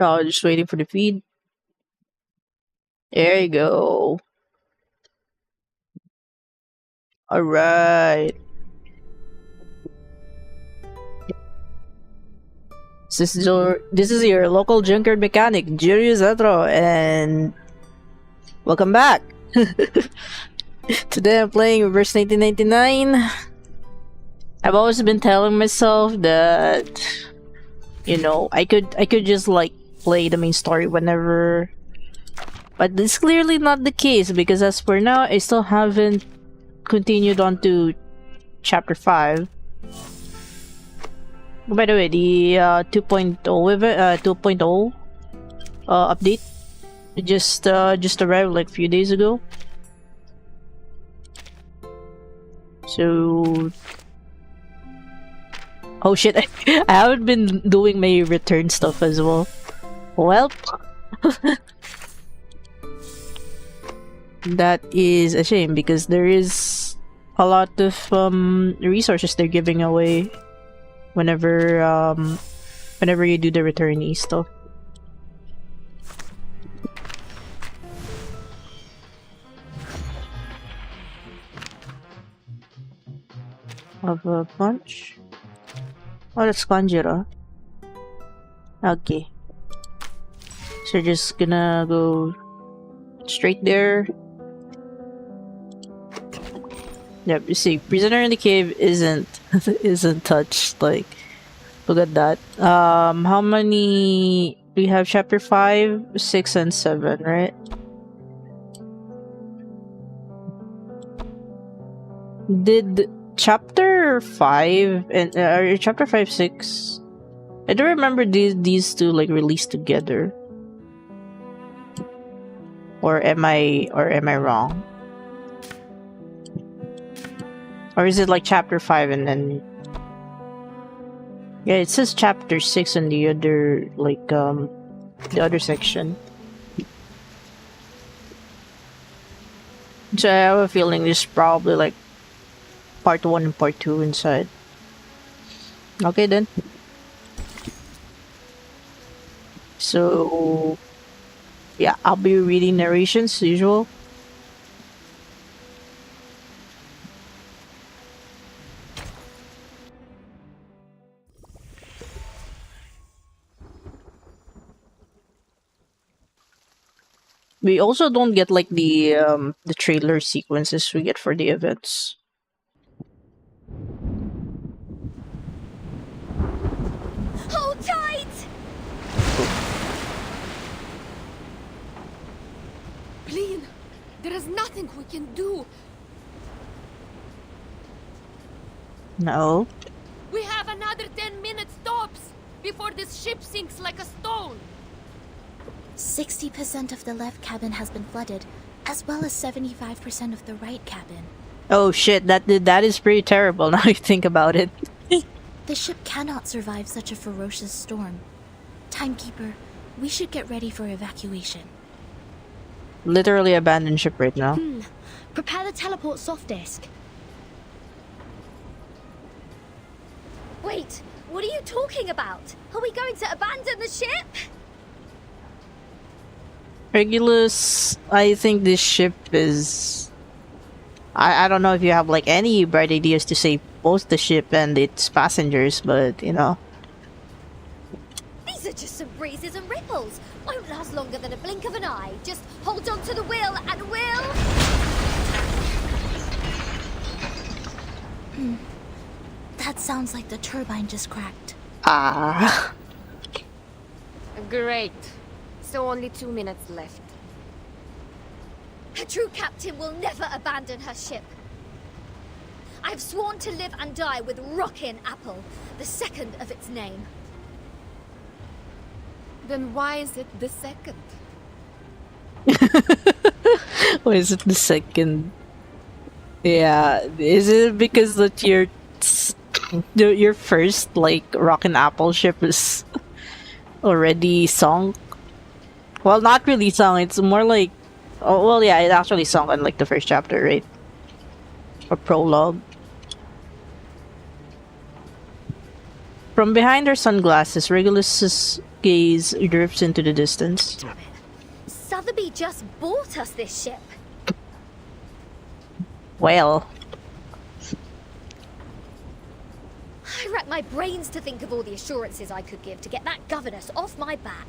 Oh, just waiting for the feed. There you go. All right. This is your local junkyard mechanic, Zett-ro, and welcome back. Today I'm playing Reverse 1999. I've always been telling myself that I could just like play the main story whenever, but this is clearly not the case because as for now I still haven't continued on to chapter 5. By the way, the 2.0 update just arrived like a few days ago. So, oh shit, I haven't been doing my return stuff as well. Well, that is a shame because there is a lot of resources they're giving away whenever you do the returnee stuff. Of a bunch. Oh, that's Kanjira. Okay. So just gonna go straight there. Yep, you see, prisoner in the cave isn't isn't touched. Like, look at that. How many we have? Chapter 5, 6, and 7, right? Did chapter 5 and chapter 5, 6? I don't remember these two like released together. Or am I wrong? Or is it like chapter 5 and then yeah, it says chapter 6 in the other like the other section. So I have a feeling there's probably like part 1 and part 2 inside. Okay then. So yeah, I'll be reading narrations as usual. We also don't get like the trailer sequences we get for the events. Hold tight! Lean, there is nothing we can do. No. We have another 10 minutes tops before this ship sinks like a stone. 60% of the left cabin has been flooded, as well as 75% of the right cabin. Oh shit, that is pretty terrible now you think about it. The ship cannot survive such a ferocious storm. Timekeeper, we should get ready for evacuation. Literally abandoned ship right now. Prepare the teleport soft disk. Wait, what are you talking about? Are we going to abandon the ship? Regulus, I think this ship is... I don't know if you have like any bright ideas to save both the ship and its passengers, but you know. These are just some breezes and ripples. Won't last longer than a blink of an eye. Just hold on to the wheel and we'll... That sounds like the turbine just cracked. Ah. Great. So only 2 minutes left. A true captain will never abandon her ship. I've sworn to live and die with Rockin' Apple, the second of its name. Then why is it the second? Why is it the second? Yeah, is it because that your first like Rockin' Apple ship is already sunk? Well, not really sunk. It's more like, oh well, yeah, it actually sunk on like the first chapter, right? Or prologue. From behind her sunglasses, Regulus's gaze drifts into the distance. Damn it. Sotheby just bought us this ship. Well, I racked my brains to think of all the assurances I could give to get that governess off my back.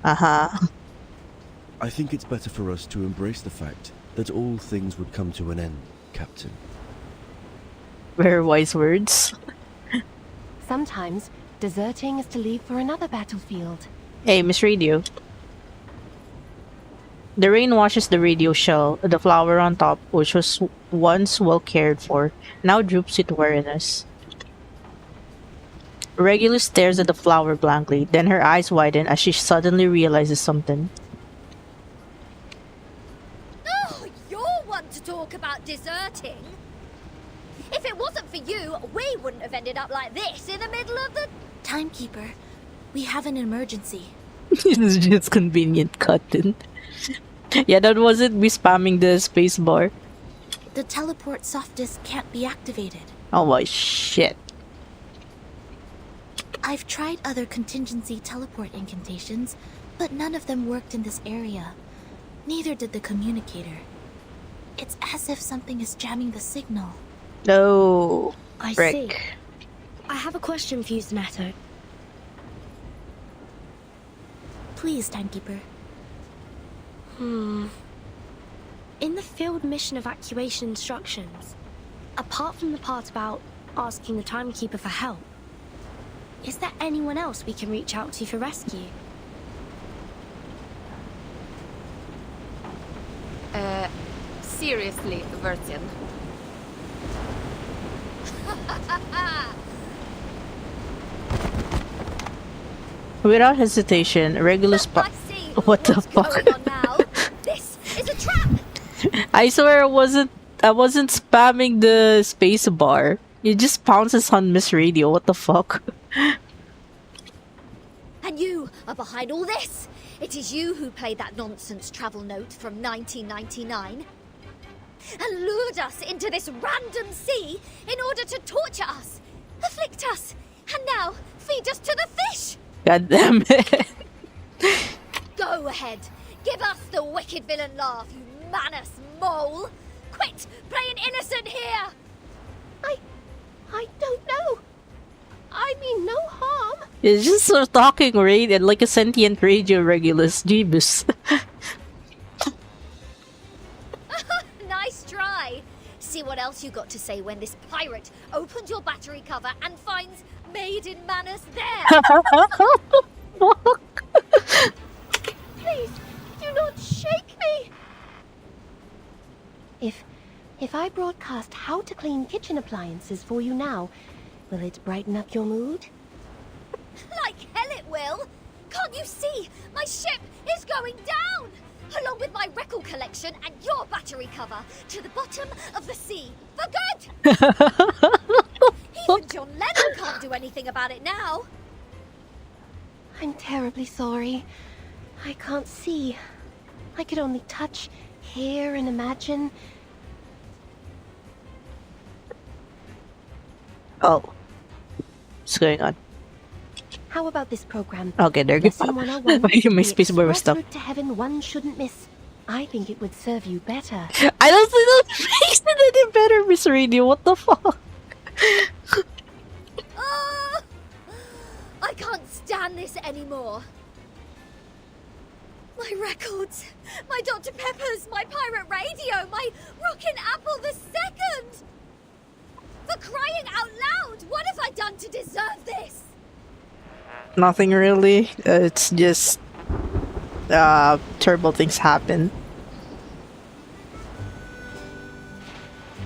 uh-huh. I think it's better for us to embrace the fact that all things would come to an end, Captain. Very wise words. Sometimes, deserting is to leave for another battlefield. Hey, Miss Radio. The rain washes the radio shell. The flower on top, which was once well cared for, now droops with weariness. Regulus stares at the flower blankly, then her eyes widen as she suddenly realizes something. Oh, you're one to talk about deserting. If it wasn't for you, we wouldn't have ended up like this in the middle of the... Timekeeper, we have an emergency. It's just convenient cut-in. Yeah, that wasn't me spamming the space bar. The teleport soft disk can't be activated. Oh my shit. I've tried other contingency teleport incantations, but none of them worked in this area. Neither did the communicator. It's as if something is jamming the signal. No. I Frick. see. I have a question for you, Zetto. Please, Timekeeper. In the field mission evacuation instructions, apart from the part about asking the Timekeeper for help, is there anyone else we can reach out to for rescue? Seriously, Vertian. Without hesitation, Regulus I see. What the What's fuck? going on now? This is a trap. I swear I wasn't spamming the space bar. It just pounces on Miss Radio. What the fuck? And you are behind all this. It is you who played that nonsense travel note from 1999 and lured us into this random sea in order to torture us, afflict us, and now feed us to the fish. God damn it. Go ahead. Give us the wicked villain laugh, you manus mole. Quit playing innocent here. I don't know. I mean no harm. It's just a talking radio, like a sentient radio, Regulus. Jeebus. Nice try. See what else you got to say when this pirate opens your battery cover and finds Maiden Manus there. Please, do not shake me. If I broadcast how to clean kitchen appliances for you now, will it brighten up your mood? Like hell it will. Can't you see? My ship is going down, along with my record collection and your battery cover, to the bottom of the sea for good. Even John Lennon can't do anything about it now. I'm terribly sorry. I can't see. I could only touch, hear, and imagine. Oh. What's going on? How about this program? Okay, there you Lesson go. 101. My The space bar was express stuck. route to heaven one shouldn't miss. I think it would serve you better. I don't see the face any better, Miss Radio. What the fuck? Ah! I can't stand this anymore. My records, my Dr. Peppers, my pirate radio, my Rockin' Apple the Second. For crying out loud, what have I done to deserve this? Nothing really. It's just terrible things happen.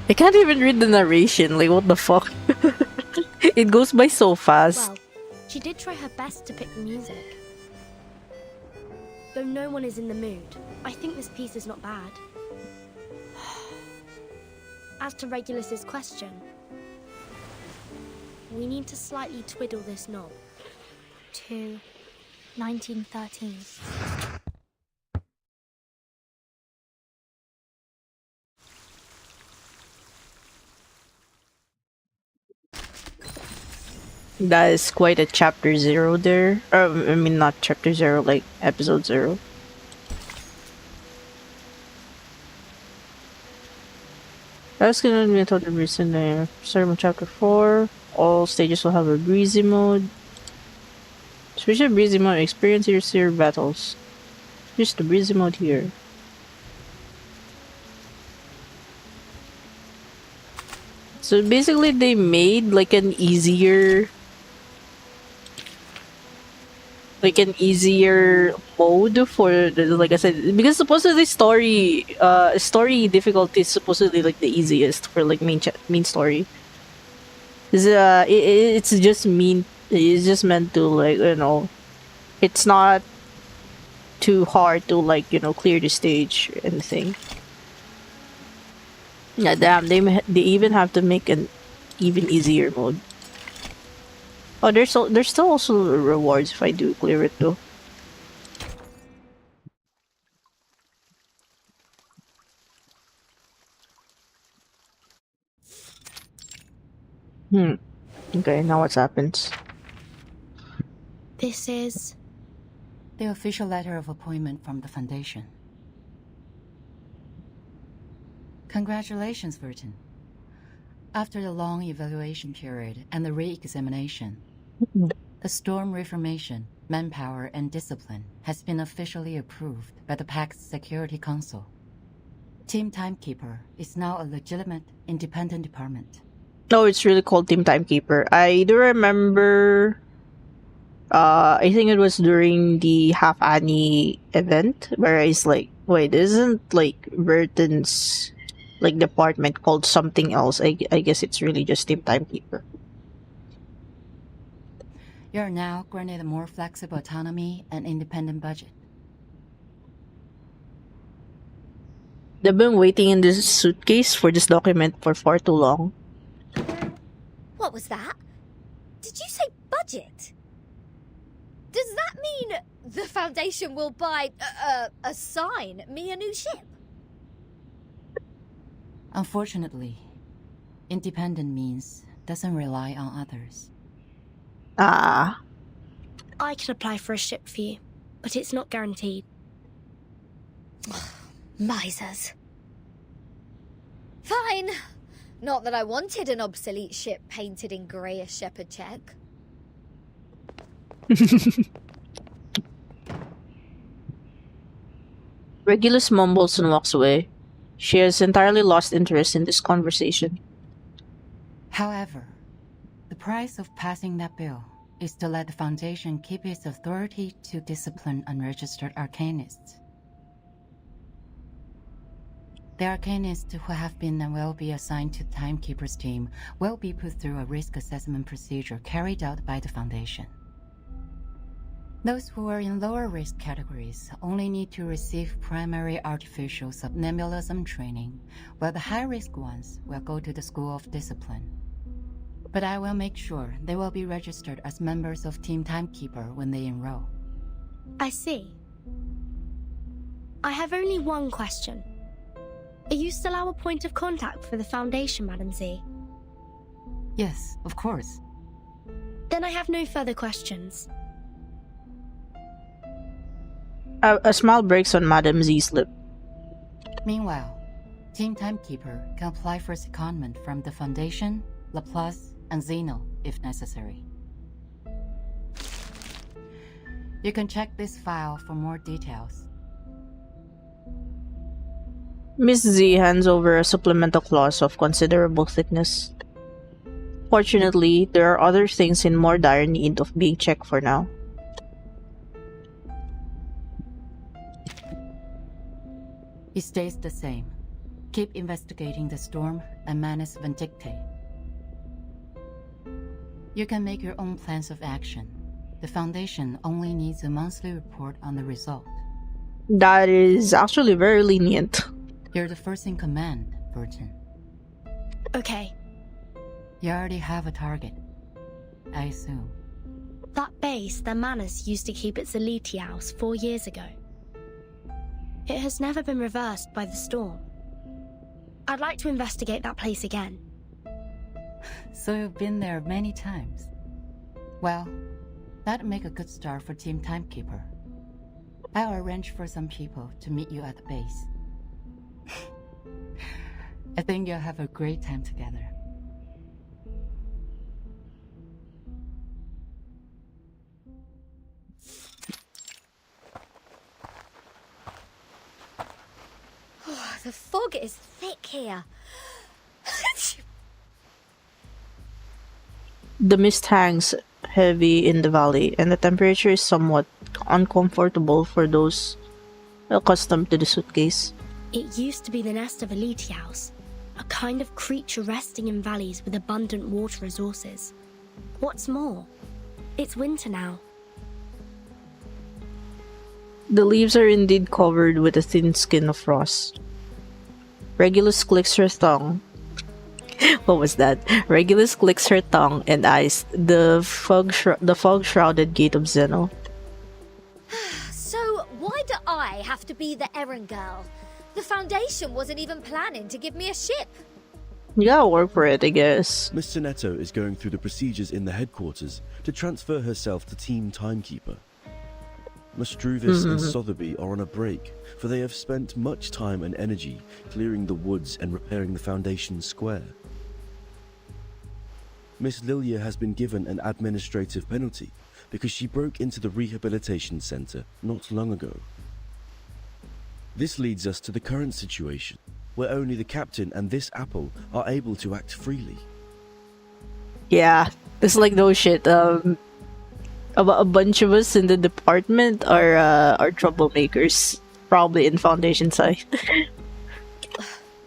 I can't even read the narration. Like, what the fuck? It goes by so fast. Well, she did try her best to pick the music. Though no one is in the mood, I think this piece is not bad. As to Regulus's question, we need to slightly twiddle this knob. To 1913. That is quite a chapter 0 there. I mean, not chapter 0, like episode 0. That's gonna be a total reason there. Starting with chapter 4. All stages will have a breezy mode. Switch to breezy mode, experience your severe battles. Switch to breezy mode here. So basically they made like an easier mode for like I said, because supposedly story difficulty is supposedly like the easiest for like main story. It's just meant to like, you know, it's not too hard to like, you know, clear the stage or anything. Yeah, damn, they even have to make an even easier mode. Oh, there's still also rewards if I do clear it though. Okay, now what happens? This is... The official letter of appointment from the Foundation. Congratulations, Burton. After the long evaluation period and the re-examination, the Storm Reformation, Manpower, and Discipline has been officially approved by the Pact's Security Council. Team Timekeeper is now a legitimate, independent department. No, it's really called Team Timekeeper. I do remember, I think it was during the Half Annie event where it's like, wait, isn't like Burton's like department called something else? I guess it's really just Team Timekeeper. You are now granted a more flexible autonomy and independent budget. They've been waiting in this suitcase for this document for far too long. What was that? Did you say budget? Does that mean the Foundation will assign me a new ship? Unfortunately, independent means doesn't rely on others. Ah. I can apply for a ship for you, but it's not guaranteed. Misers. Fine. Not that I wanted an obsolete ship painted in grey as shepherd check. Regulus mumbles and walks away. She has entirely lost interest in this conversation. However, the price of passing that bill is to let the Foundation keep its authority to discipline unregistered arcanists. The arcanists who have been and will be assigned to Timekeeper's team will be put through a risk assessment procedure carried out by the Foundation. Those who are in lower risk categories only need to receive primary artificial subnebulism training, while the high-risk ones will go to the School of Discipline. But I will make sure they will be registered as members of Team Timekeeper when they enroll. I see. I have only one question. Are you still our point of contact for the Foundation, Madam Z? Yes, of course. Then I have no further questions. A smile breaks on Madame Z's lip. Meanwhile, Team Timekeeper can apply for secondment from the Foundation, Laplace, and Zeno if necessary. You can check this file for more details. Miss Z hands over a supplemental clause of considerable thickness. Fortunately, there are other things in more dire need of being checked for now. It stays the same. Keep investigating the storm and Manus Vindicte. You can make your own plans of action. The Foundation only needs a monthly report on the result. That is actually very lenient. You're the first in command, Burton. Okay. You already have a target, I assume. That base that Manus used to keep its Elite house 4 years ago. It has never been reversed by the storm. I'd like to investigate that place again. So you've been there many times. Well, that'd make a good start for Team Timekeeper. I'll arrange for some people to meet you at the base. I think you'll have a great time together. The fog is thick here. The mist hangs heavy in the valley, and the temperature is somewhat uncomfortable for those accustomed to the suitcase. It used to be the nest of a House, a kind of creature resting in valleys with abundant water resources. What's more, it's winter now. The leaves are indeed covered with a thin skin of frost. Regulus clicks her tongue. What was that? Regulus clicks her tongue and eyes the fog-shrouded gate of Zeno. So, why do I have to be the errand girl? The Foundation wasn't even planning to give me a ship. You gotta work for it, I guess. Miss Zetto is going through the procedures in the headquarters to transfer herself to Team Timekeeper. Mastruvis and Sotheby are on a break, for they have spent much time and energy clearing the woods and repairing the Foundation square. Miss Lilia has been given an administrative penalty because she broke into the rehabilitation center not long ago. This leads us to the current situation, where only the captain and this apple are able to act freely. Yeah, it's like no shit. A bunch of us in the department are troublemakers, probably in Foundation side.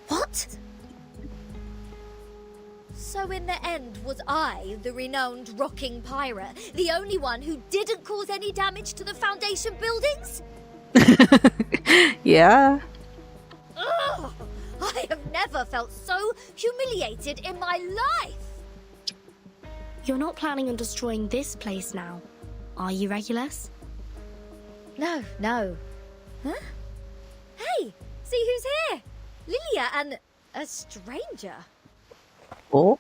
What? So in the end, was I, the renowned rocking pirate, the only one who didn't cause any damage to the Foundation buildings? Yeah. Ugh! I have never felt so humiliated in my life! You're not planning on destroying this place now, are you, Regulus? No. Huh? Hey, see who's here? Lilia and a stranger. Oh.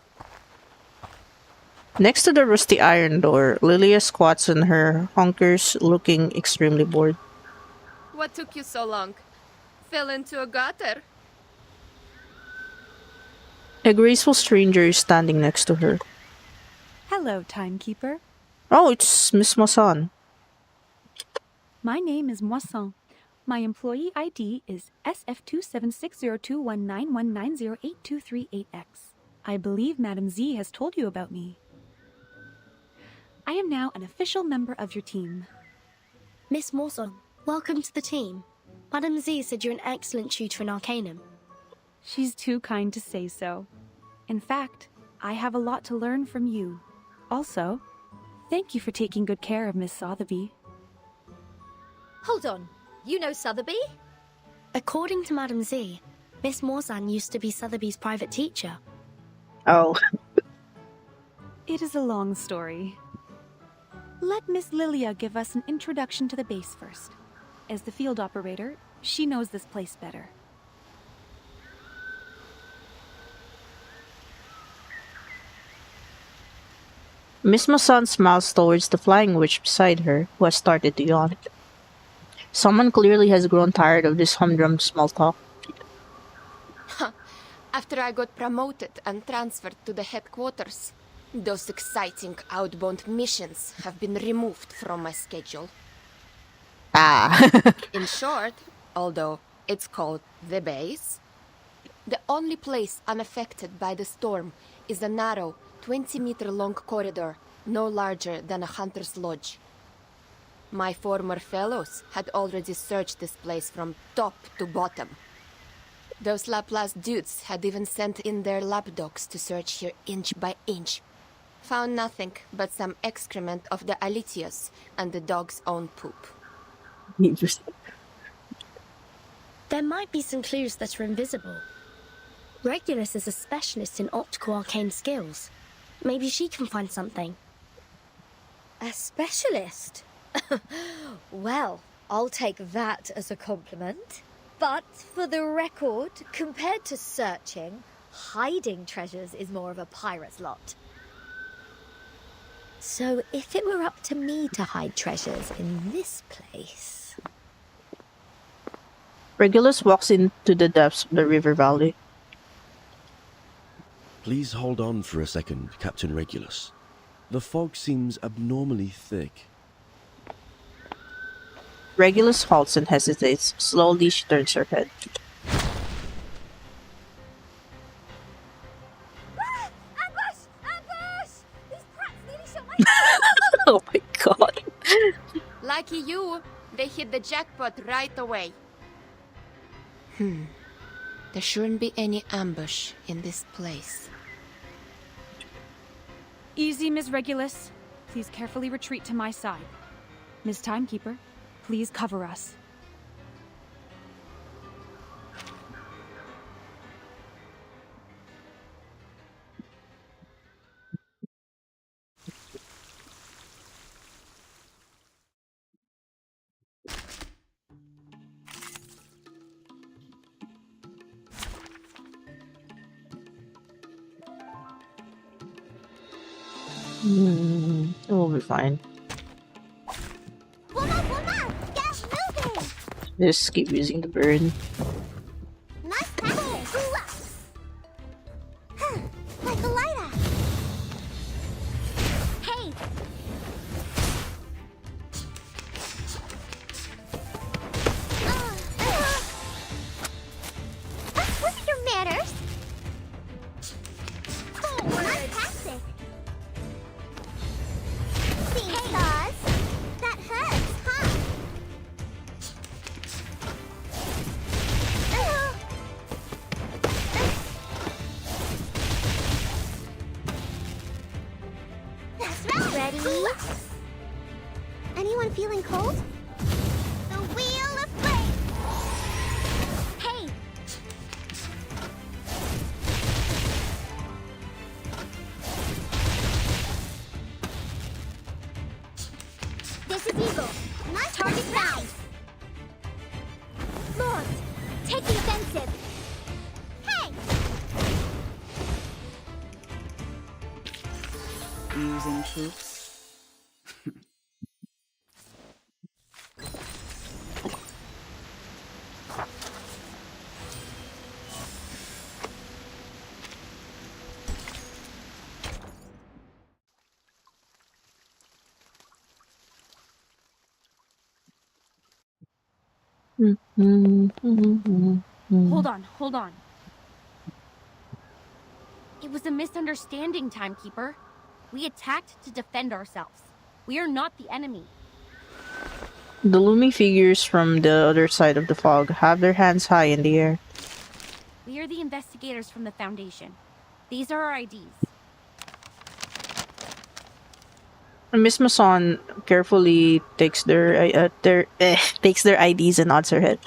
Next to the rusty iron door, Lilia squats on her hunkers, looking extremely bored. What took you so long? Fell into a gutter? A graceful stranger is standing next to her. Hello, Timekeeper. Oh, it's Miss Moisson. My name is Moisson. My employee ID is SF27602191908238X. I believe Madame Z has told you about me. I am now an official member of your team. Miss Mawson, welcome to the team. Madame Z said you're an excellent tutor in Arcanum. She's too kind to say so. In fact, I have a lot to learn from you. Also, thank you for taking good care of Miss Sotheby. Hold on, you know Sotheby? According to Madame Z, Miss Morzan used to be Sotheby's private teacher. Oh. It is a long story. Let Miss Lilia give us an introduction to the base first. As the field operator, she knows this place better. Miss Moisson smiles towards the flying witch beside her, who has started to yawn. Someone clearly has grown tired of this humdrum small talk. After I got promoted and transferred to the headquarters, those exciting outbound missions have been removed from my schedule. Ah. In short, although it's called the base, the only place unaffected by the storm is a narrow, 20-meter-long corridor, no larger than a hunter's lodge. My former fellows had already searched this place from top to bottom. Those Laplace dudes had even sent in their lapdogs to search here inch by inch. Found nothing but some excrement of the Alitius and the dog's own poop. There might be some clues that are invisible. Regulus is a specialist in optical arcane skills. Maybe she can find something. A specialist? Well, I'll take that as a compliment. But for the record, compared to searching, hiding treasures is more of a pirate's lot. So if it were up to me to hide treasures in this place... Regulus walks into the depths of the river valley. Please hold on for a second, Captain Regulus. The fog seems abnormally thick. Regulus halts and hesitates. Slowly, she turns her head. Ah! Ambush! Ambush! These brats nearly shot my Oh my god. Lucky you, they hit the jackpot right away. There shouldn't be any ambush in this place. Easy, Ms. Regulus. Please carefully retreat to my side. Ms. Timekeeper, please cover us. We'll be fine. Woman! Get moving! Just keep using the burn. Nice practice! Like a lighter! Hey! Where are your manners? Fantastic! Hey, Oz! That hurts, huh? That's right! Ready? Anyone feeling cold? The wheel of fate! Hey! This is Eagle. Nice target found. Lord, take the offensive. Hey! Using troops. Hold on. It was a misunderstanding, Timekeeper. We attacked to defend ourselves. We are not the enemy. The looming figures from the other side of the fog have their hands high in the air. We are the investigators from the Foundation. These are our IDs. Miss Mason carefully takes their IDs and nods her head.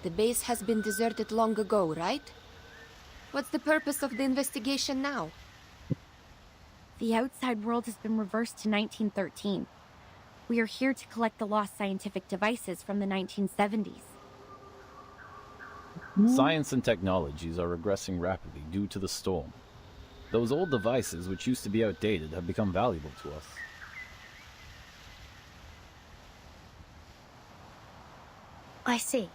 The base has been deserted long ago, right? What's the purpose of the investigation now? The outside world has been reversed to 1913. We are here to collect the lost scientific devices from the 1970s. Science and technologies are regressing rapidly due to the storm. Those old devices, which used to be outdated, have become valuable to us. I see.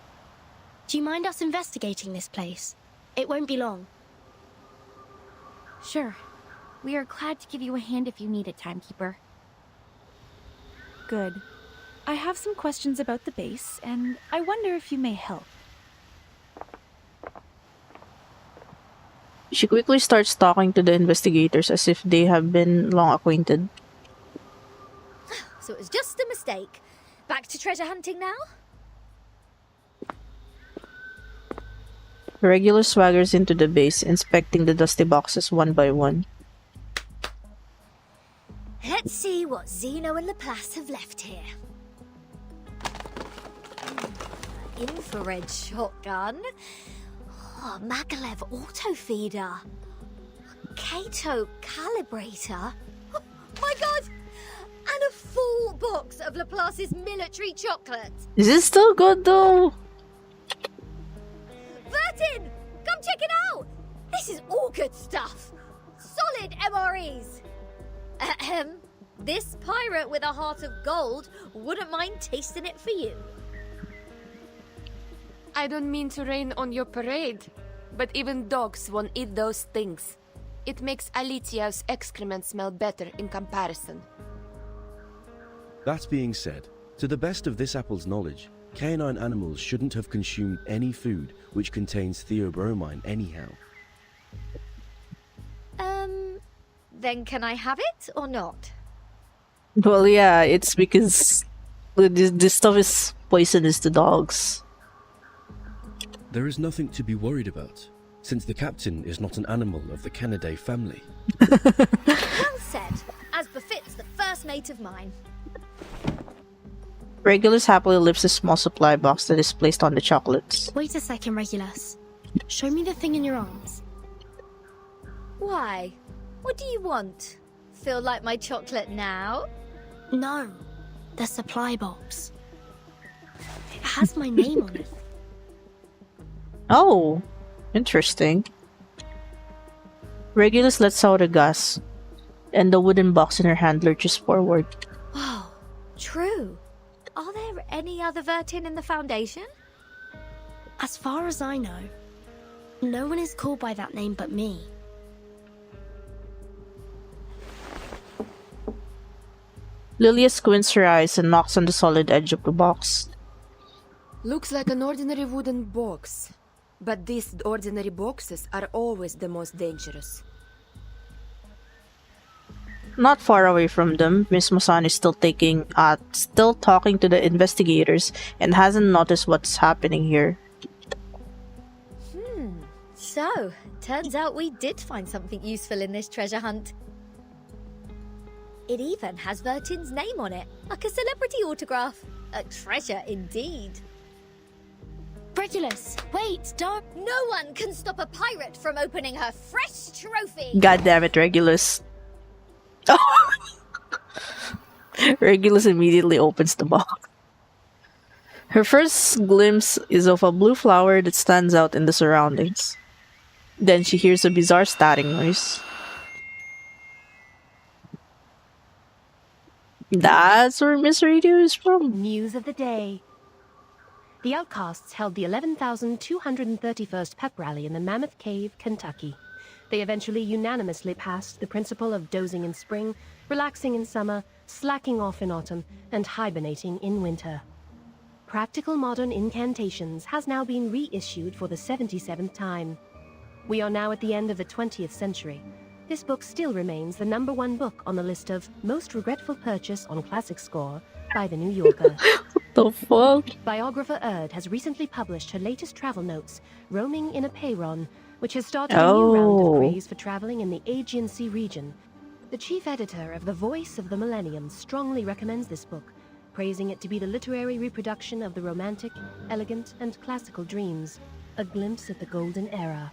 Do you mind us investigating this place? It won't be long. Sure. We are glad to give you a hand if you need it, Timekeeper. Good. I have some questions about the base, and I wonder if you may help. She quickly starts talking to the investigators as if they have been long acquainted. So it was just a mistake. Back to treasure hunting now? Regulus swaggers into the base, inspecting the dusty boxes one by one. Let's see what Zeno and Laplace have left here. Infrared shotgun. Oh, Magalev auto feeder. Kato calibrator. Oh, my god! And a full box of Laplace's military chocolate. Is it still good though? Vertin! Come check it out! This is all good stuff. Solid MREs. This pirate with a heart of gold wouldn't mind tasting it for you. I don't mean to rain on your parade, but even dogs won't eat those things. It makes Alicia's excrement smell better in comparison. That being said, to the best of this apple's knowledge, canine animals shouldn't have consumed any food which contains theobromine anyhow. Then can I have it or not? Well, yeah, it's because this stuff is poisonous to dogs. There is nothing to be worried about, since the captain is not an animal of the Canidae family. Well said, as befits the first mate of mine. Regulus happily lifts a small supply box that is placed on the chocolates. Wait a second, Regulus. Show me the thing in your arms. Why? What do you want? Feel like my chocolate now? No, the supply box. It has my name on it. Oh, interesting. Regulus lets out a gasp, and the wooden box in her hand lurches forward. Oh, true. Are there any other Vertin in the Foundation? As far as I know, no one is called by that name but me. Lilia squints her eyes and knocks on the solid edge of the box. Looks like an ordinary wooden box. But these ordinary boxes are always the most dangerous. Not far away from them, Miss Masan is still talking to the investigators and hasn't noticed what's happening here. So, turns out we did find something useful in this treasure hunt. It even has Vertin's name on it, like a celebrity autograph. A treasure indeed. Regulus, wait, don't... No one can stop a pirate from opening her fresh trophy! God damn it, Regulus. Regulus immediately opens the box. Her first glimpse is of a blue flower that stands out in the surroundings. Then she hears a bizarre static noise. That's where Miss Radio is from. News of the day. The Outcasts held the 11,231st Pep Rally in the Mammoth Cave, Kentucky. They eventually unanimously passed the principle of dozing in spring, relaxing in summer, slacking off in autumn, and hibernating in winter. Practical Modern Incantations has now been reissued for the 77th time. We are now at the end of the 20th century. This book still remains the #1 book on the list of most regretful purchase on Classic Score by The New Yorker. The fuck? Biographer Erd has recently published her latest travel notes, Roaming in a Peyron, which has started a new round of praise for traveling in the Aegean Sea region. The chief editor of The Voice of the Millennium strongly recommends this book, praising it to be the literary reproduction of the romantic, elegant, and classical dreams, a glimpse at the golden era.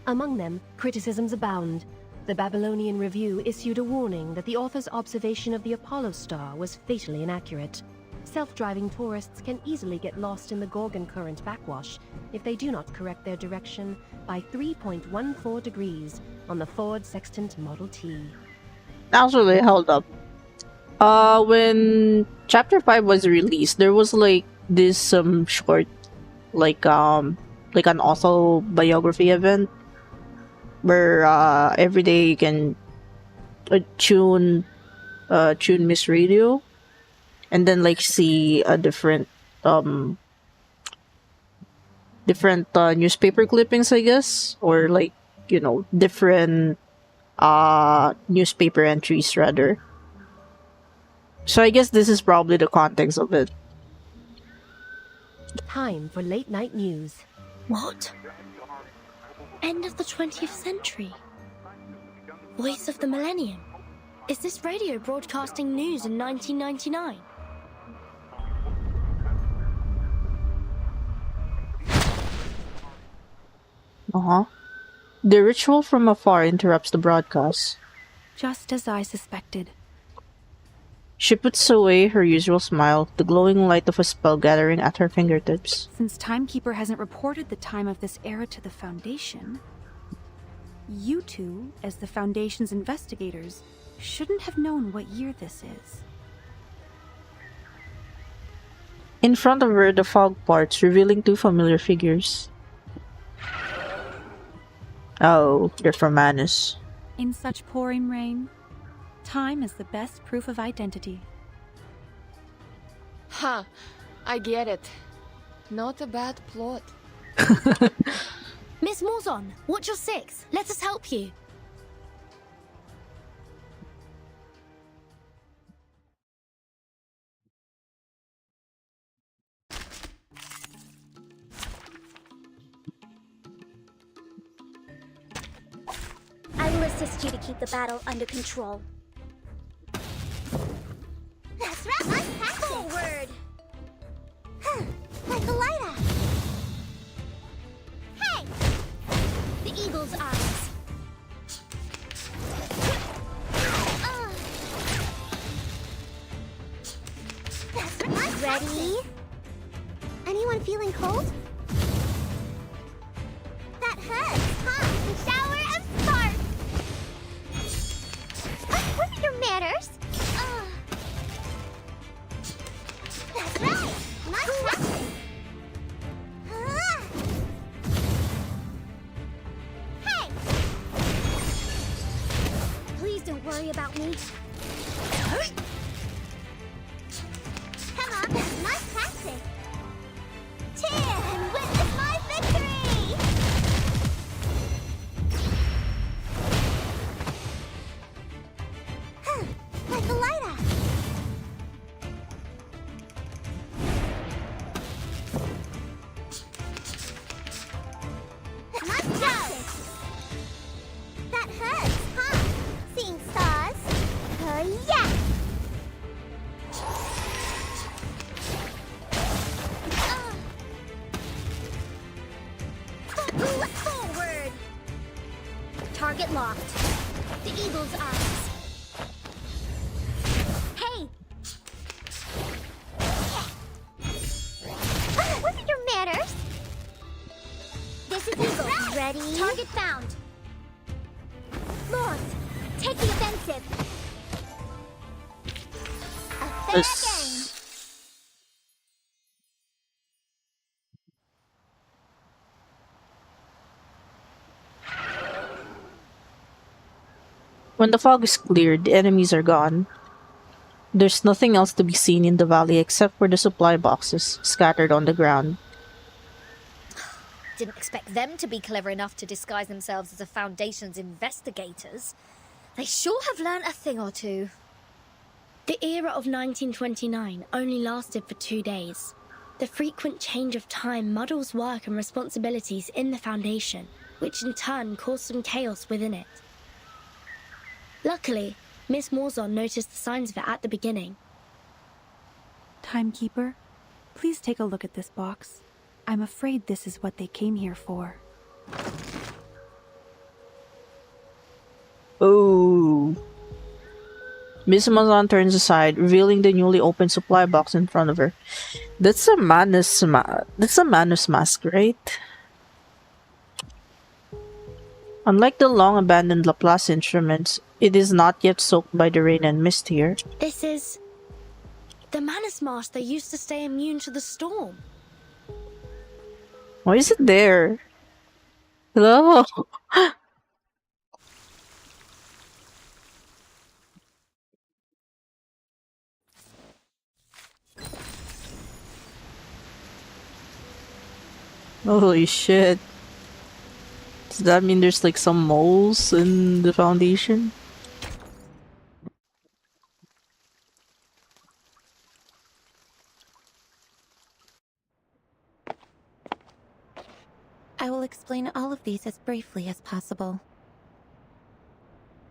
Among them, criticisms abound. The Babylonian Review issued a warning that the author's observation of the Apollo star was fatally inaccurate. Self-driving tourists can easily get lost in the Gorgon Current backwash if they do not correct their direction by 3.14 degrees on the Ford Sextant Model T. Actually, hold up. When Chapter 5 was released, there was like this short, like an autobiography event where every day you can tune Miss Radio and then like see a different newspaper clippings, I guess, or like, you know, different newspaper entries rather. So I guess this is probably the context of it. Time for late night news. What? End of the 20th century? Voice of the Millennium? Is this radio broadcasting news in 1999? The ritual from afar interrupts the broadcast. Just as I suspected. She puts away her usual smile, the glowing light of a spell gathering at her fingertips. Since Timekeeper hasn't reported the time of this era to the Foundation, you two, as the Foundation's investigators, Shouldn't have known what year this is. In front of her, the fog parts, revealing two familiar figures. Oh, they're from Manus. In such pouring rain, time is the best proof of identity. Huh, I get it. Not a bad plot. Miss Morzon, watch your six. Let us help you. I will assist you to keep the battle under control. That's right, nice tactic. Forward! Like a lighter. Hey! The eagle's eyes. That's right. Ready? Anyone feeling cold? That hurts, huh? A shower of sparks! What are your manners? That's right! Nice practice! Hey! Please don't worry about me. Come on, nice practice! Cheer and witness my victory! Like a lighter. Nice practice. That hurts, huh? Seeing stars? Oh yeah! Forward! Target locked. The eagle's eyes. Hey! What are your manners? This is eagle. Ready? Target found. Lords, take the offensive. A fair game. When the fog is cleared, the enemies are gone. There's nothing else to be seen in the valley except for the supply boxes scattered on the ground. Didn't expect them to be clever enough to disguise themselves as a Foundation's investigators. They sure have learned a thing or two. The era of 1929 only lasted for 2 days. The frequent change of time muddles work and responsibilities in the Foundation, which in turn caused some chaos within it. Luckily, Miss Morzon noticed the signs of it at the beginning. Timekeeper, please take a look at this box. I'm afraid this is what they came here for. Oh. Miss Amazon turns aside, revealing the newly opened supply box in front of her. That's a Manus mask, right? Unlike the long-abandoned Laplace instruments, it is not yet soaked by the rain and mist here. This is the Manus mask that used to stay immune to the storm. Why is it there? Hello? Holy shit. Does that mean there's like some moles in the Foundation? I will explain all of these as briefly as possible.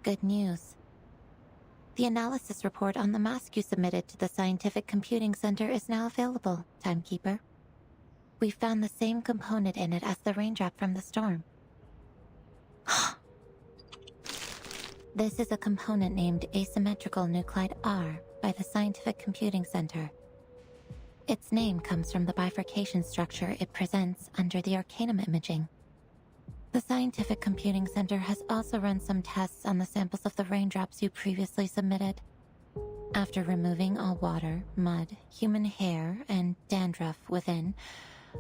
Good news. The analysis report on the mask you submitted to the Scientific Computing Center is now available, Timekeeper. We found the same component in it as the raindrop from the storm. This is a component named asymmetrical nuclide R by the Scientific Computing Center. Its name comes from the bifurcation structure it presents under the Arcanum imaging. The Scientific Computing Center has also run some tests on the samples of the raindrops you previously submitted. After removing all water, mud, human hair, and dandruff within,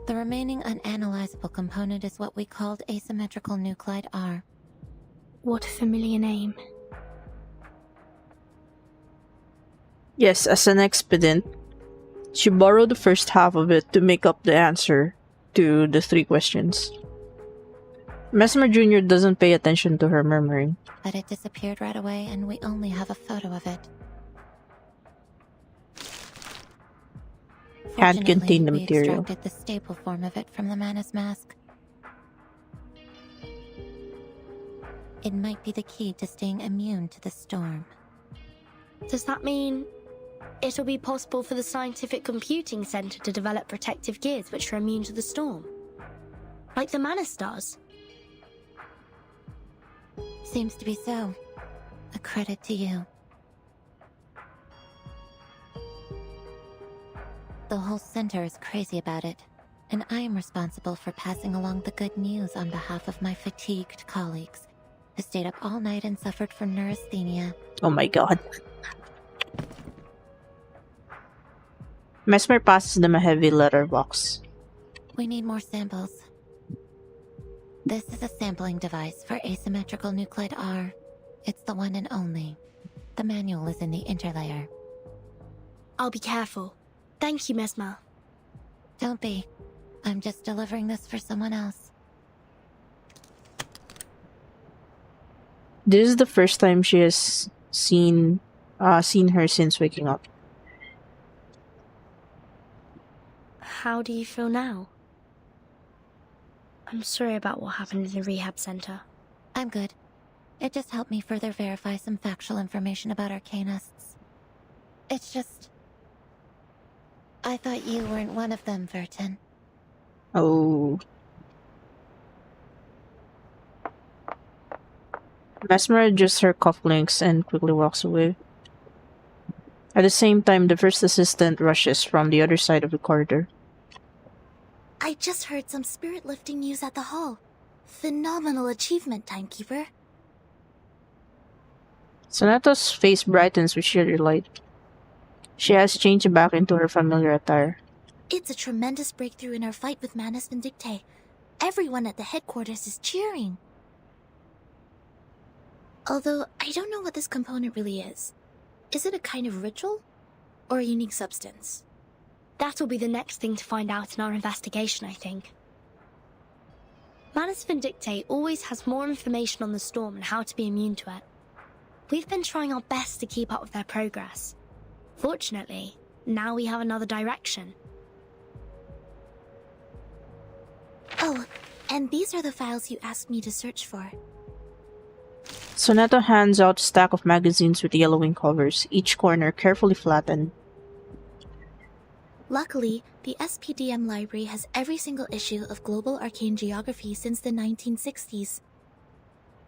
the remaining unanalyzable component is what we called asymmetrical nuclide R. What a familiar name. Yes, as an expedient, she borrowed the first half of it to make up the answer to the 3 questions. Mesmer Jr. doesn't pay attention to her murmuring. But it disappeared right away, and we only have a photo of it. Can't contain the we material. extracted the staple form of it from the Manus mask. It might be the key to staying immune to the storm. Does that mean it'll be possible for the Scientific Computing Center to develop protective gears which are immune to the storm? Like the Manus does? Seems to be so. A credit to you. The whole center is crazy about it, and I am responsible for passing along the good news on behalf of my fatigued colleagues, who stayed up all night and suffered from neurasthenia. Oh my god. Mesmer passes them a heavy letter box. We need more samples. This is a sampling device for asymmetrical nuclide R. It's the one and only. The manual is in the interlayer. I'll be careful. Thank you, Mesmer. Don't be. I'm just delivering this for someone else. This is the first time she has seen her since waking up. How do you feel now? I'm sorry about what happened in the rehab center. I'm good. It just helped me further verify some factual information about Arcanists. It's just... I thought you weren't one of them, Vertin. Oh. Mesmer adjusts her cufflinks and quickly walks away. At the same time, the first assistant rushes from the other side of the corridor. I just heard some spirit-lifting news at the hall. Phenomenal achievement, Timekeeper. Sonata's face brightens with sheer delight. She has changed back into her familiar attire. It's a tremendous breakthrough in our fight with Manus Vindictae. Everyone at the headquarters is cheering. Although, I don't know what this component really is. Is it a kind of ritual? Or a unique substance? That'll be the next thing to find out in our investigation, I think. Manus Vindictae always has more information on the storm and how to be immune to it. We've been trying our best to keep up with their progress. Fortunately, now we have another direction. Oh, and these are the files you asked me to search for. Sonata hands out a stack of magazines with yellowing covers, each corner carefully flattened. Luckily, the SPDM library has every single issue of Global Arcane Geography since the 1960s.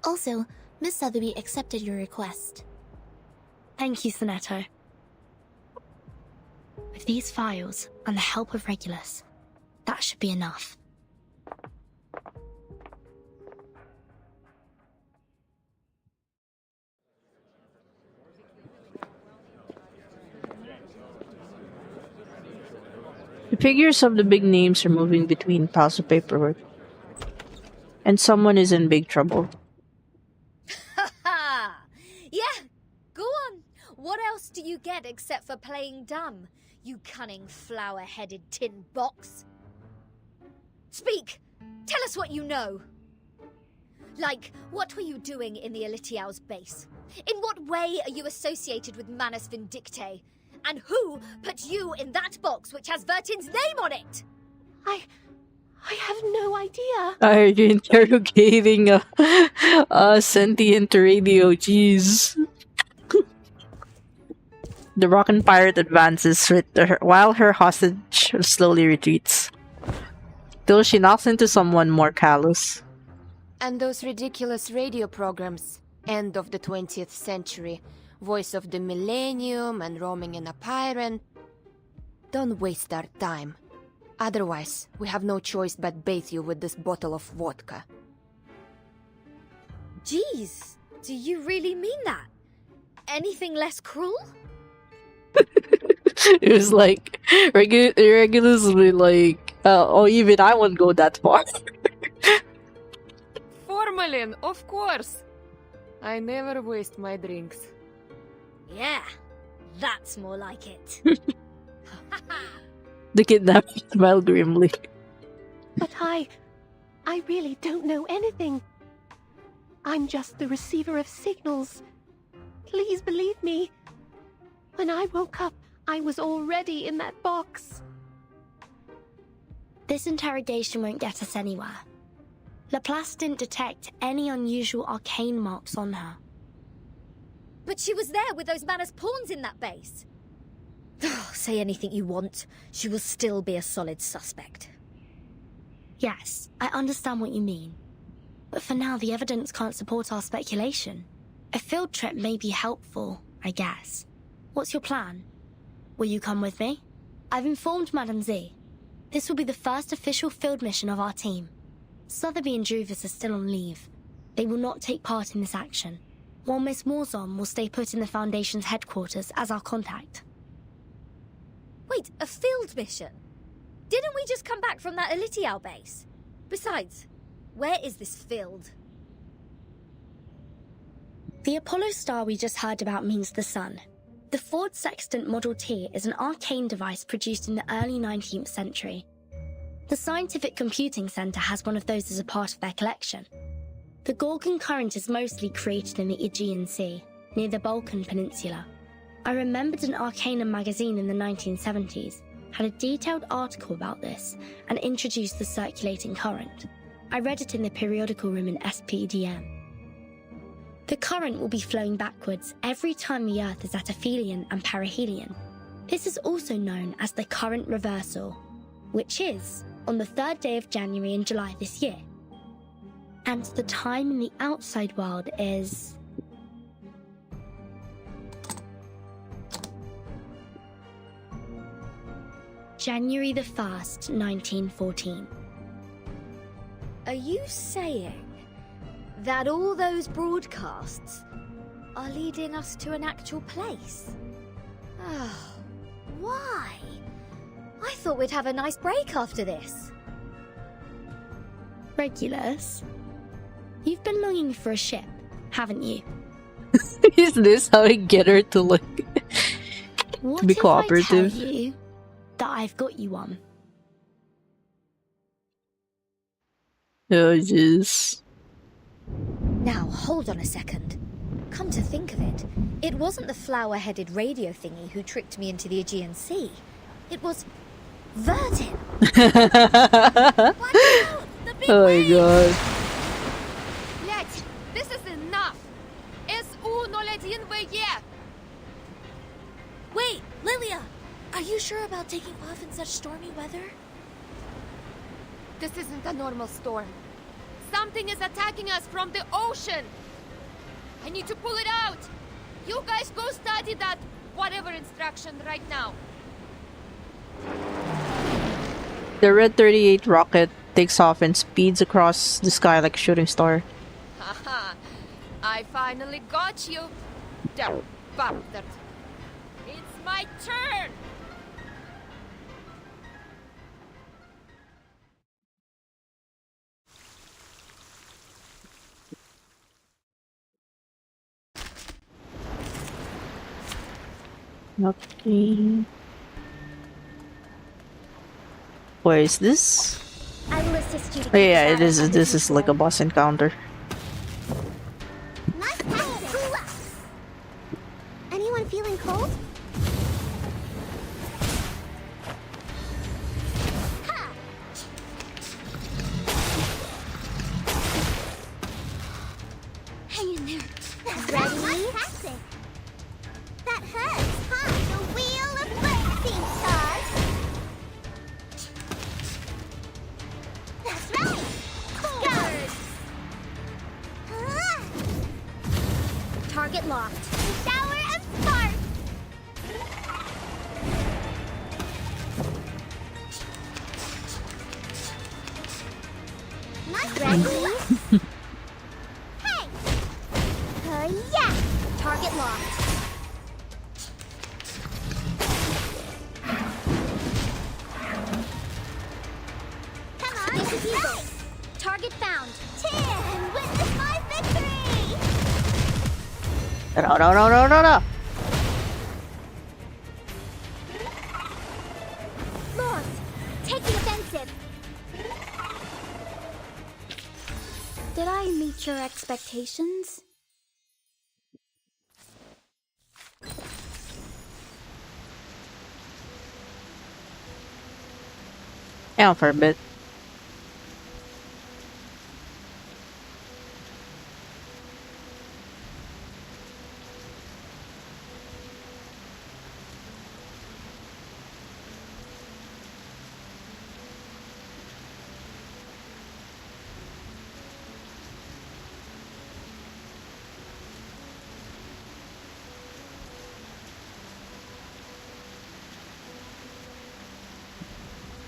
Also, Miss Sotheby accepted your request. Thank you, Zetto. With these files, and the help of Regulus, that should be enough. The figures of the big names are moving between piles of paperwork. And someone is in big trouble. Ha ha! Yeah, go on. What else do you get except for playing dumb, you cunning flower-headed tin box? Speak! Tell us what you know! Like, what were you doing in the Elitiao's base? In what way are you associated with Manus Vindictae? And who put you in that box which has Vertin's name on it? I have no idea. Are you interrogating a sentient radio? Jeez. The rockin' pirate advances while her hostage slowly retreats. Till she knocks into someone more callous. And those ridiculous radio programs, end of the 20th century, voice of the millennium and roaming in a pyren. Don't waste our time. Otherwise, we have no choice but bathe you with this bottle of vodka. Jeez, do you really mean that? Anything less cruel? It was like regularly like, oh, even I wouldn't go that far. Formalin, of course. I never waste my drinks. Yeah, that's more like it. The kidnapper smiled grimly. But I really don't know anything. I'm just the receiver of signals. Please believe me. When I woke up, I was already in that box. This interrogation won't get us anywhere. Laplace didn't detect any unusual arcane marks on her. But she was there with those Manus pawns in that base. Say anything you want, she will still be a solid suspect. Yes, I understand what you mean. But for now, the evidence can't support our speculation. A field trip may be helpful, I guess. What's your plan? Will you come with me? I've informed Madame Z. This will be the first official field mission of our team. Sotheby and Druvis are still on leave. They will not take part in this action, while Miss Morzon will stay put in the Foundation's headquarters as our contact. Wait, a field mission? Didn't we just come back from that Elitial base? Besides, where is this field? The Apollo star we just heard about means the sun. The Ford Sextant Model T is an arcane device produced in the early 19th century. The Scientific Computing Center has one of those as a part of their collection. The Gorgon current is mostly created in the Aegean Sea, near the Balkan Peninsula. I remembered an Arcanum magazine in the 1970s had a detailed article about this and introduced the circulating current. I read it in the periodical room in SPDM. The current will be flowing backwards every time the Earth is at aphelion and perihelion. This is also known as the current reversal, which is on the 3rd day of January and July this year. And the time in the outside world is... January the 1st, 1914. Are you saying that all those broadcasts are leading us to an actual place? Oh, why? I thought we'd have a nice break after this. Regulus, you've been longing for a ship, haven't you? Is this how I get her to like What be if cooperative? I tell you that I've got you one? Oh, jeez. Now, hold on a second. Come to think of it, it wasn't the flower-headed radio thingy who tricked me into the Aegean Sea. It was Verdin. Oh my god. Let's. This is enough. Wait, Lilia! Are you sure about taking off in such stormy weather? This isn't a normal storm. Something is attacking us from the ocean. I need to pull it out. You guys go study that whatever instruction right now. The Red 38 rocket takes off and speeds across the sky like a shooting star. Haha, I finally got you. Damn bastard. It's my turn. Okay. Where is this? I will assist you to Oh yeah, keep it is. Shadow This under is like a control. boss encounter. Nice practice. Anyone feeling cold? Ha! Hang in there. Ready? Fantastic. That hurts, huh? The wheel of fate seems stars. That's right. Forward. Target locked. Shower of sparks. Not ready. Hey, Yeah! Target locked. Come on, this is Eagle. Target found. Tim, witness my victory! No. Lost. Take the offensive. Did I meet your expectations? Hang on for a bit.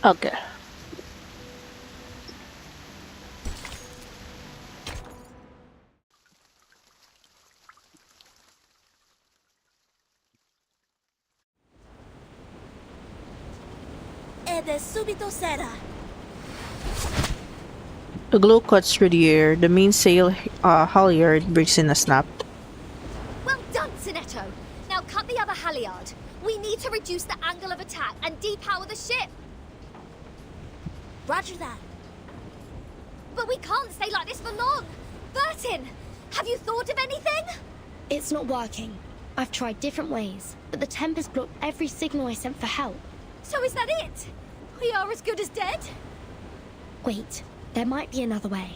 Okay. Subito sera. A glow cuts through the air. The mainsail halyard breaks in a snap. Well done, Zetto. Now cut the other halyard. We need to reduce the angle of attack and depower the ship. Roger that. But we can't stay like this for long. Bertin, have you thought of anything? It's not working. I've tried different ways, but the Tempest blocked every signal I sent for help. So is that it? We are as good as dead? Wait, there might be another way.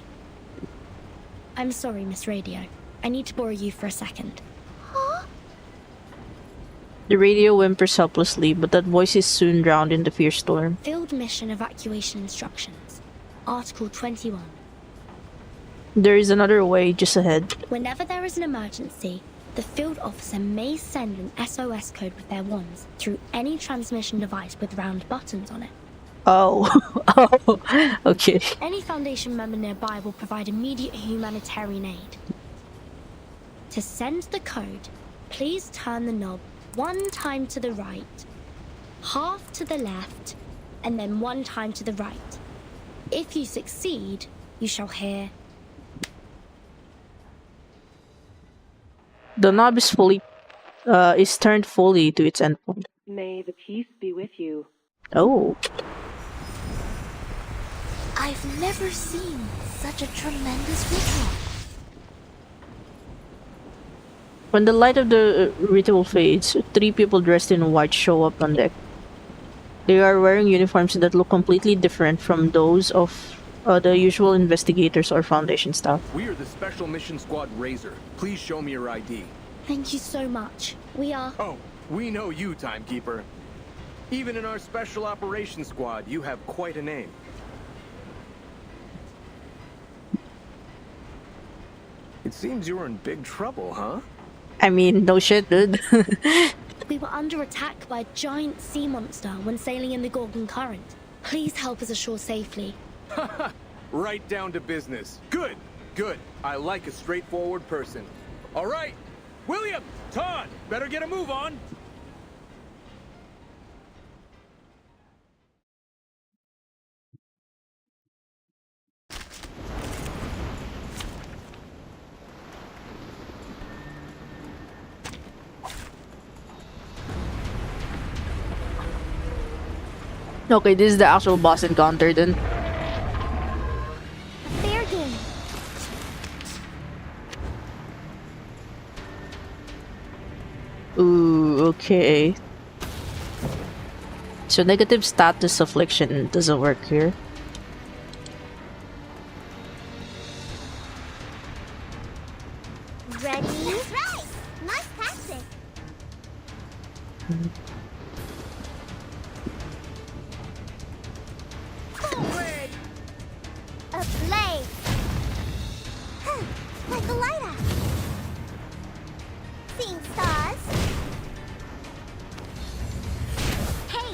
I'm sorry, Miss Radio. I need to borrow you for a second. Huh? The radio whimpers helplessly, but that voice is soon drowned in the fierce storm. Field Mission Evacuation Instructions. Article 21. There is another way just ahead. Whenever there is an emergency, the field officer may send an SOS code with their wands through any transmission device with round buttons on it. Oh. Oh. Okay. Any Foundation member nearby will provide immediate humanitarian aid. To send the code, please turn the knob 1 time to the right, half to the left, and then 1 time to the right. If you succeed, you shall hear... The knob is turned fully to its endpoint. May the peace be with you. Oh. I've never seen such a tremendous ritual. When the light of the ritual fades, 3 people dressed in white show up on deck. They are wearing uniforms that look completely different from those of the usual investigators or Foundation staff. We are the Special Mission Squad Razor. Please show me your ID. Thank you so much. We are... Oh, we know you, Timekeeper. Even in our Special Operations Squad, you have quite a name. It seems you're in big trouble, huh? I mean, no shit, dude. We were under attack by a giant sea monster when sailing in the Gorgon Current. Please help us ashore safely. Right down to business. Good, good. I like a straightforward person. All right, William, Todd, better get a move on. Okay, this is the actual boss encounter then. Fair game. Ooh, okay. So negative status affliction doesn't work here. Ready? That's right. Nice tactic. Forward. A blade. Like a lighthouse. Seeing stars. Hey.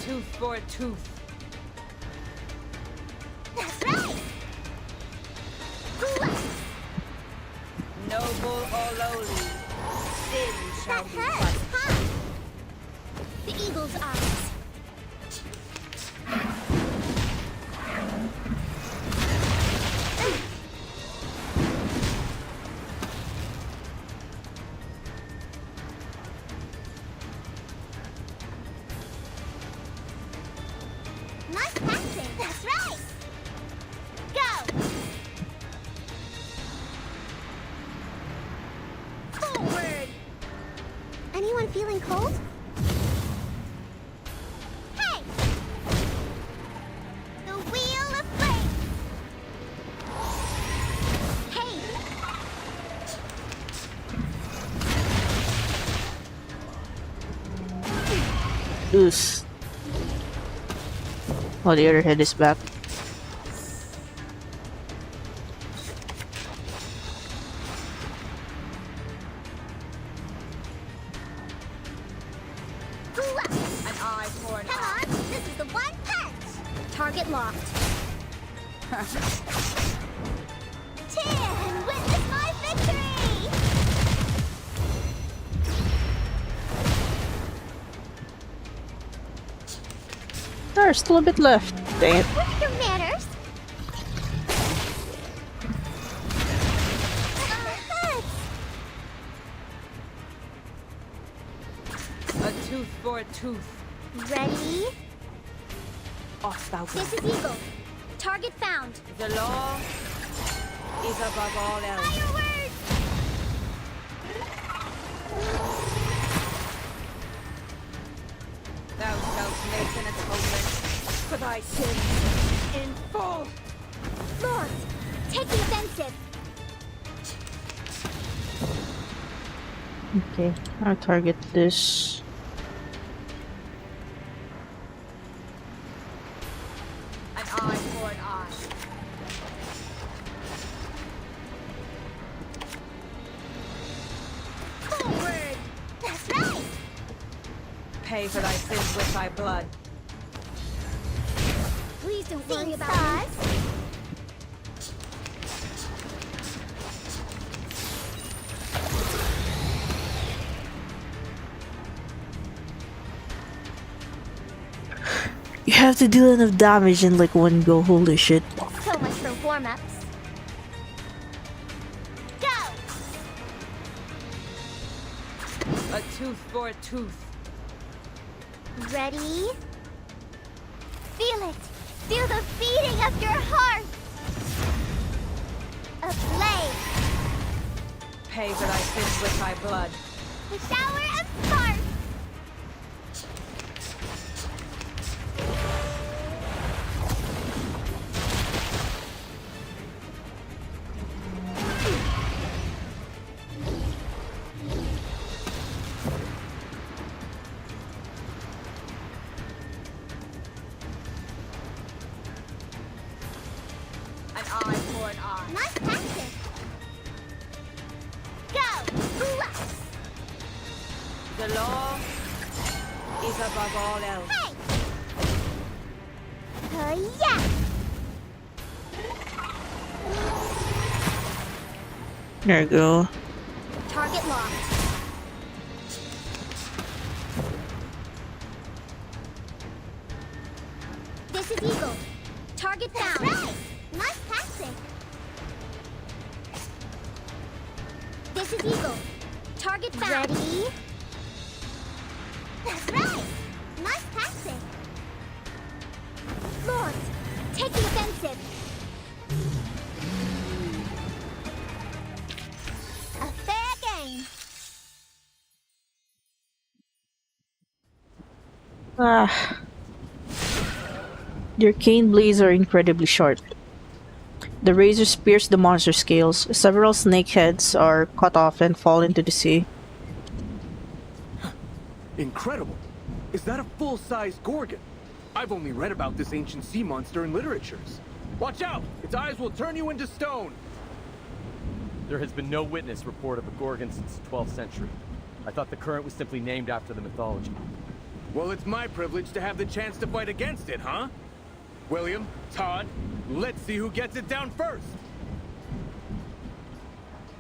tooth for a tooth. That's right! Noble or lowly, sin shall That be hurts, punished. huh? The eagle's eyes. Nice passing. That's right. Go. Forward. Anyone feeling cold? Hey. The wheel of flame. Hey. Oof. Oh, the other head is back. An eye for an Come eye. on. This is the one punch. Target locked. Tin, witness my victory! There's still a bit left. Dang it. What's your manners? A tooth for a tooth. Ready? Off thou This goest. is Eagle. Target found. The law is above all else. Fireworks! Thou shalt make an atonement for thy sins in full. Lord, take the offensive. Okay, I'll target this. An eye for an eye. Forward. That's right. Pay for thy sins with thy blood. Please don't worry about me. You have to deal enough damage in like one go. Holy shit. So much for warm-ups. Go! A tooth for a tooth. Ready? Feel it. Feel the beating of your heart. A blade. Pay for thy sins with thy blood. A shower of sparks. An eye for an eye. Nice practice. Go! Bless! The law is above all else. Hey! Yeah! There you go. Target locked. This is Eagle. Target found. Right. Nice passing. This is Eagle. Target found. Ready? That's right. Nice passing. Lord, take the offensive. A fair game. Ah. Their cane blades are incredibly sharp. The razors pierce the monster's scales. Several snake heads are cut off and fall into the sea. Incredible. Is that a full-size Gorgon? I've only read about this ancient sea monster in literatures. Watch out! Its eyes will turn you into stone! There has been no witness report of a Gorgon since the 12th century. I thought the current was simply named after the mythology. Well, it's my privilege to have the chance to fight against it, huh? William, Todd, let's see who gets it down first!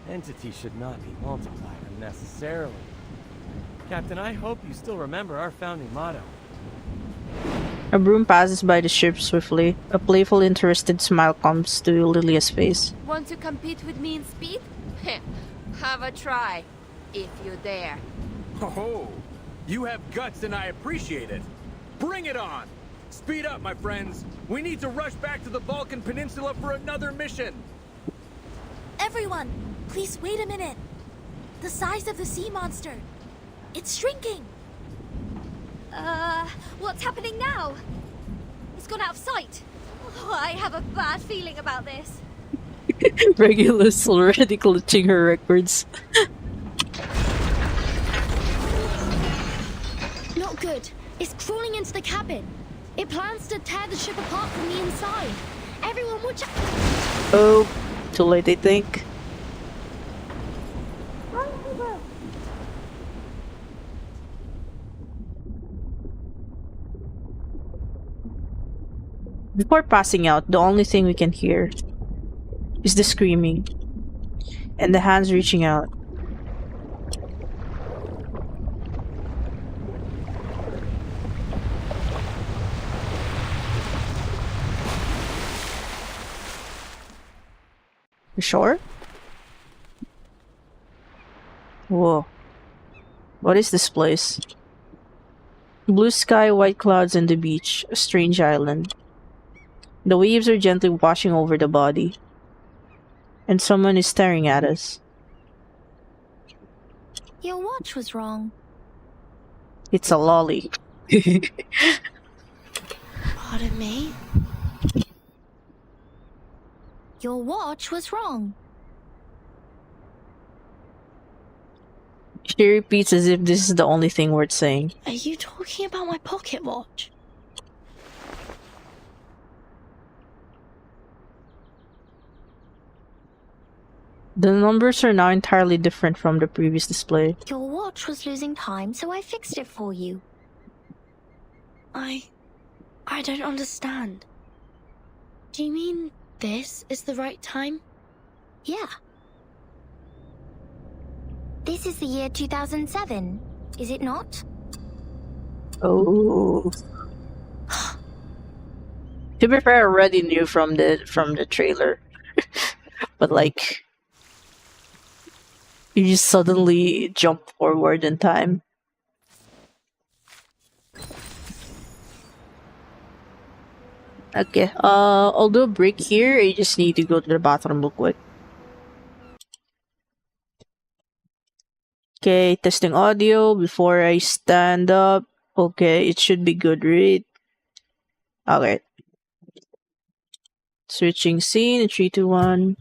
Entities should not be multiplied unnecessarily. Captain, I hope you still remember our founding motto. A broom passes by the ship swiftly. A playful, interested smile comes to Lilia's face. Want to compete with me in speed? Have a try, if you dare. Oh, you have guts and I appreciate it. Bring it on! Speed up, my friends. We need to rush back to the Balkan Peninsula for another mission. Everyone, please wait a minute. The size of the sea monster. It's shrinking. What's happening now? It's gone out of sight. Oh, I have a bad feeling about this. Regulus already clutching her records. Not good. It's crawling into the cabin. It plans to tear the ship apart from the inside. Everyone watch out! Oh, too late, I think. Before passing out, the only thing we can hear is the screaming and the hands reaching out. You sure? Whoa. What is this place? Blue sky, white clouds, and the beach. A strange island. The waves are gently washing over the body. And someone is staring at us. Your watch was wrong. It's a lolly. Pardon me? Your watch was wrong. She repeats as if this is the only thing worth saying. Are you talking about my pocket watch? The numbers are now entirely different from the previous display. Your watch was losing time, so I fixed it for you. I don't understand. Do you mean this is the right time? Yeah. This is the year 2007, is it not? Oh. To be fair, I already knew from the trailer. But like, you just suddenly jump forward in time. Okay, I'll do a break here. I just need to go to the bathroom real quick. Okay, testing audio before I stand up. Okay, it should be good, right? Okay. Switching scene in 3, 2, 1.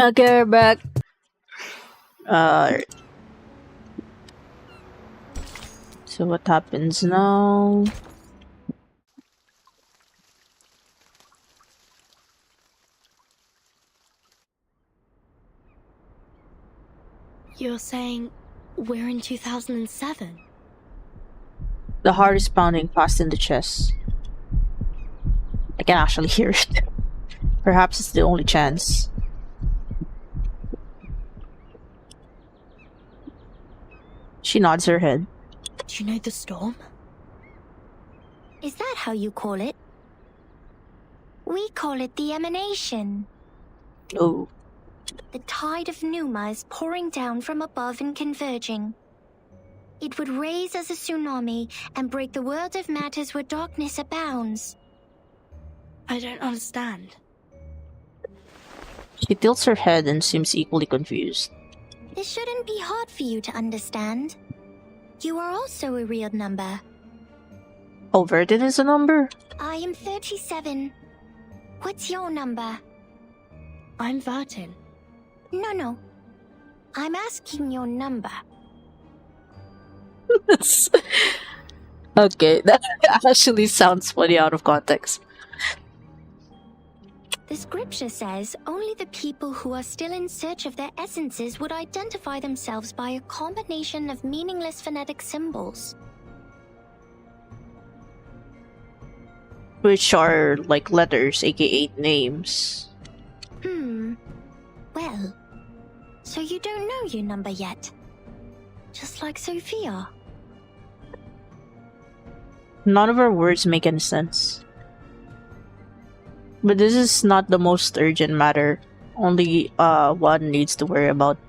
Okay, we're back. So what happens now? You're saying we're in 2007? The heart is pounding fast in the chest. I can actually hear it. Perhaps it's the only chance. She nods her head. Do you know the storm? Is that how you call it? We call it the emanation. Oh. The tide of Numa is pouring down from above and converging. It would raise as a tsunami and break the world of matters where darkness abounds. I don't understand. She tilts her head and seems equally confused. This shouldn't be hard for you to understand. You are also a real number. Oh, Verdun is a number? I am 37. What's your number? I'm Vertin. No. I'm asking your number. Okay, that actually sounds funny out of context. The scripture says only the people who are still in search of their essences would identify themselves by a combination of meaningless phonetic symbols. Which are like letters, aka names. Well, so you don't know your number yet? Just like Sophia. None of our words make any sense. But this is not the most urgent matter. Only one needs to worry about.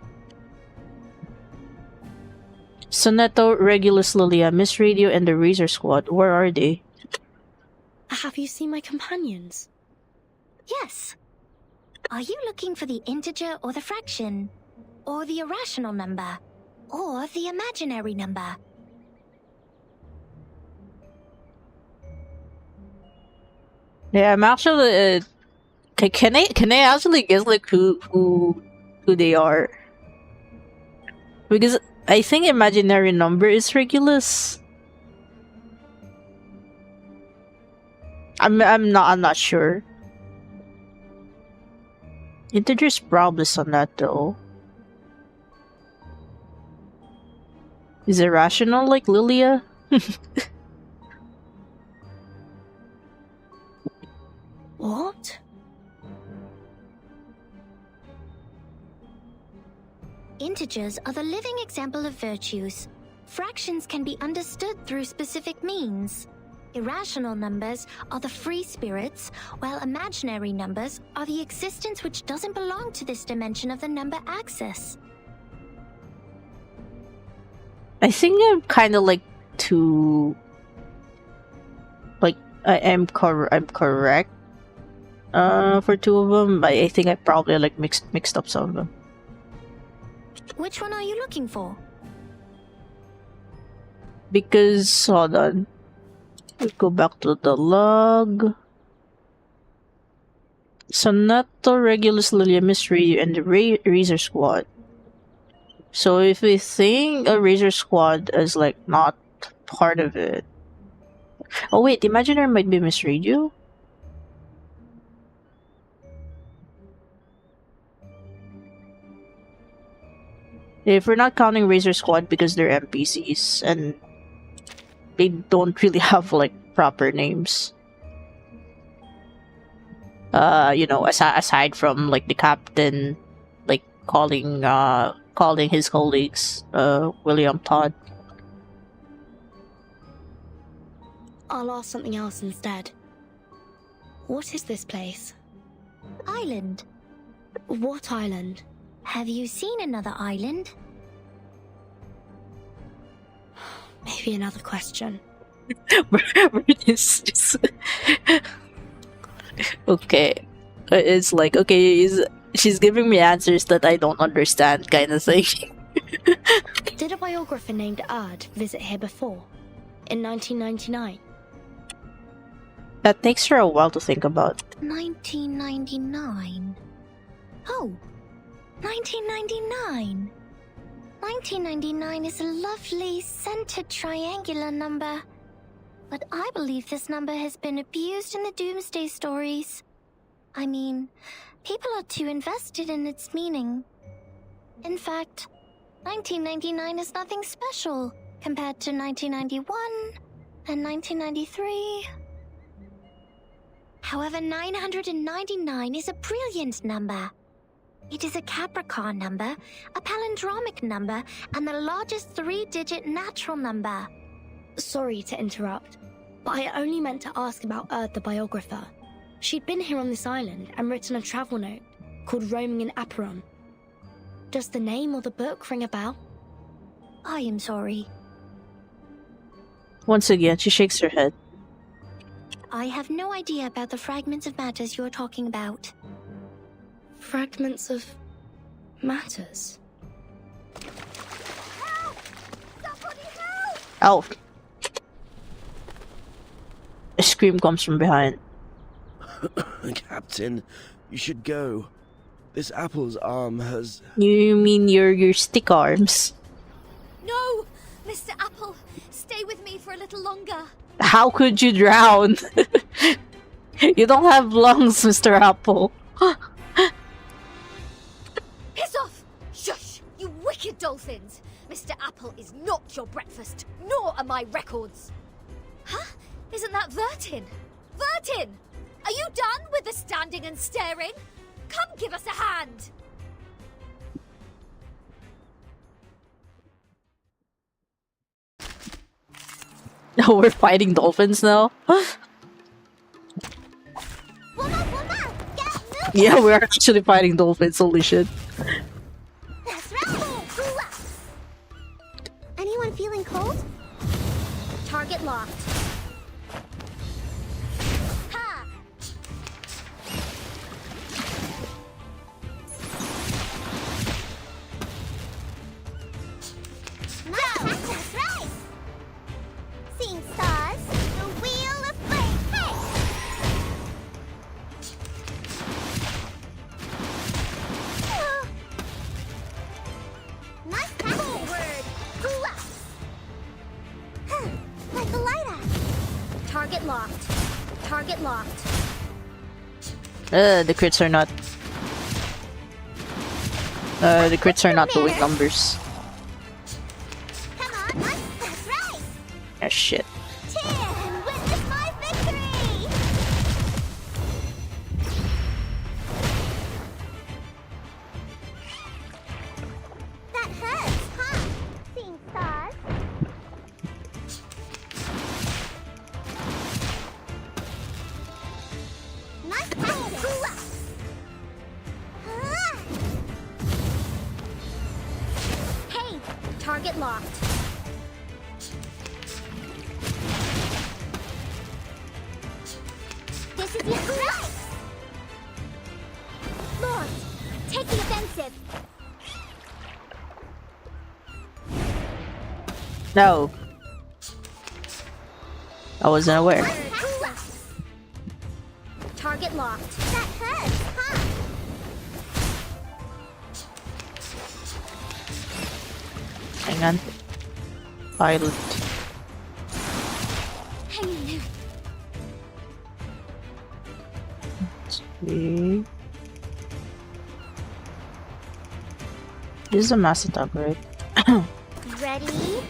Zetto, Regulus, Lilia, Miss Radio, and the Razor Squad. Where are they? Have you seen my companions? Yes. Are you looking for the integer or the fraction? Or the irrational number? Or the imaginary number? Yeah, I'm actually. Can I actually guess like who they are? Because I think imaginary number is Regulus. I'm not sure. Integer's problems on that though. Is it rational like Lilia? What? Integers are the living example of virtues. Fractions can be understood through specific means. Irrational numbers are the free spirits, while imaginary numbers are the existence which doesn't belong to this dimension of the number axis. I think I'm kind of like too. Like I'm correct. For two of them, I think I probably like mixed up some of them. Which one are you looking for? Because hold on. Let's go back to the log. Zetto, Regulus, Lilia, Miss Radio, and the Razor Squad. So if we think a Razor Squad is like not part of it. Oh wait, Imaginary might be Miss Radio? If we're not counting Razor Squad because they're NPCs and they don't really have like proper names. You know, aside from like the captain, like calling his colleagues, William Todd. I'll ask something else instead. What is this place? Island. What island? Have you seen another island? Maybe another question. Okay. It's like, okay, she's giving me answers that I don't understand, kind of thing. Did a biographer named Erd visit here before? In 1999? That takes her a while to think about. 1999. Oh, 1999. 1999 is a lovely, centered triangular number. But I believe this number has been abused in the Doomsday stories. I mean, people are too invested in its meaning. In fact, 1999 is nothing special compared to 1991 and 1993. However, 999 is a brilliant number. It is a Capricorn number, a palindromic number, and the largest three-digit natural number. Sorry to interrupt, but I only meant to ask about Earth the biographer. She'd been here on this island and written a travel note called Roaming in Aperon. Does the name or the book ring a bell? I am sorry. Once again, she shakes her head. I have no idea about the fragments of matters you're talking about. Fragments of matters? Help! Somebody help! Oh. A scream comes from behind. Captain, you should go. This apple's arm has... You mean your stick arms? No! Mr. Apple, stay with me for a little longer. How could you drown? You don't have lungs, Mr. Apple. Piss off! Shush! You wicked dolphins! Mr. Apple is not your breakfast, nor are my records. Huh? Isn't that Vertin? Vertin! Are you done with the standing and staring? Come give us a hand! Oh, we're fighting dolphins now? Yeah, we're actually fighting dolphins, holy shit. That's right! Anyone feeling cold? Target locked. Ha! That's right! Seeing stars, the wheel of fate! Hey! Nice forward! Like the lighter! Target locked. Target locked. The crits are not... the crits are not doing numbers. Come on, that's right! Ah, shit. Cheer and witness my victory! That hurts, huh? Seeing stars? Nice practice! Hey, target locked. This is your right! Lord, take the offensive! No. I wasn't aware. Target locked. That hurts, huh? Hang on. Pilot. Hang in there. See. This is a mass attack, right? Ready?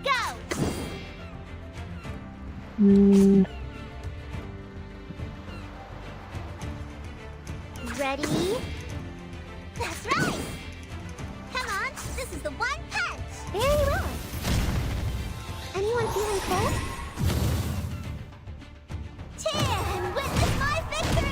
Go! Ready? That's right! Come on, this is the one punch! Very well. Anyone feeling cold? Cheer and witness my victory!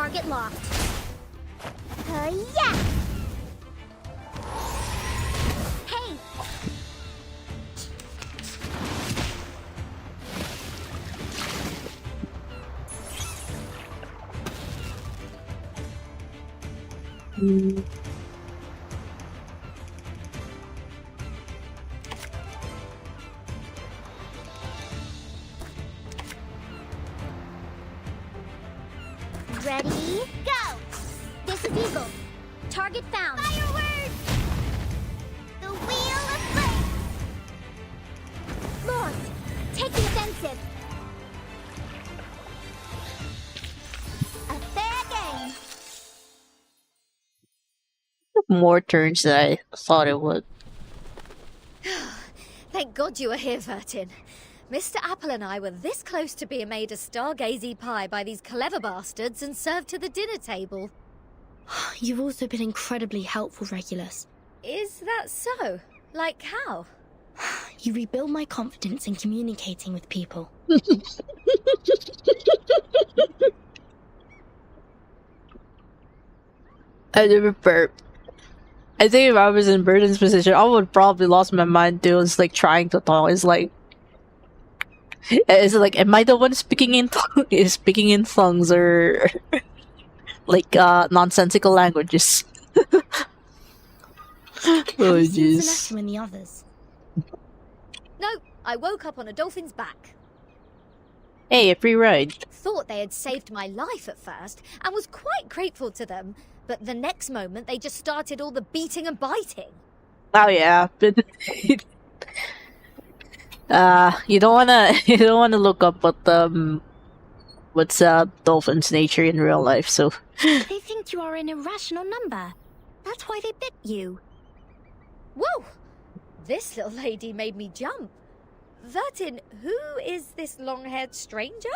Target locked. Yeah! Hey! Ready, go! This is Eagle. Target found. Fireworks! The wheel of flame! Lord, take the offensive. A fair game. More turns than I thought it would. Thank God you were here, Vertin. Mr. Apple and I were this close to being made a stargazy pie by these clever bastards and served to the dinner table. You've also been incredibly helpful, Regulus. Is that so? Like how? You rebuild my confidence in communicating with people. I never burp. I think if I was in Burton's position, I would probably lost my mind too. It's like trying to talk. It's like, am I the one speaking in speaking in tongues or like nonsensical languages? Oh jeez. Zetto and the others. No, I woke up on a dolphin's back. Hey, a free ride. Thought they had saved my life at first and was quite grateful to them, but the next moment they just started all the beating and biting. Oh yeah. You don't wanna look up what's dolphin's nature in real life, so They think you are an irrational number. That's why they bit you. Whoa! This little lady made me jump. Vertin, who is this long-haired stranger?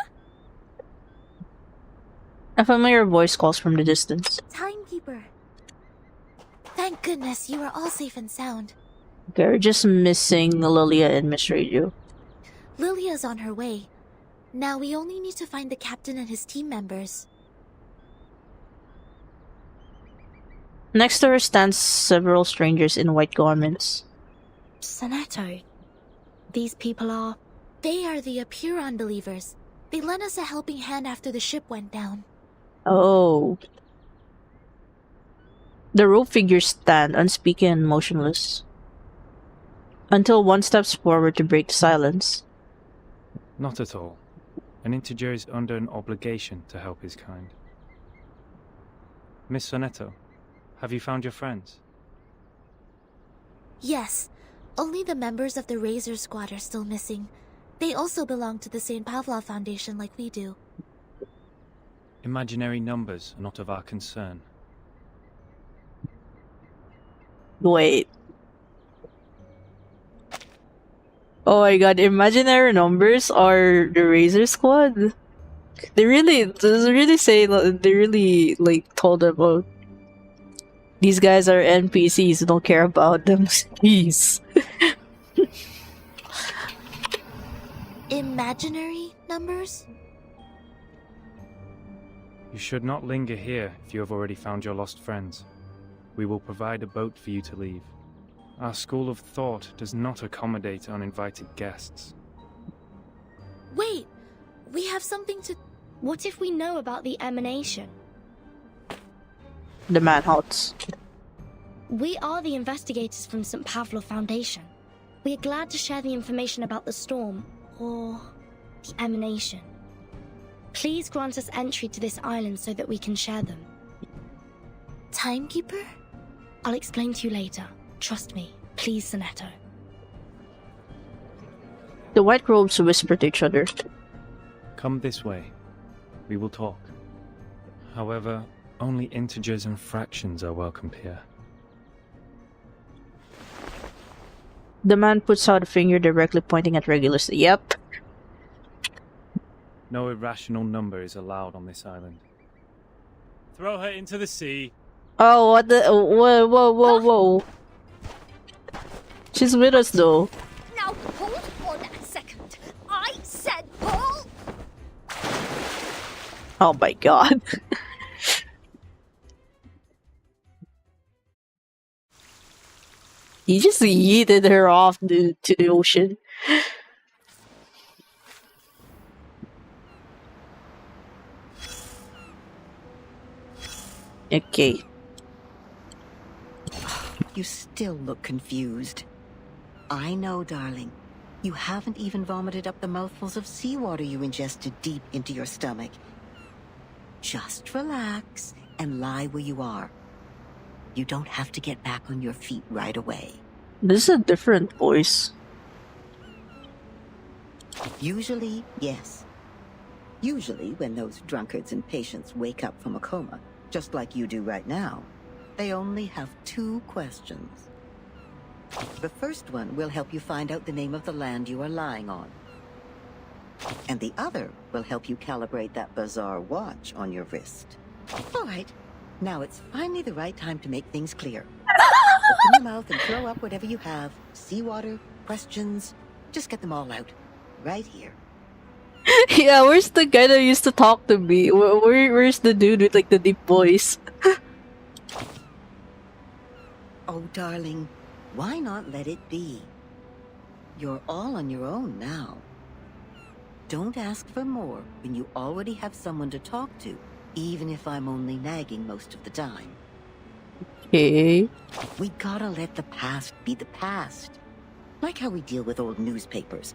a familiar voice calls from the distance. Timekeeper. Thank goodness you are all safe and sound. They're just missing Lilia and Miss Radio. Lilia's on her way. Now we only need to find the captain and his team members. Next to her stands several strangers in white garments. Zetto. These people are... They are the Apuron believers. They lent us a helping hand after the ship went down. Oh. The rope figures stand unspeaking and motionless, until one steps forward to break the silence. Not at all. An integer is under an obligation to help his kind. Miss Zetto, have you found your friends? Yes. Only the members of the Razor Squad are still missing. They also belong to the St. Pavlov Foundation like we do. Imaginary numbers are not of our concern. Wait. Oh my god, imaginary numbers are the Razor Squad? They really told about these guys are NPCs, don't care about them. Jeez. Imaginary numbers? You should not linger here if you have already found your lost friends. We will provide a boat for you to leave. Our school of thought does not accommodate uninvited guests. Wait! We have something to... What if we know about the emanation? The man halts. We are the investigators from St. Pavlov Foundation. We are glad to share the information about the storm, or the emanation. Please grant us entry to this island so that we can share them. Timekeeper? I'll explain to you later. Trust me. Please, Zetto. The white robes whisper to each other. Come this way. We will talk. However, only integers and fractions are welcomed here. The man puts out a finger directly pointing at Regulus. Yep. No irrational number is allowed on this island. Throw her into the sea. Oh, what the... Whoa. She's with us, though. Now, hold on a second. I said pull! Oh my god. He just yeeted her off to the ocean. Okay. You still look confused. I know, darling. You haven't even vomited up the mouthfuls of seawater you ingested deep into your stomach. Just relax and lie where you are. You don't have to get back on your feet right away. This is a different voice. Usually, yes. Usually, when those drunkards and patients wake up from a coma, just like you do right now, they only have 2 questions. The first one will help you find out the name of the land you are lying on. And the other will help you calibrate that bizarre watch on your wrist. All right, now it's finally the right time to make things clear. Open your mouth and throw up whatever you have. Seawater, questions, just get them all out. Right here. Yeah, where's the guy that used to talk to me? Where's the dude with like the deep voice? Oh, darling, why not let it be? You're all on your own now. Don't ask for more when you already have someone to talk to, even if I'm only nagging most of the time. Okay. We gotta let the past be the past. Like how we deal with old newspapers.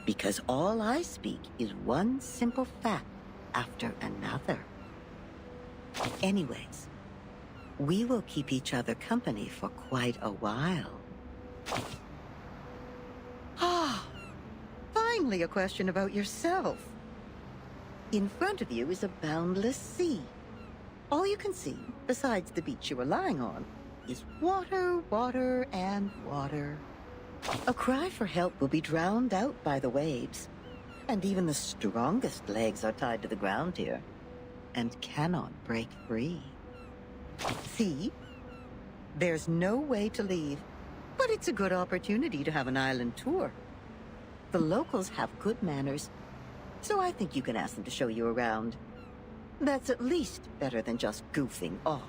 Because all I speak is one simple fact after another. Anyways, we will keep each other company for quite a while. Ah, finally a question about yourself. In front of you is a boundless sea. All you can see, besides the beach you are lying on, is water, water, and water. A cry for help will be drowned out by the waves. And even the strongest legs are tied to the ground here, and cannot break free. See? There's no way to leave, but it's a good opportunity to have an island tour. The locals have good manners, so I think you can ask them to show you around. That's at least better than just goofing off.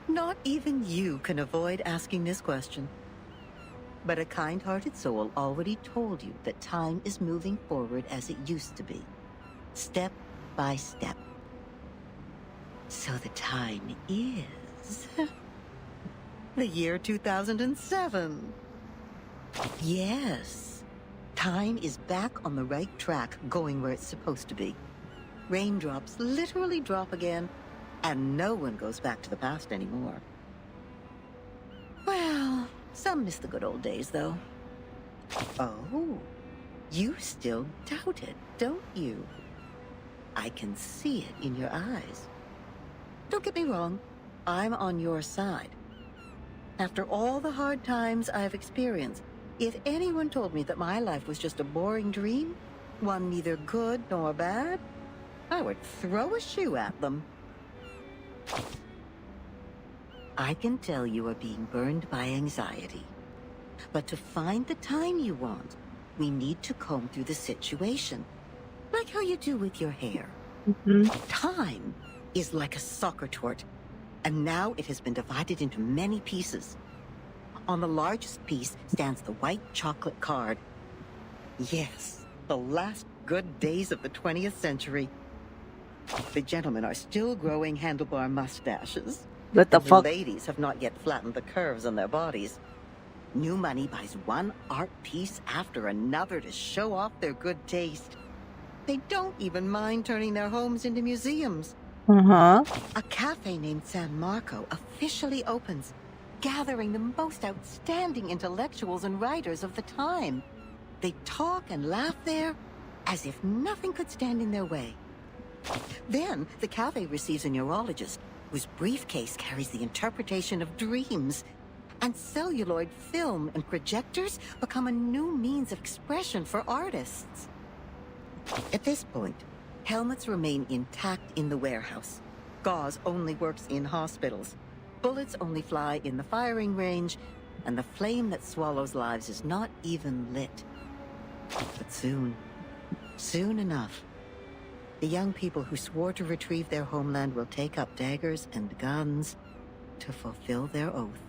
Not even you can avoid asking this question. But a kind-hearted soul already told you that time is moving forward as it used to be, step by step. So the time is... the year 2007. Yes. Time is back on the right track, going where it's supposed to be. Raindrops literally drop again, and no one goes back to the past anymore. Well, some miss the good old days, though. Oh, you still doubt it, don't you? I can see it in your eyes. Don't get me wrong, I'm on your side. After all the hard times I've experienced, if anyone told me that my life was just a boring dream, one neither good nor bad, I would throw a shoe at them. I can tell you are being burned by anxiety. But to find the time you want, we need to comb through the situation. Like how you do with your hair. Time is like a soccer tort, and now it has been divided into many pieces. On the largest piece stands the white chocolate card. Yes, the last good days of the 20th century. The gentlemen are still growing handlebar mustaches. What the fuck? The ladies have not yet flattened the curves on their bodies. New money buys one art piece after another to show off their good taste. They don't even mind turning their homes into museums. A cafe named San Marco officially opens, gathering the most outstanding intellectuals and writers of the time. They talk and laugh there as if nothing could stand in their way. Then the cafe receives a neurologist whose briefcase carries the interpretation of dreams. And celluloid film and projectors become a new means of expression for artists. At this point, helmets remain intact in the warehouse. Gauze only works in hospitals. Bullets only fly in the firing range, and the flame that swallows lives is not even lit. But soon enough, the young people who swore to retrieve their homeland will take up daggers and guns to fulfill their oath.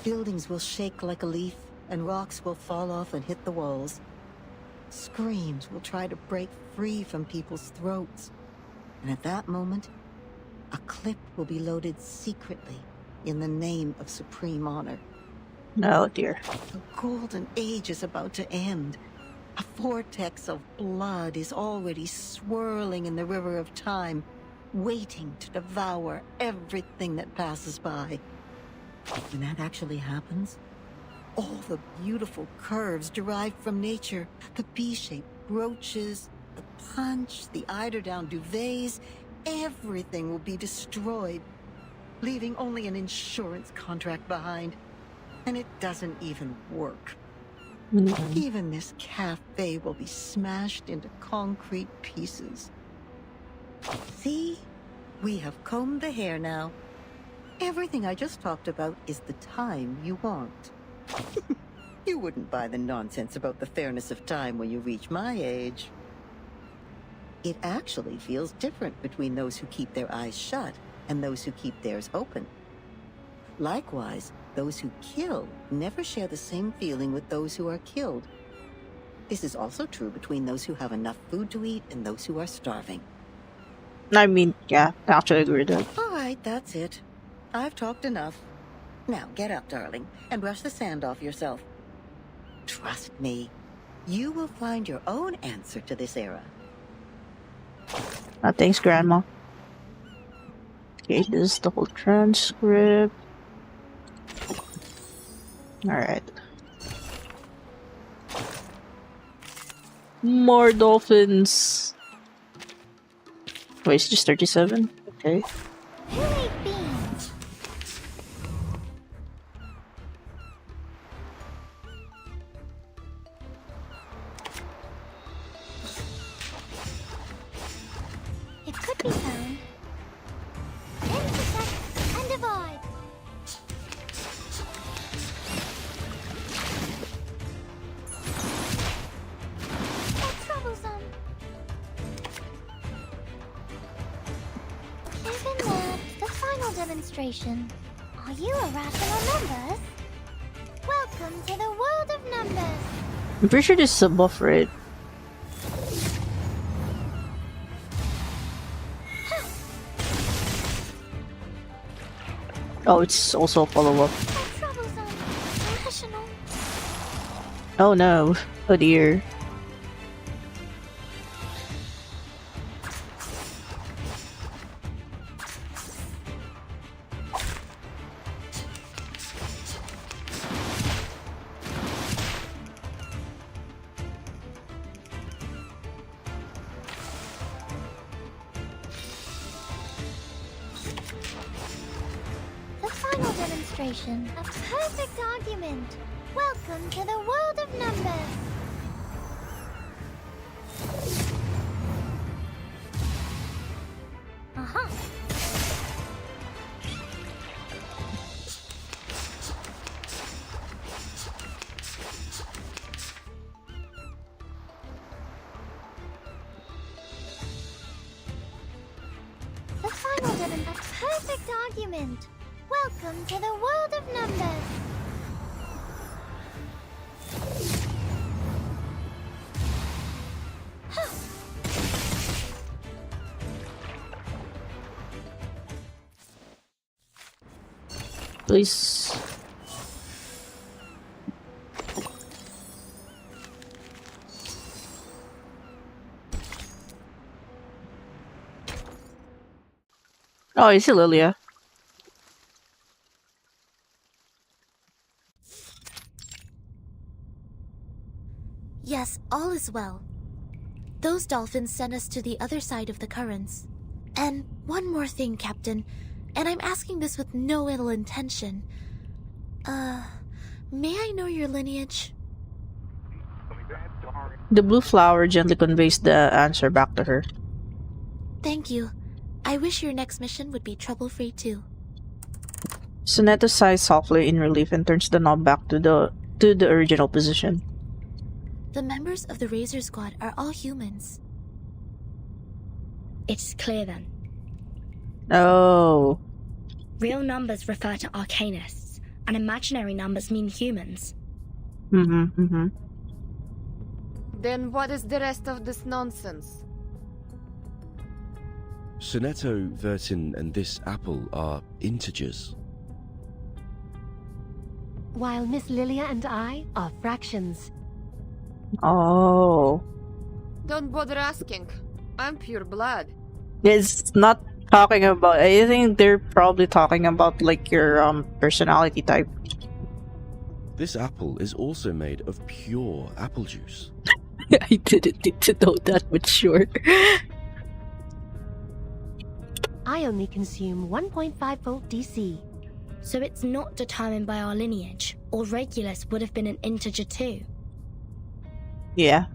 Buildings will shake like a leaf, and rocks will fall off and hit the walls. Screams will try to break free from people's throats. And at that moment, a clip will be loaded secretly in the name of supreme honor. Oh dear. The golden age is about to end. A vortex of blood is already swirling in the river of time, waiting to devour everything that passes by. When that actually happens, all the beautiful curves derived from nature, the B-shaped brooches, the punch, the eiderdown duvets, everything will be destroyed, leaving only an insurance contract behind. And it doesn't even work. Even this cafe will be smashed into concrete pieces. See? We have combed the hair now. Everything I just talked about is the time you want. You wouldn't buy the nonsense about the fairness of time when you reach my age. It actually feels different between those who keep their eyes shut and those who keep theirs open. Likewise, those who kill never share the same feeling with those who are killed. This is also true between those who have enough food to eat and those who are starving. I mean, yeah, I actually agree with that. All right, that's it. I've talked enough. Now get up, darling, and brush the sand off yourself. Trust me, you will find your own answer to this era. Thanks, Grandma. Okay, this is the whole transcript. Alright. More dolphins. Wait, it's just 37? Okay. Who ate beans? It could be found. Intersect and divide. That's troublesome. Even that, the final demonstration. Are you irrational numbers? Welcome to the world of numbers. I'm pretty sure this is a buff, right? Oh, it's also a follow-up. Troublesome. Irrational. Oh no. Oh dear. The final demonstration. A perfect argument. Welcome to the world of numbers. Uh-huh. The final demonstration. A perfect argument. Welcome to the world of numbers. Please. Oh, is it Lilia? Yes, all is well. Those dolphins sent us to the other side of the currents. And one more thing, Captain, and I'm asking this with no ill intention. May I know your lineage? The blue flower gently conveys the answer back to her. Thank you. I wish your next mission would be trouble-free too. Sonetta sighs softly in relief and turns the knob back to the original position. The members of the Razor Squad are all humans. It's clear then. Oh. Real numbers refer to arcanists, and imaginary numbers mean humans. Then what is the rest of this nonsense? Sonetto, Vertin, and this apple are integers. While Miss Lilia and I are fractions. Oh. Don't bother asking. I'm pure blood. It's not talking about. I think they're probably talking about like your personality type. This apple is also made of pure apple juice. I didn't need to know that, but sure. I only consume 1.5 volt DC. So it's not determined by our lineage, or Regulus would have been an integer too. Yeah.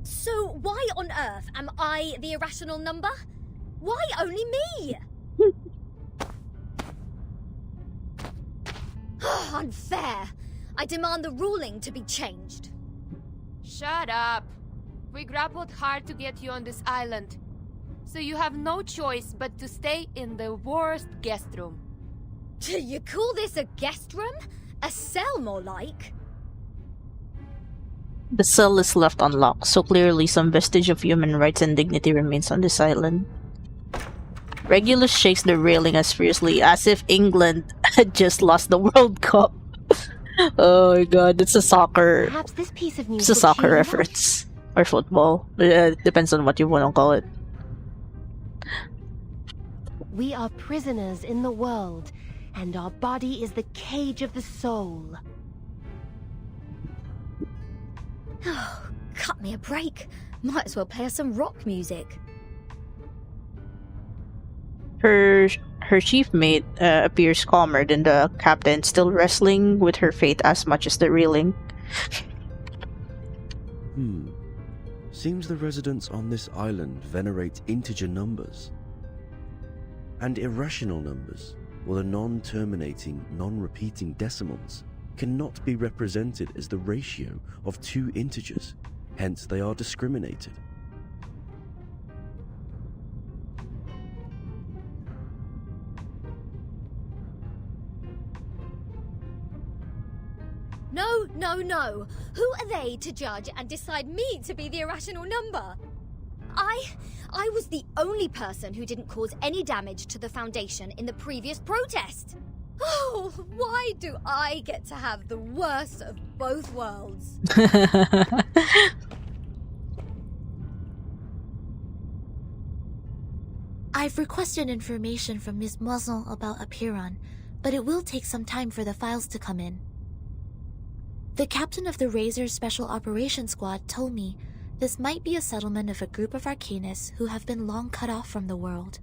So why on earth am I the irrational number? Why only me? Unfair. I demand the ruling to be changed. Shut up. We grappled hard to get you on this island. So you have no choice but to stay in the worst guest room. You call this a guest room? A cell, more like? The cell is left unlocked, so clearly some vestige of human rights and dignity remains on this island. Regulus shakes the railing as fiercely as if England had just lost the World Cup. Oh my god, it's a soccer. Perhaps this piece of news It's a will soccer cheer you up. reference. Or football. Depends on what you want to call it. We are prisoners in the world, and our body is the cage of the soul. Oh, cut me a break. Might as well play us some rock music. Her chief mate appears calmer than the captain, still wrestling with her fate as much as the reeling. Seems the residents on this island venerate integer numbers. And irrational numbers, or the non-terminating, non-repeating decimals, cannot be represented as the ratio of two integers, hence they are discriminated. No, no, no. Who are they to judge and decide me to be the irrational number? I was the only person who didn't cause any damage to the Foundation in the previous protest. Oh, why do I get to have the worst of both worlds? I've requested information from Miss Moisson about Apiron, but it will take some time for the files to come in. The captain of the Razor's Special Operations Squad told me this might be a settlement of a group of Arcanists who have been long cut off from the world.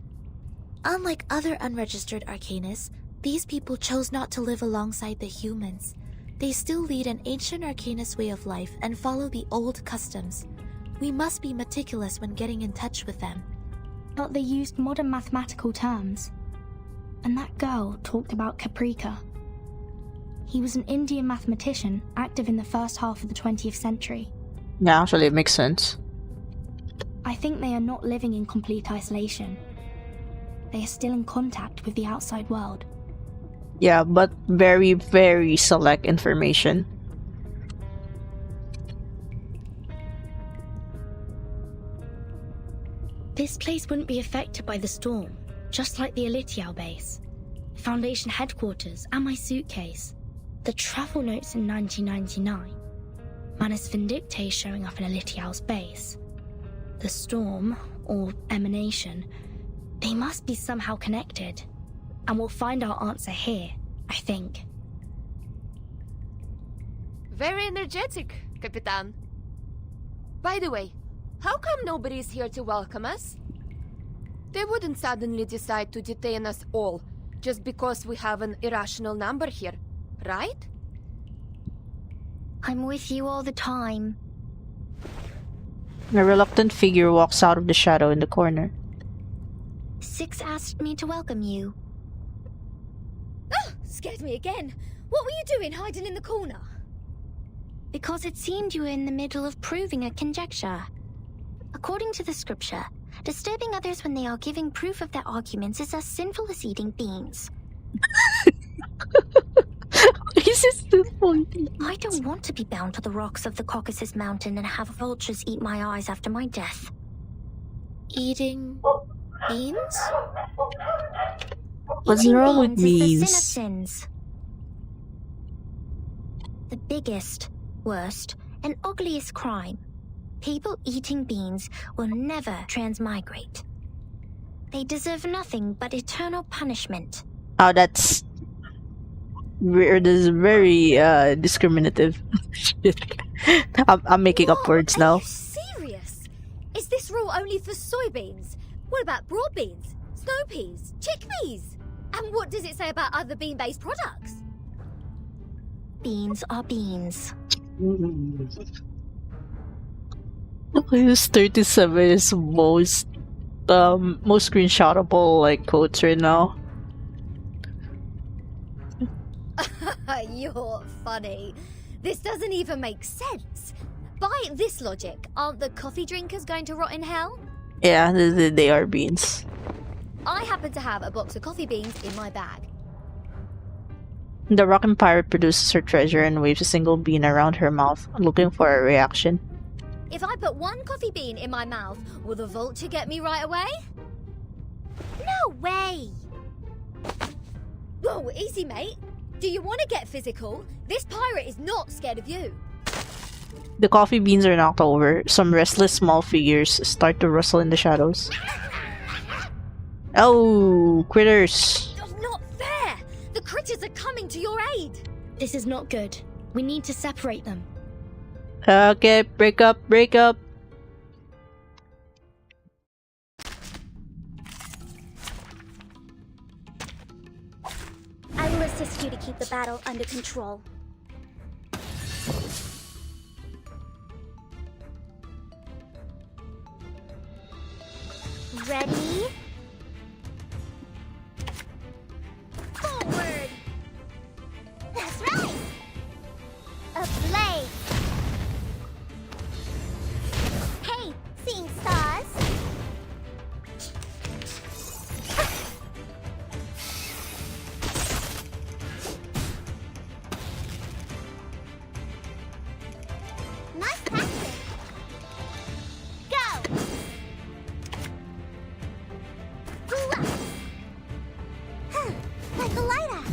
Unlike other unregistered Arcanists, these people chose not to live alongside the humans. They still lead an ancient Arcanist way of life and follow the old customs. We must be meticulous when getting in touch with them. But they used modern mathematical terms. And that girl talked about Caprica. He was an Indian mathematician active in the first half of the 20th century. Yeah, actually it makes sense. I think they are not living in complete isolation. They are still in contact with the outside world. Yeah, but very, very select information. This place wouldn't be affected by the storm, just like the Elitial base, Foundation headquarters, and my suitcase. The travel notes in 1999. Manus Vindictae showing up in Elitial's base. The storm, or emanation, they must be somehow connected. And we'll find our answer here, I think. Very energetic, Capitan. By the way, how come nobody's here to welcome us? They wouldn't suddenly decide to detain us all just because we have an irrational number here, right? I'm with you all the time. A reluctant figure walks out of the shadow in the corner. Six asked me to welcome you. Oh, scared me again. What were you doing hiding in the corner? Because it seemed you were in the middle of proving a conjecture. According to the scripture, Disturbing others when they are giving proof of their arguments is as sinful as eating beans. Is it simple? I don't want to be bound to the rocks of the Caucasus Mountain and have vultures eat my eyes after my death. Eating beans? What's Eating wrong with beans is the sin of beans? sins. The biggest, worst, and ugliest crime. People eating beans will never transmigrate. They deserve nothing but eternal punishment. Oh, that's weird. This is very discriminative. I'm making up words Are now. you serious? Is this rule only for soybeans? What about broad beans, snow peas, chickpeas? And what does it say about other bean-based products? Beans are beans. This 37 is most screenshotable like quotes right now. You're funny. This doesn't even make sense. By this logic, aren't the coffee drinkers going to rot in hell? Yeah, they are beans. I happen to have a box of coffee beans in my bag. The rockin' pirate produces her treasure and waves a single bean around her mouth, looking for a reaction. If I put one coffee bean in my mouth, will the vulture get me right away? No way! Whoa, easy, mate. Do you want to get physical? This pirate is not scared of you. The coffee beans are knocked over. Some restless small figures start to rustle in the shadows. Oh, critters! Not fair! The critters are coming to your aid! This is not good. We need to separate them. Okay, break up, break up. I will assist you to keep the battle under control. Ready? Forward! That's right! Ablaze! Hey, seeing stars? Nice practice! Go! Ooh-ah. Huh, like a lighter!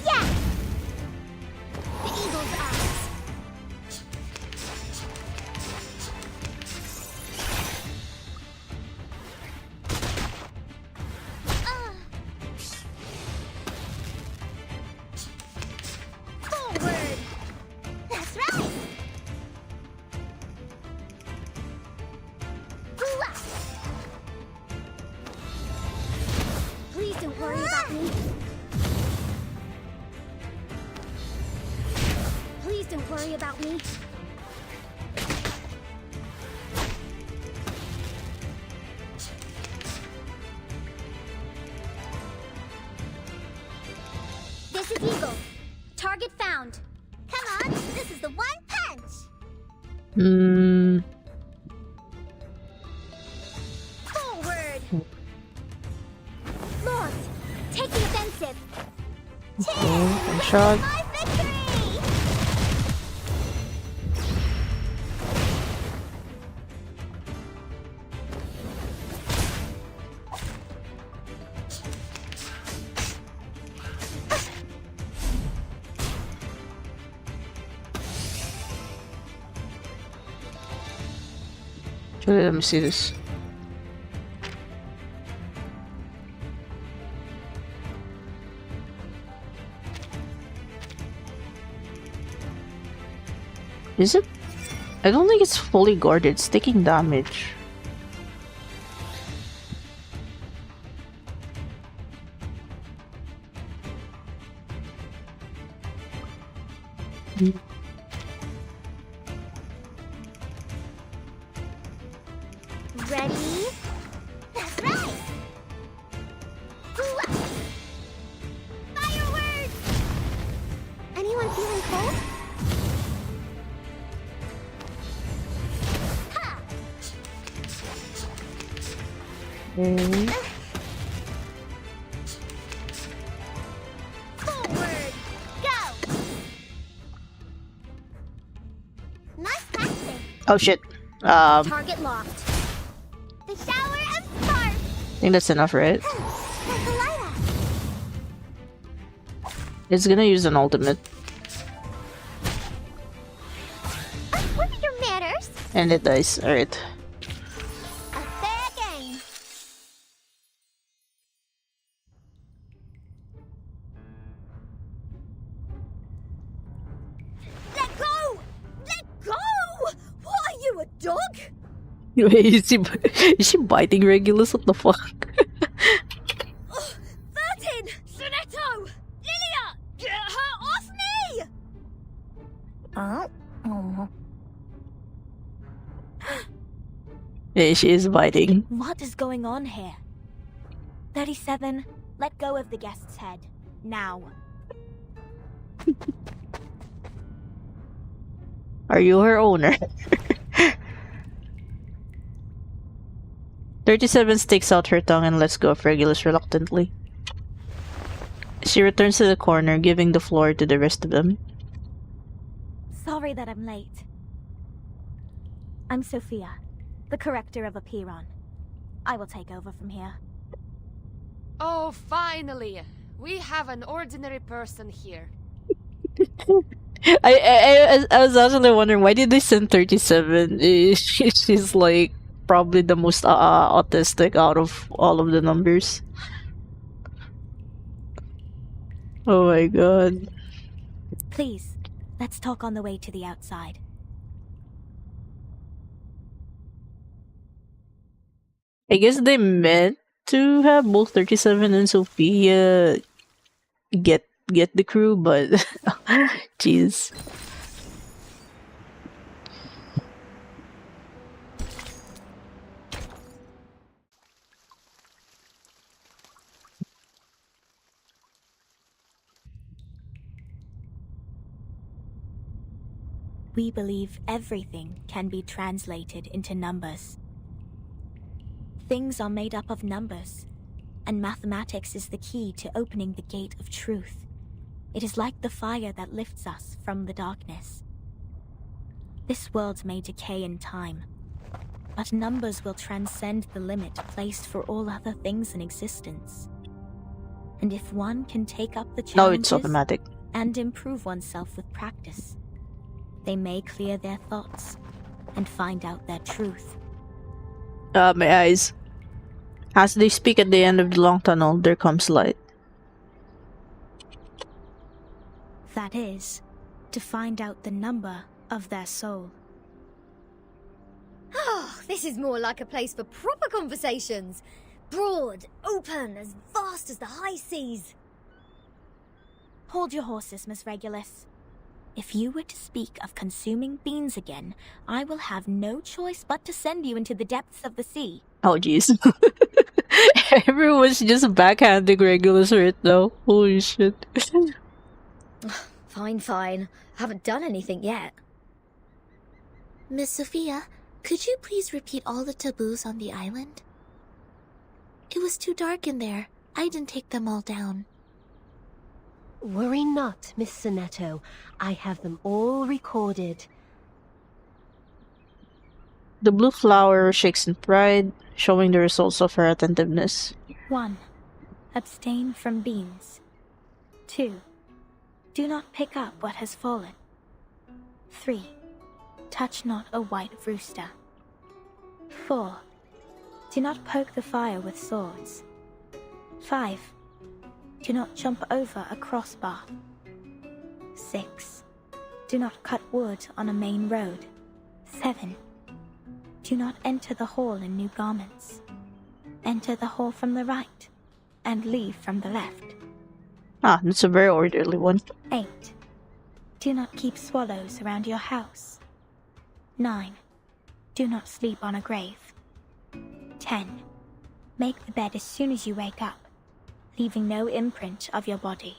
Yeah! The eagle's eyes! Forward! That's right! Ooh-ah. Please don't worry about me. Please don't worry about me. This is Eagle. Target found. Come on, this is the one punch. Forward. Lost. Take the offensive. One shot. My victory! Let me see this. Is it? I don't think it's fully guarded. It's taking damage. Ready? That's right! Ooh-ah. Fireworks! Anyone feeling cold? Ha! Okay. Forward! Go! Nice practice. Oh shit. Target locked. The shower of sparks. I think that's enough, right? Like a light up. It's gonna use an ultimate. What are your manners? And it dies. Alright. A fair game. Let go! Let go! What are you, a dog? Wait, is she biting Regulus? What the fuck? Vertin! Zetto! Lilia! Get her off me! Oh. Yeah, she is biting. What is going on here? 37, let go of the guest's head. Now. Are you her owner? 37 sticks out her tongue and lets go of Regulus reluctantly. She returns to the corner, giving the floor to the rest of them. Sorry that I'm late. I'm Sophia, the corrector of Apiron. I will take over from here. Oh, finally! We have an ordinary person here. I was actually wondering, why did they send 37? She's like probably the most autistic out of all of the numbers. Oh my god. Please, let's talk on the way to the outside. I guess they meant to have both 37 and Sophia get the crew, but jeez. We believe everything can be translated into numbers. Things are made up of numbers, and mathematics is the key to opening the gate of truth. It is like the fire that lifts us from the darkness. This world may decay in time, but numbers will transcend the limit placed for all other things in existence. And if one can take up the No, it's challenges automatic. and improve oneself with practice, they may clear their thoughts and find out their truth. My eyes. As they speak at the end of the long tunnel, there comes light. That is, to find out the number of their soul. Oh, this is more like a place for proper conversations. Broad, open, as vast as the high seas. Hold your horses, Miss Regulus. If you were to speak of consuming beans again, I will have no choice but to send you into the depths of the sea. Oh jeez. Everyone's just backhanding Regulus right now. Holy shit. Fine, fine. I haven't done anything yet. Miss Sophia, could you please repeat all the taboos on the island? It was too dark in there. I didn't take them all down. Worry not, Miss Zetto. I have them all recorded. The blue flower shakes in pride, showing the results of her attentiveness. 1. Abstain from beans. 2. Do not pick up what has fallen. 3. Touch not a white rooster. 4. Do not poke the fire with swords. 5. Do not jump over a crossbar. 6. Do not cut wood on a main road. 7. Do not enter the hall in new garments. Enter the hall from the right, and leave from the left. Ah, that's a very orderly one. 8. Do not keep swallows around your house. 9. Do not sleep on a grave. 10. Make the bed as soon as you wake up, leaving no imprint of your body.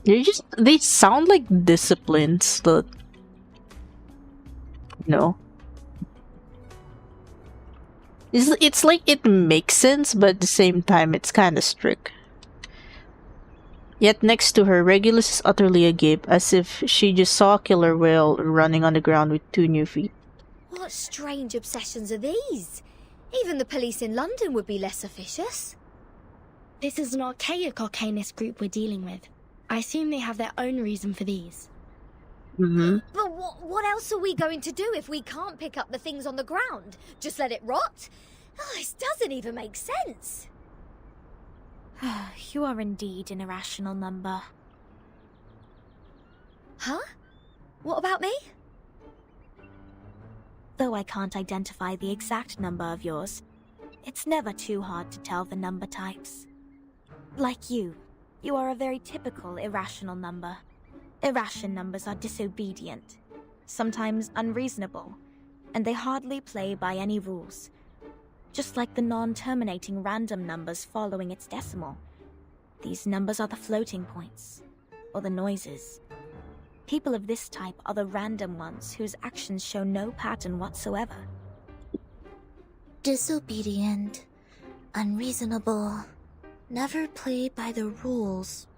You're just they sound like disciplines that, you know. It's like it makes sense, but at the same time, it's kind of strict. Yet next to her, Regulus is utterly agape, as if she just saw a killer whale running on the ground with 2 new feet. What strange obsessions are these? Even the police in London would be less officious. This is an archaic arcanist group we're dealing with. I assume they have their own reason for these. Mm-hmm. But what else are we going to do if we can't pick up the things on the ground? Just let it rot? Oh, this doesn't even make sense. You are indeed an irrational number. Huh? What about me? Though I can't identify the exact number of yours, it's never too hard to tell the number types. Like you are a very typical irrational number. Irrational numbers are disobedient, sometimes unreasonable, and they hardly play by any rules. Just like the non-terminating random numbers following its decimal. These numbers are the floating points, or the noises. People of this type are the random ones whose actions show no pattern whatsoever. Disobedient, unreasonable, never play by the rules.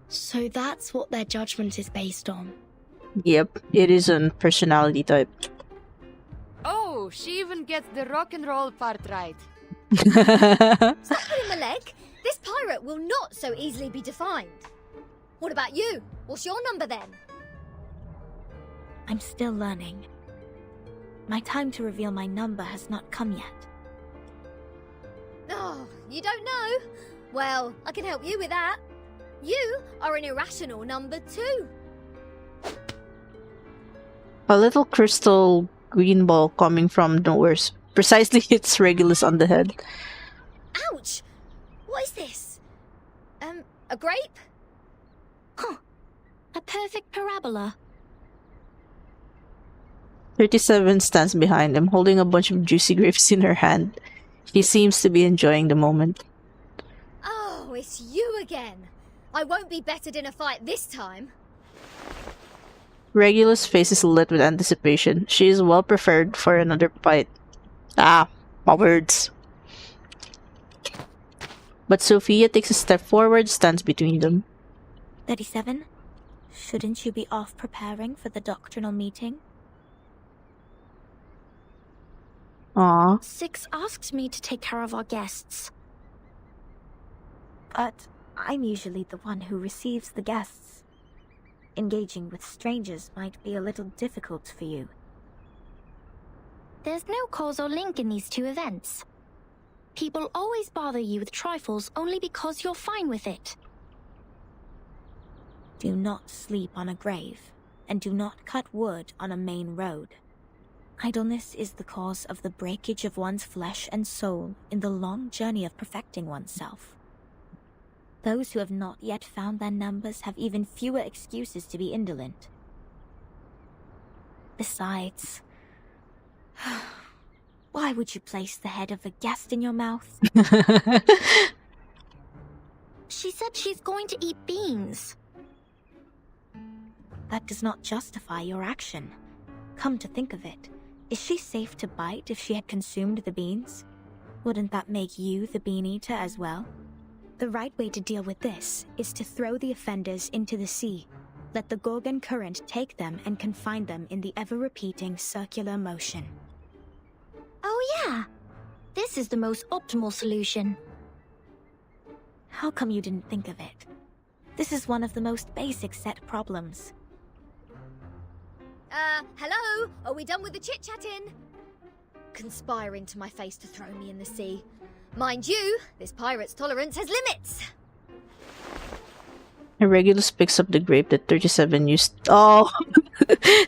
So that's what their judgment is based on. Yep, it is a personality type. Oh, she even gets the rock and roll part right. Stop pulling my leg. This pirate will not so easily be defined. What about you? What's your number then? I'm still learning. My time to reveal my number has not come yet. Oh, you don't know? Well, I can help you with that. You are an irrational number 2. A little crystal green ball coming from nowhere precisely hits Regulus on the head. Ouch! What is this? A grape? Huh. A perfect parabola. 37 stands behind him, holding a bunch of juicy grapes in her hand. She seems to be enjoying the moment. Oh, it's you again. I won't be bettered in a fight this time. Regulus' face is lit with anticipation. She is well prepared for another fight. Ah, my words. But Sophia takes a step forward, stands between them. 37? Shouldn't you be off preparing for the doctrinal meeting? Aww. 6 asked me to take care of our guests. But I'm usually the one who receives the guests. Engaging with strangers might be a little difficult for you. There's no causal link in these 2 events. People always bother you with trifles only because you're fine with it. Do not sleep on a grave, and do not cut wood on a main road. Idleness is the cause of the breakage of one's flesh and soul in the long journey of perfecting oneself. Those who have not yet found their numbers have even fewer excuses to be indolent. Besides, why would you place the head of a guest in your mouth? She said she's going to eat beans. That does not justify your action. Come to think of it, is she safe to bite if she had consumed the beans? Wouldn't that make you the bean eater as well? The right way to deal with this is to throw the offenders into the sea. Let the Gorgon current take them and confine them in the ever-repeating circular motion. Oh yeah, this is the most optimal solution. How come you didn't think of it? This is one of the most basic set problems. Hello? Are we done with the chit-chatting? Conspiring to my face to throw me in the sea. Mind you, this pirate's tolerance has limits. Regulus picks up the grape that 37 used to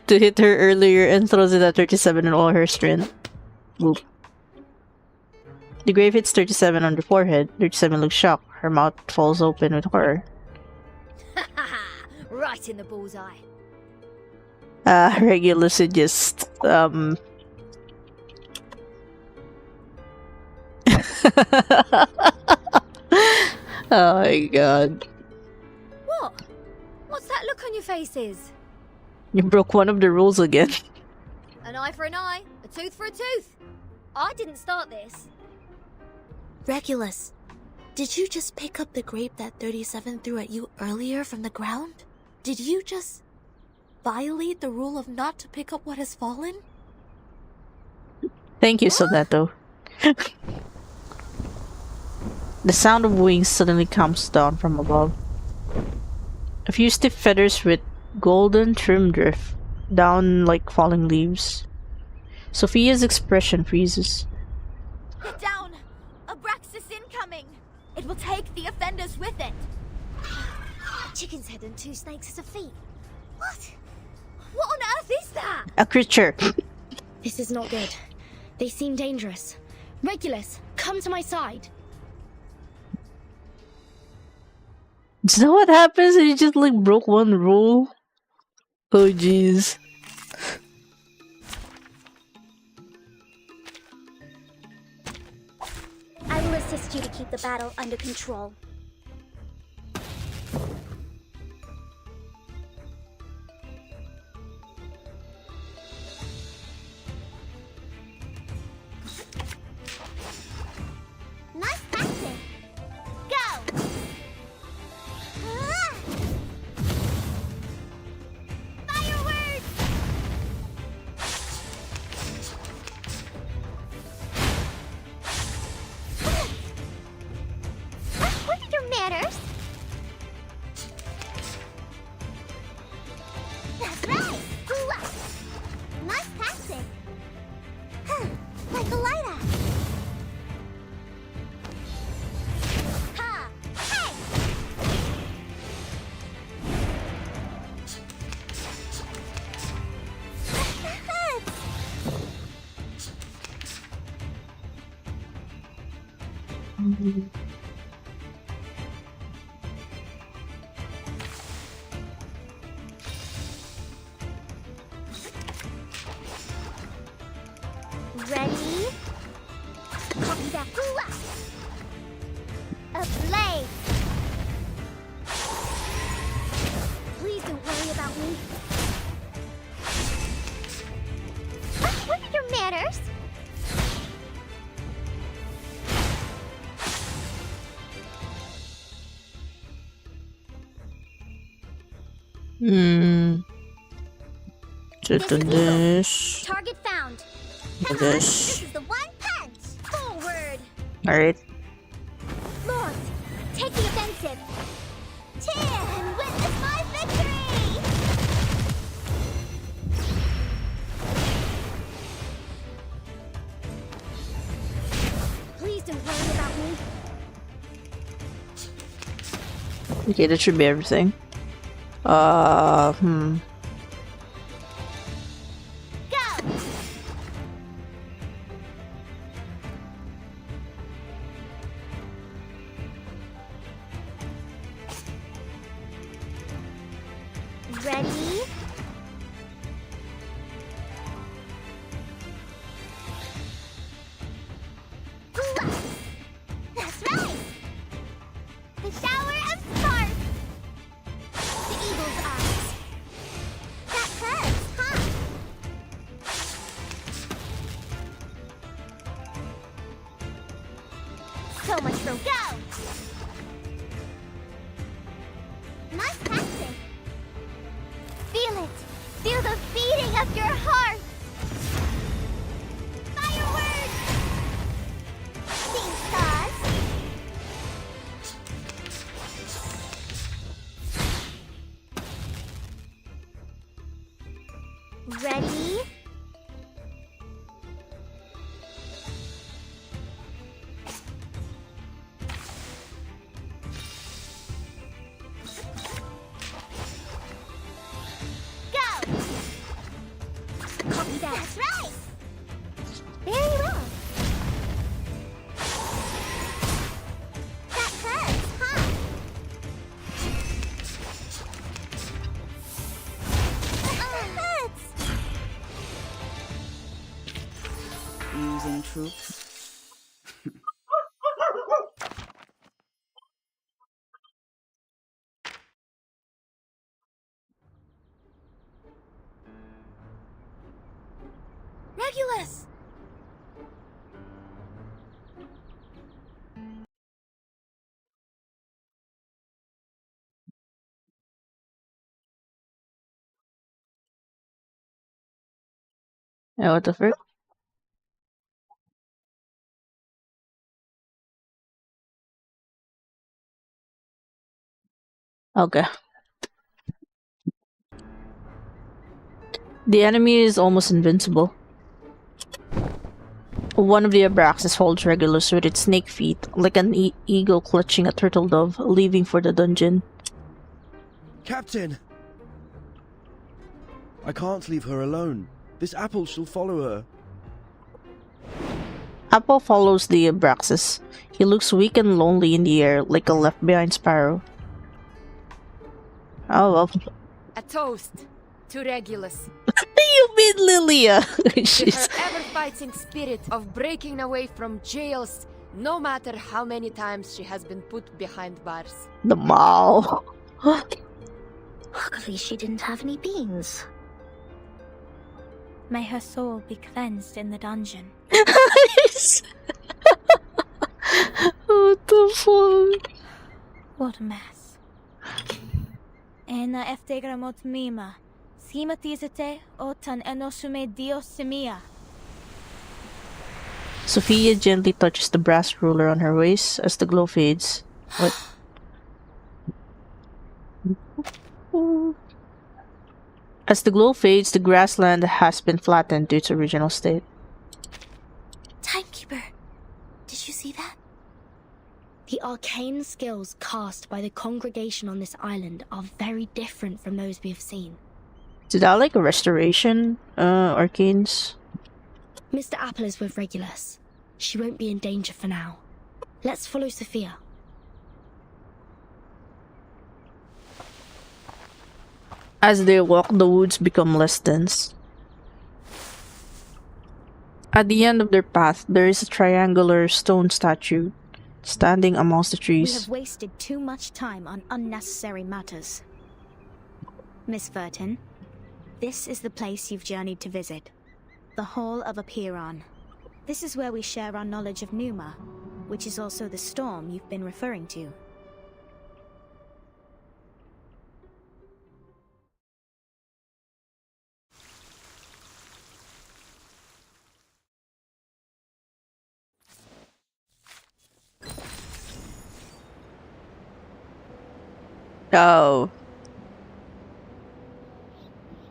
hit her earlier and throws it at 37 in all her strength. Oop. The grape hits 37 on the forehead. 37 looks shocked. Her mouth falls open with horror. Right in the bullseye. Regulus is just, oh my god. faces. You broke one of the rules again. An eye for an eye, a tooth for a tooth. I didn't start this. Regulus, did you just pick up the grape that 37 threw at you earlier from the ground? Did you just violate the rule of not to pick up what has fallen? Thank you, Zetto. The sound of wings suddenly comes down from above. A few stiff feathers with golden trim drift down like falling leaves. Sophia's expression freezes. Get down! Abraxas incoming! It will take the offenders with it! A chicken's head and 2 snakes as a feet. What? What on earth is that? A creature. This is not good. They seem dangerous. Regulus, come to my side. Is that what happens when you just like broke one rule? Oh jeez. I will assist you to keep the battle under control. Nice passing. Go! Fireworks! What are your manners? That's right! Nice passing! Like a lighter! Ha! Hey! Ready? Copy that. A blade. Please don't worry about me. What are your manners? This. Target found. This. This is the one punch. Forward. Alright. Lord, take the offensive. Cheer and witness my victory. Please don't worry about me. Okay, that should be everything. Ready? That's right! The shower of sparks! The eagle's eyes. That hurts, huh? So much for go! Nice passing! Feel it! Feel the beating of your heart! Fireworks! Steam stars! Ready? What the frick? Okay. The enemy is almost invincible. One of the Abraxas holds Regulus with its snake feet, like an eagle clutching a turtle dove, leaving for the dungeon. Captain! I can't leave her alone. This apple shall follow her. Apple follows the Abraxas. He looks weak and lonely in the air, like a left-behind sparrow. Oh well. A toast to Regulus. You mean Lilia? To her ever-fighting spirit of breaking away from jails, no matter how many times she has been put behind bars. The mall. Luckily, she didn't have any beans. May her soul be cleansed in the dungeon. What the fuck? What a mess. Ena eftegramot mima. Simatizete otan enosume dios semia. Sophia gently touches the brass ruler on her waist as the glow fades. What? As the glow fades, the grassland has been flattened to its original state. Timekeeper, did you see that? The arcane skills cast by the congregation on this island are very different from those we have seen. Is that like a restoration, arcanes? Mr. Apple is with Regulus. She won't be in danger for now. Let's follow Sophia. As they walk, the woods become less dense. At the end of their path, there is a triangular stone statue standing amongst the We trees. have wasted too much time on unnecessary matters. Miss Furton, this is the place you've journeyed to visit. The Hall of Apiron. This is where we share our knowledge of Numa, which is also the storm you've been referring to. Oh.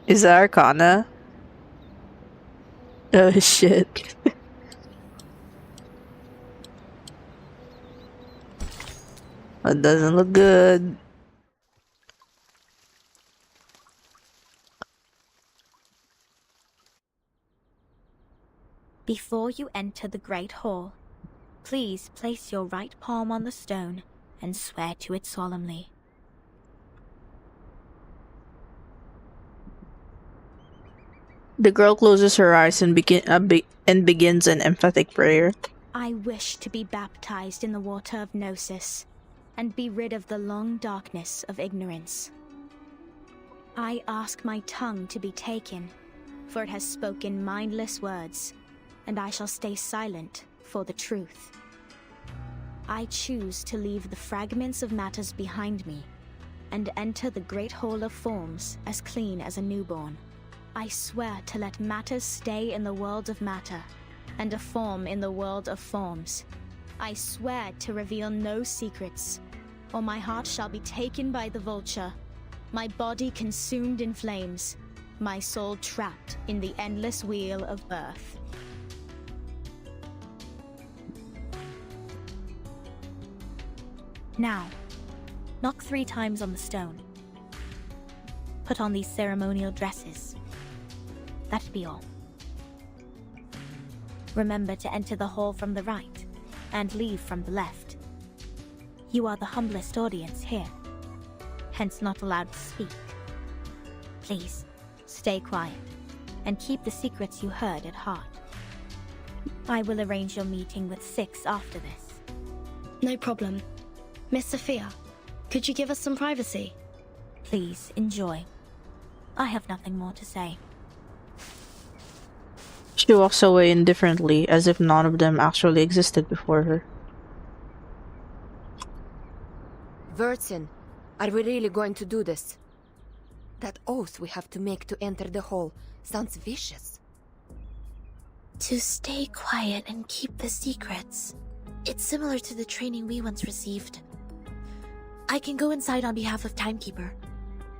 Is that Arcana? Oh shit. That doesn't look good. Before you enter the Great Hall, please place your right palm on the stone and swear to it solemnly. The girl closes her eyes and begins an emphatic prayer. I wish to be baptized in the water of Gnosis, and be rid of the long darkness of ignorance. I ask my tongue to be taken, for it has spoken mindless words, and I shall stay silent for the truth. I choose to leave the fragments of matters behind me, and enter the Great Hall of Forms as clean as a newborn. I swear to let matters stay in the world of matter, and a form in the world of forms. I swear to reveal no secrets, or my heart shall be taken by the vulture, my body consumed in flames, my soul trapped in the endless wheel of birth. Now, knock 3 times on the stone. Put on these ceremonial dresses. That'd be all. Remember to enter the hall from the right, and leave from the left. You are the humblest audience here, hence not allowed to speak. Please, stay quiet, and keep the secrets you heard at heart. I will arrange your meeting with 6 after this. No problem. Miss Sophia, could you give us some privacy? Please, enjoy. I have nothing more to say. She walks away indifferently, as if none of them actually existed before her. Vertin, are we really going to do this? That oath we have to make to enter the hall sounds vicious. To stay quiet and keep the secrets. It's similar to the training we once received. I can go inside on behalf of Timekeeper.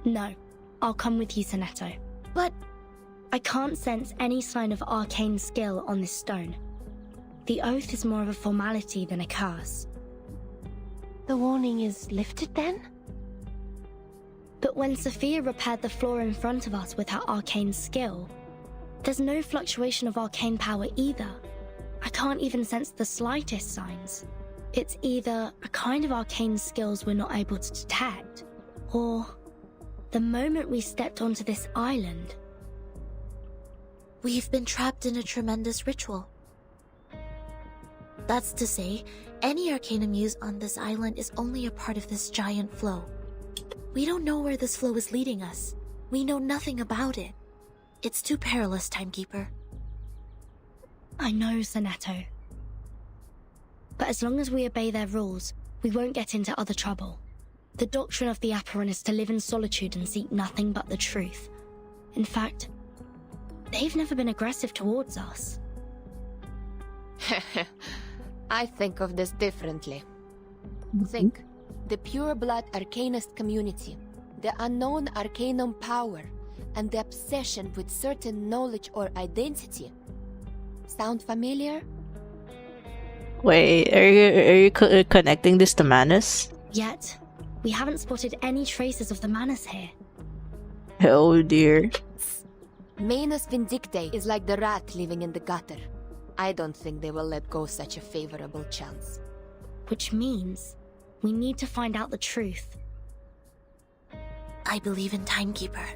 No, I'll come with you, Zetto. But I can't sense any sign of arcane skill on this stone. The oath is more of a formality than a curse. The warning is lifted then? But when Sophia repaired the floor in front of us with her arcane skill, there's no fluctuation of arcane power either. I can't even sense the slightest signs. It's either a kind of arcane skills we're not able to detect, or the moment we stepped onto this island. We've been trapped in a tremendous ritual. That's to say, any arcanum used on this island is only a part of this giant flow. We don't know where this flow is leading us. We know nothing about it. It's too perilous, Timekeeper. I know, Zetto. But as long as we obey their rules, we won't get into other trouble. The doctrine of the Apparan is to live in solitude and seek nothing but the truth. In fact, they've never been aggressive towards us. I think of this differently. Think, the pure-blood arcanist community, the unknown arcanum power, and the obsession with certain knowledge or identity. Sound familiar? Wait, are you connecting this to Manus? Yet, we haven't spotted any traces of the Manus here. Oh dear. Manus Vindictae is like the rat living in the gutter. I don't think they will let go such a favorable chance. Which means we need to find out the truth. I believe in Timekeeper.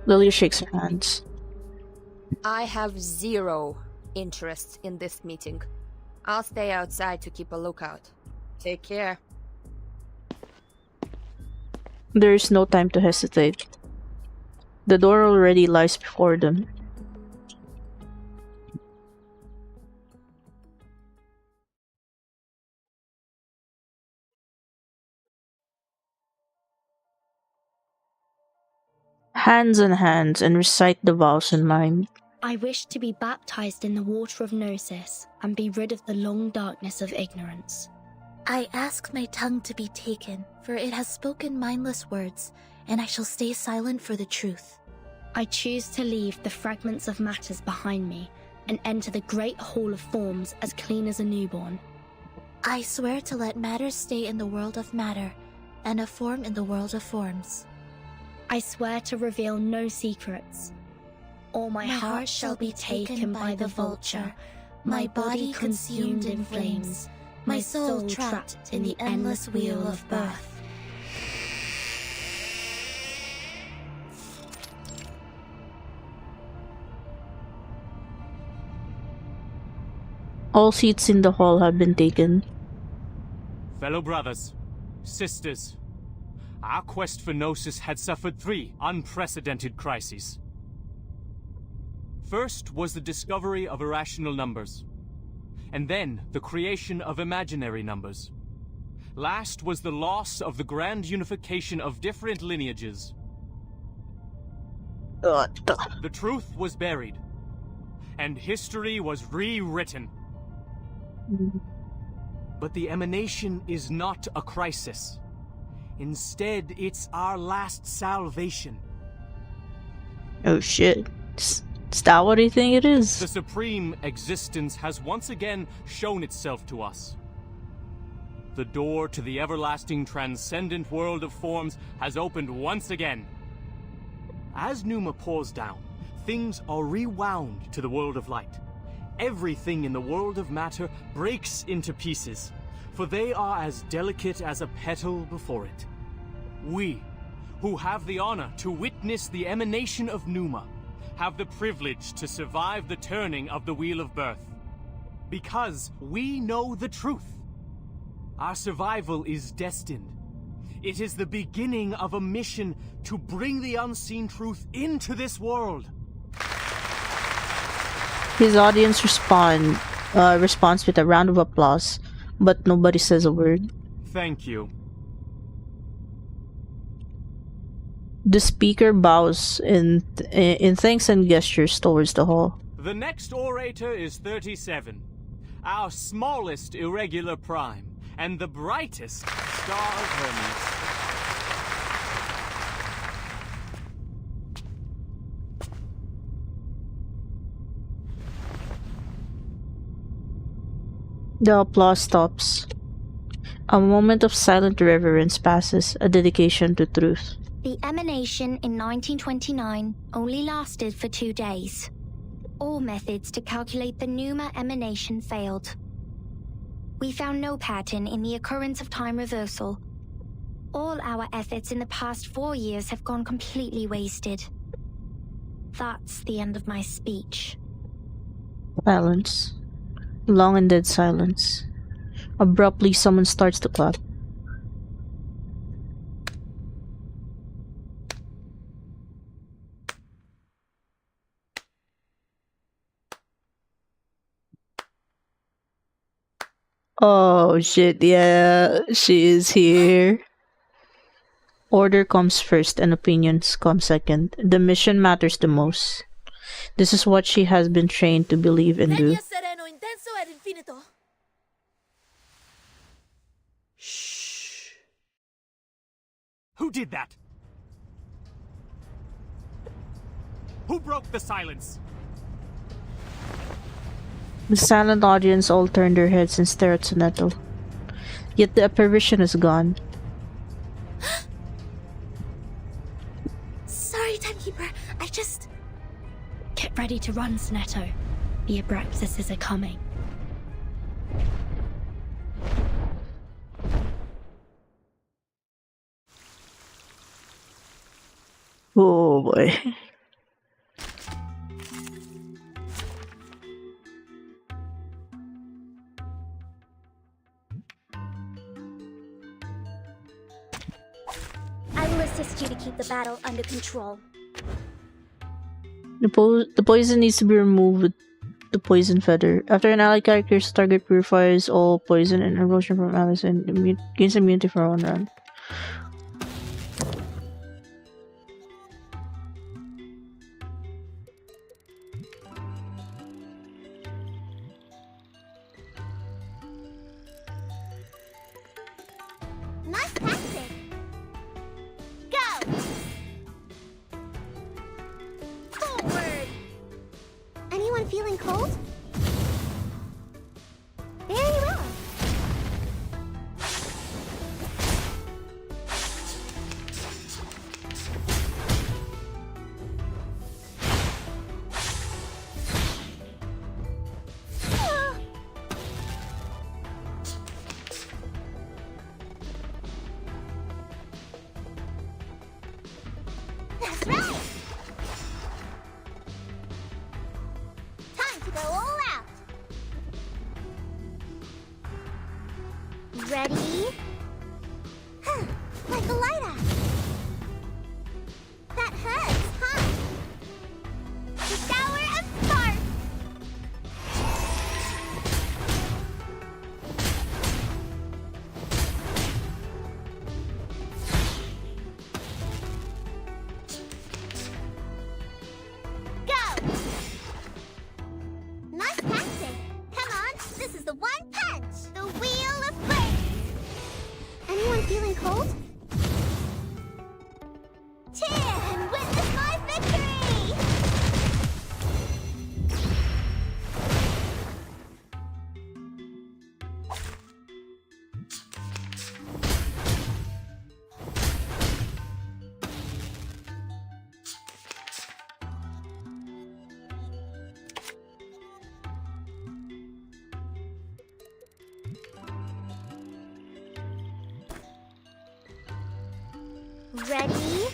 Lily shakes her hands. I have zero interest in this meeting. I'll stay outside to keep a lookout. Take care. There is no time to hesitate. The door already lies before them. Hands on hands and recite the vows in mind. I wish to be baptized in the water of Gnosis and be rid of the long darkness of ignorance. I ask my tongue to be taken, for it has spoken mindless words, and I shall stay silent for the truth. I choose to leave the fragments of matters behind me and enter the great hall of forms as clean as a newborn. I swear to let matter stay in the world of matter, and a form in the world of forms. I swear to reveal no secrets. Or my heart shall be taken by the vulture, my body consumed in flames, my soul trapped in the endless wheel of birth. All seats in the hall have been taken. Fellow brothers, sisters, our quest for Gnosis had suffered 3 unprecedented crises. First was the discovery of irrational numbers, and then the creation of imaginary numbers. Last was the loss of the grand unification of different lineages. The truth was buried, and history was rewritten. But the emanation is not a crisis. Instead, it's our last salvation. Oh shit. Is that what you think it is? The supreme existence has once again shown itself to us. The door to the everlasting transcendent world of forms has opened once again. As Numa pours down, things are rewound to the world of light. Everything in the world of matter breaks into pieces, for they are as delicate as a petal before it. We, who have the honor to witness the emanation of Numa, have the privilege to survive the turning of the Wheel of Birth. Because we know the truth. Our survival is destined. It is the beginning of a mission to bring the unseen truth into this world. His audience responds with a round of applause, but nobody says a word. Thank you. The speaker bows in thanks and gestures towards the hall. The next orator is 37, our smallest irregular prime, and the brightest star of Hermes. The applause stops. A moment of silent reverence passes, a dedication to truth. The emanation in 1929 only lasted for 2 days. All methods to calculate the Numa emanation failed. We found no pattern in the occurrence of time reversal. All our efforts in the past 4 years have gone completely wasted. That's the end of my speech. Silence. Long and dead silence. Abruptly, someone starts to clap. Oh shit, yeah, she is here. Order comes first and opinions come second. The mission matters the most. This is what she has been trained to believe and do. Shh. Who did that? Who broke the silence? The silent audience all turn their heads and stare at Zetto. Yet the apparition is gone. Sorry, Timekeeper. I just... Get ready to run, Zetto. The Abraxases are coming. Oh boy. I will assist you to keep the battle under control. The poison needs to be removed with the poison feather. After an ally character's target purifies all poison and erosion from allies and gains immunity for 1 round. Nice tactic. Go! Forward! Anyone feeling cold? Very well. That's right! Time to go all out! Ready? Huh, like a lighter. That hurts, huh? The shower of sparks! Go! Nice tactic. Come on, this is the one punch. The wheel of fate. Anyone feeling cold? Cheer and witness my victory! Ready?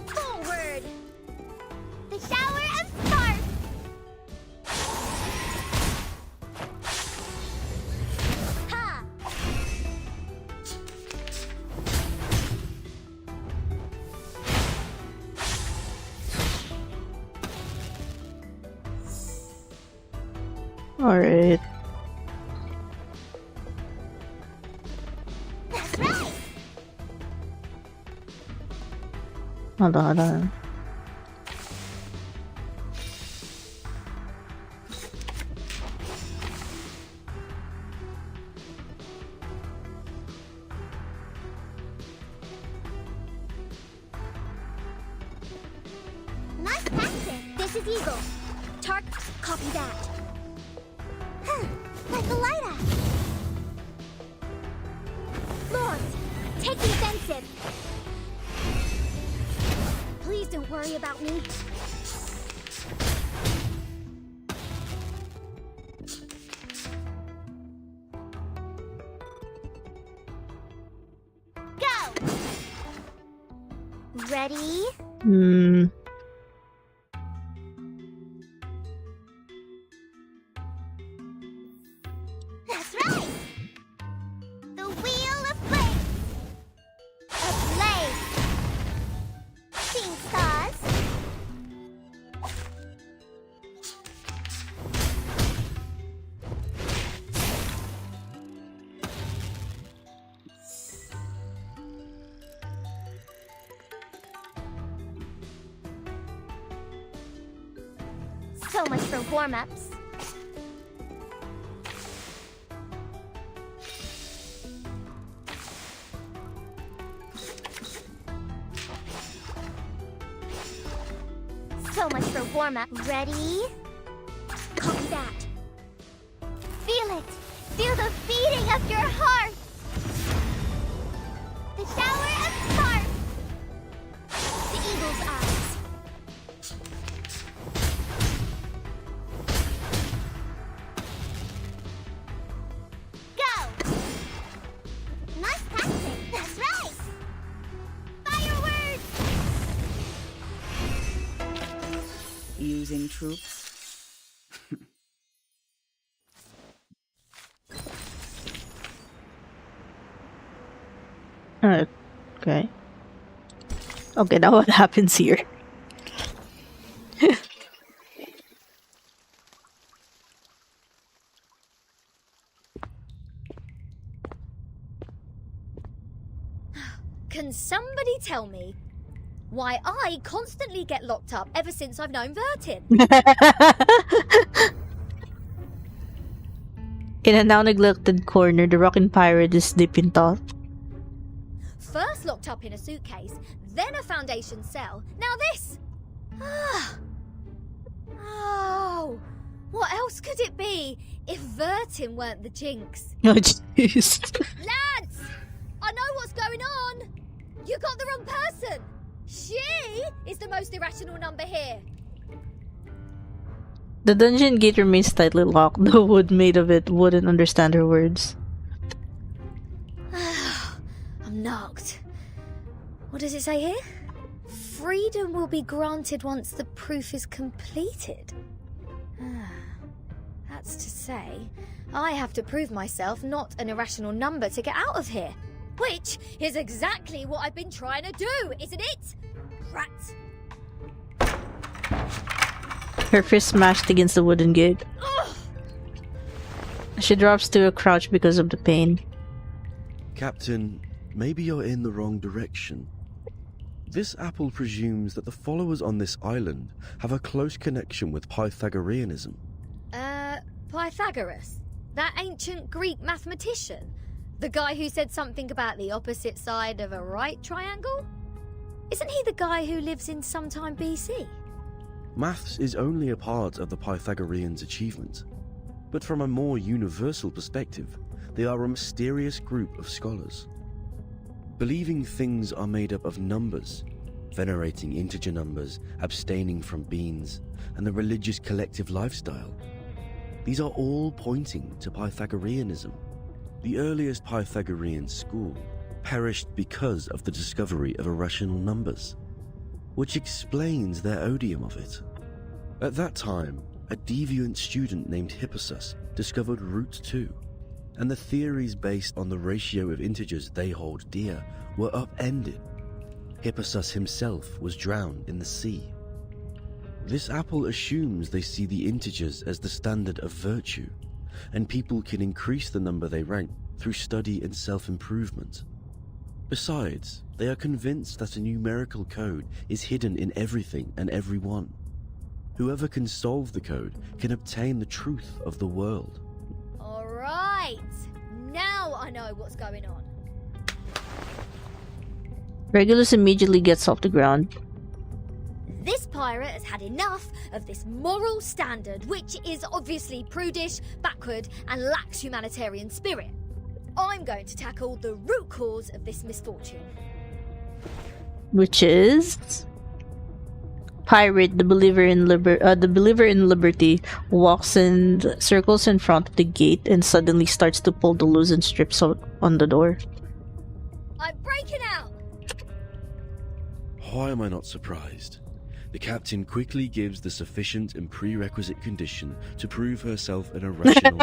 Forward! The shower of sparks! Ha! Alright. Hold on, hold on. Nice tactic. This is Eagle. Tark, copy that. Huh, like a lighter. Lords, take the offensive. Please don't worry about me. Go! Ready? That's right! The Wheel of Flame! Ablaze! Seeing stars! So much for warm-ups. So much for warm-up. Ready? Copy that. Feel it. Feel the beating of your heart. The shower of sparks. The eagle's eyes. Go. Nice tactic. That's right. Fireworks. Using troops. Okay. Okay, now what happens here? Can somebody tell me why I constantly get locked up ever since I've known Vertin? In a now neglected corner, the rockin' pirate is deep in thought. First locked up in a suitcase, then a foundation cell, now this! Oh, what else could it be if Vertin weren't the jinx? Oh, jeez. Lads! I know what's going on! You got the wrong person! She is the most irrational number here! The dungeon gate remains tightly locked. The wood made of it wouldn't understand her words. I'm knocked. What does it say here? Freedom will be granted once the proof is completed. That's to say, I have to prove myself not an irrational number to get out of here. Which is exactly what I've been trying to do, isn't it? Rats. Her fist smashed against the wooden gate. Ugh. She drops to a crouch because of the pain. Captain, maybe you're in the wrong direction. This apple presumes that the followers on this island have a close connection with Pythagoreanism. Pythagoras? That ancient Greek mathematician? The guy who said something about the opposite side of a right triangle? Isn't he the guy who lives in sometime BC? Maths is only a part of the Pythagoreans' achievement, but from a more universal perspective, they are a mysterious group of scholars. Believing things are made up of numbers, venerating integer numbers, abstaining from beans, and the religious collective lifestyle. These are all pointing to Pythagoreanism. The earliest Pythagorean school perished because of the discovery of irrational numbers, which explains their odium of it. At that time, a deviant student named Hippasus discovered root 2, and the theories based on the ratio of integers they hold dear were upended. Hippasus himself was drowned in the sea. This apple assumes they see the integers as the standard of virtue, and people can increase the number they rank through study and self-improvement. Besides, they are convinced that a numerical code is hidden in everything and everyone. Whoever can solve the code can obtain the truth of the world. Alright, now I know what's going on. Regulus immediately gets off the ground. This pirate has had enough of this moral standard, which is obviously prudish, backward, and lacks humanitarian spirit. I'm going to tackle the root cause of this misfortune. Which is... Pirate, the believer in liberty, walks in circles in front of the gate and suddenly starts to pull the loosened strips out on the door. I'm breaking out! Why am I not surprised? The captain quickly gives the sufficient and prerequisite condition to prove herself an irrational.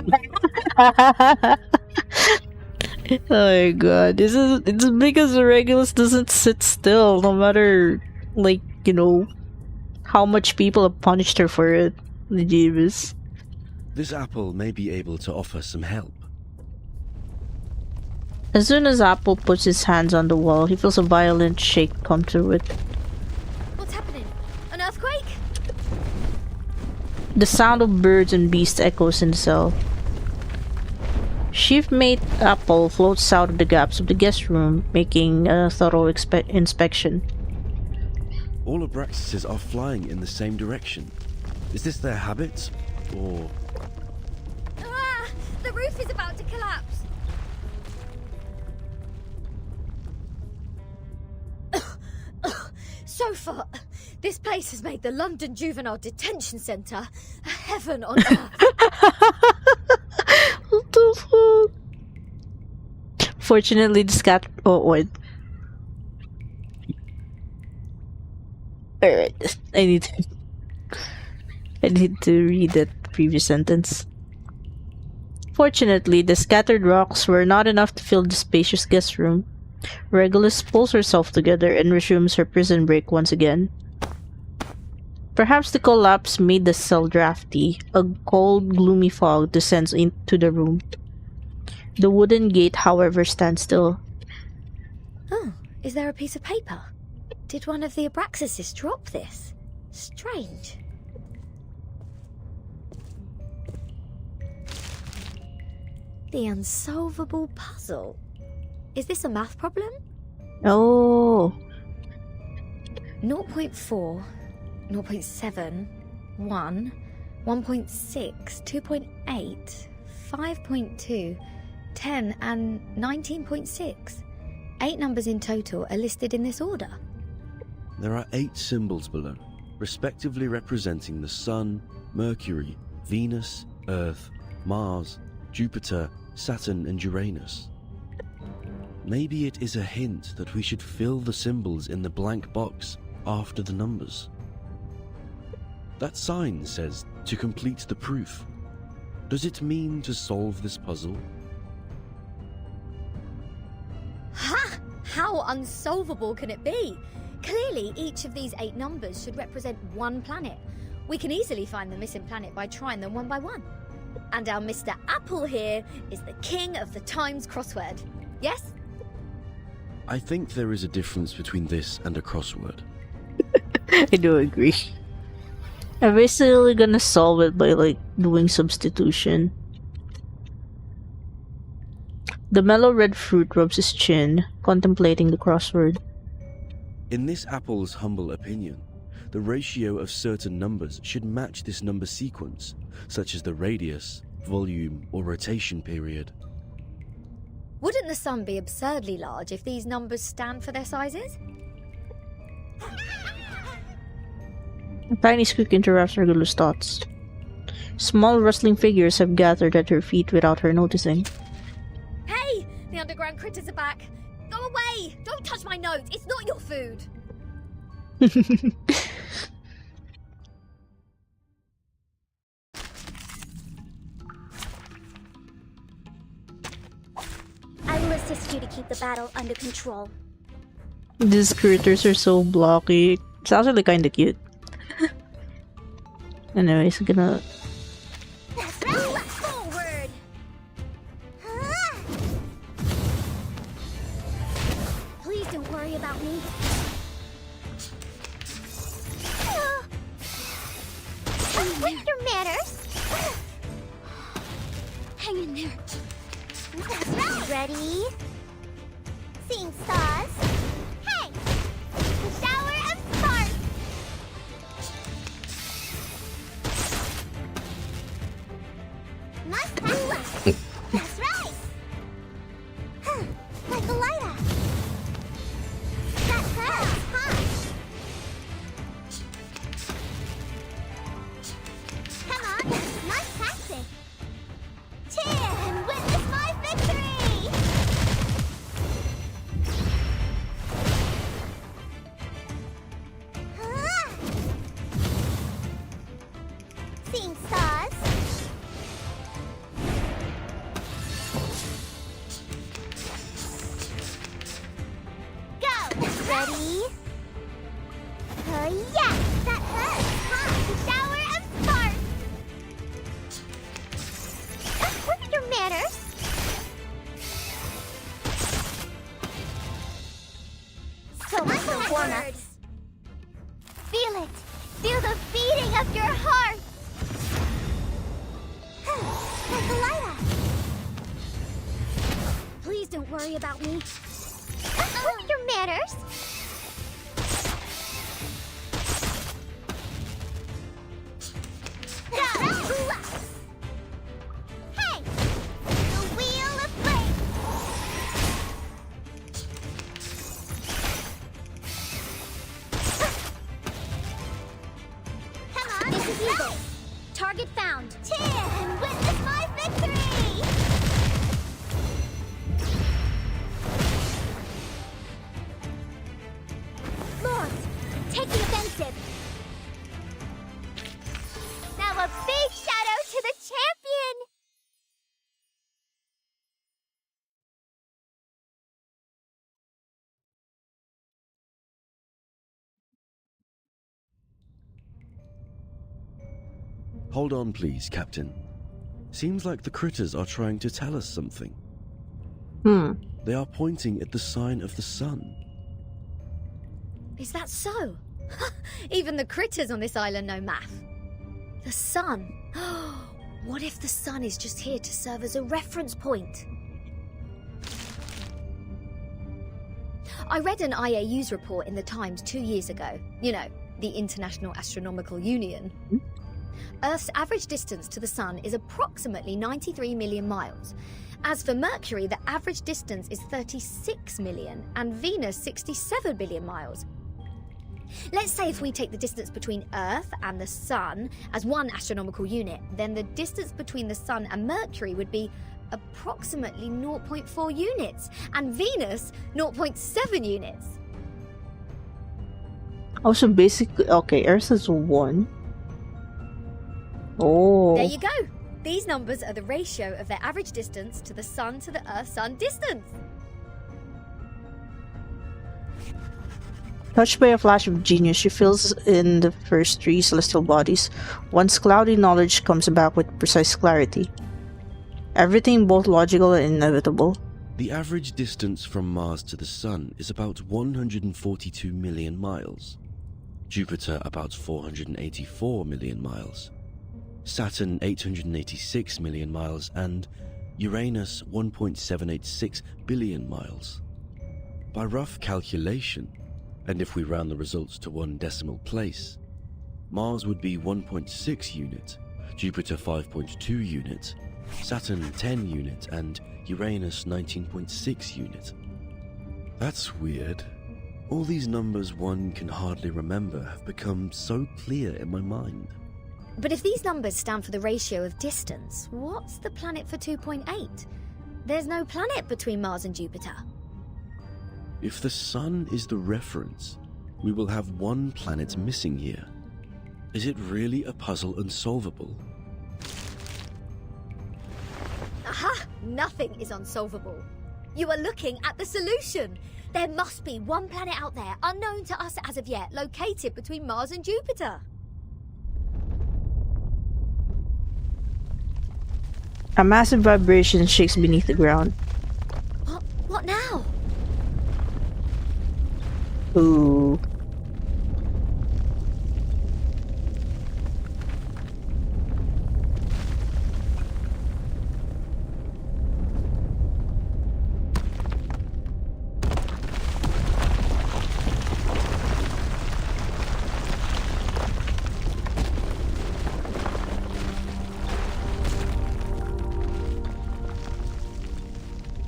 Oh my god, it's because Regulus doesn't sit still, no matter, like, you know, how much people have punished her for it. Jeebus. This apple may be able to offer some help. As soon as Apple puts his hands on the wall, he feels a violent shake come through it. What's happening? An earthquake? The sound of birds and beasts echoes in the cell. Shipmate Apple floats out of the gaps of the guest room, making a thorough inspection. All Abraxases are flying in the same direction. Is this their habit, or...? Ah! The roof is about to collapse! So far, this place has made the London Juvenile Detention Centre a heaven on earth. What the fuck? Fortunately, the scat. Oh, wait. Alright, I need to read that previous sentence. Fortunately, the scattered rocks were not enough to fill the spacious guest room. Regulus pulls herself together and resumes her prison break once again. Perhaps the collapse made the cell drafty. A cold, gloomy fog descends into the room. The wooden gate, however, stands still. Oh, is there a piece of paper? Did one of the Abraxases drop this? Strange. The unsolvable puzzle. Is this a math problem? Oh. 0.4, 0.7, 1, 1.6, 2.8, 5.2, 10, and 19.6. 8 numbers in total are listed in this order. There are 8 symbols below, respectively representing the Sun, Mercury, Venus, Earth, Mars, Jupiter, Saturn, and Uranus. Maybe it is a hint that we should fill the symbols in the blank box after the numbers. That sign says to complete the proof. Does it mean to solve this puzzle? Ha! How unsolvable can it be? Clearly, each of these 8 numbers should represent one planet. We can easily find the missing planet by trying them one by one. And our Mr. Apple here is the king of the Times crossword. Yes? I think there is a difference between this and a crossword. I do agree. I'm basically gonna solve it by, like, doing substitution. The mellow red fruit rubs his chin, contemplating the crossword. In this apple's humble opinion, the ratio of certain numbers should match this number sequence, such as the radius, volume, or rotation period. Wouldn't the sun be absurdly large if these numbers stand for their sizes? A tiny squeak interrupts Regulus' thoughts. Small rustling figures have gathered at her feet without her noticing. Hey! The underground critters are back! Go away! Don't touch my notes! It's not your food! I will assist you to keep the battle under control. These critters are so blocky. It's actually kinda cute. Anyways, I'm gonna... Forward! With your manners. Hang in there. That's right. Ready? Seeing stars. Hey! The shower of sparks. Must have. That's right. Like a lighter. That hurts, huh? Come on, nice tactic. Cheer and witness my victory! Seeing stars. Go! Ready? Oh yeah! That hurts, huh? The shower of sparks! Look at your manners! So much for warm-ups. Feel it! Feel the beating of your heart! Like a lighter! Please don't worry about me. Look at your manners! Go! Hey! The wheel of fate! Come on! This is Eagle. Target found. Cheer and witness my victory! Lords, take the offensive. Now a big shadow to the champion! Hold on, please, Captain. Seems like the critters are trying to tell us something. They are pointing at the sign of the sun. Is that so? Even the critters on this island know math. The sun. What if the sun is just here to serve as a reference point? I read an IAU's report in the Times 2 years ago. You know, the International Astronomical Union. Earth's average distance to the sun is approximately 93 million miles. As for Mercury, the average distance is 36 million, and Venus 67 billion miles. Let's say if we take the distance between Earth and the Sun as one astronomical unit, then the distance between the Sun and Mercury would be approximately 0.4 units, and Venus 0.7 units. Oh, so basically, okay, Earth is 1. Oh. There you go. These numbers are the ratio of their average distance to the Sun to the Earth-Sun distance. Touched by a flash of genius, she fills in the first 3 celestial bodies. Once cloudy knowledge comes back with precise clarity. Everything both logical and inevitable. The average distance from Mars to the Sun is about 142 million miles. Jupiter about 484 million miles. Saturn 886 million miles, and Uranus 1.786 billion miles. By rough calculation, and if we round the results to 1 decimal place, Mars would be 1.6 unit, Jupiter 5.2 unit, Saturn 10 unit, and Uranus 19.6 unit. That's weird. All these numbers one can hardly remember have become so clear in my mind. But if these numbers stand for the ratio of distance, what's the planet for 2.8? There's no planet between Mars and Jupiter. If the Sun is the reference, we will have 1 planet missing here. Is it really a puzzle unsolvable? Aha! Nothing is unsolvable. You are looking at the solution. There must be 1 planet out there, unknown to us as of yet, located between Mars and Jupiter. A massive vibration shakes beneath the ground. What now? Ooh.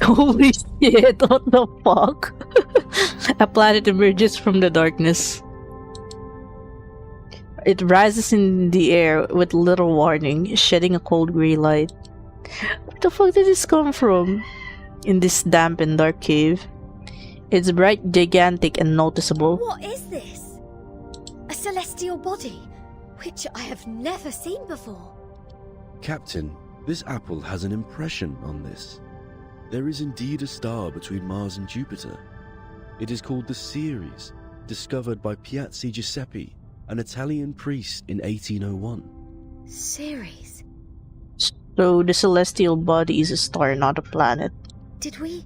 Holy shit, what the fuck? A planet emerges from the darkness. It rises in the air with little warning, shedding a cold grey light. Where the fuck did this come from? In this damp and dark cave. It's bright, gigantic, and noticeable. What is this? A celestial body, which I have never seen before. Captain, this apple has an impression on this. There is indeed a star between Mars and Jupiter. It is called the Ceres, discovered by Piazzi Giuseppe, an Italian priest in 1801. Ceres? So the celestial body is a star, not a planet. Did we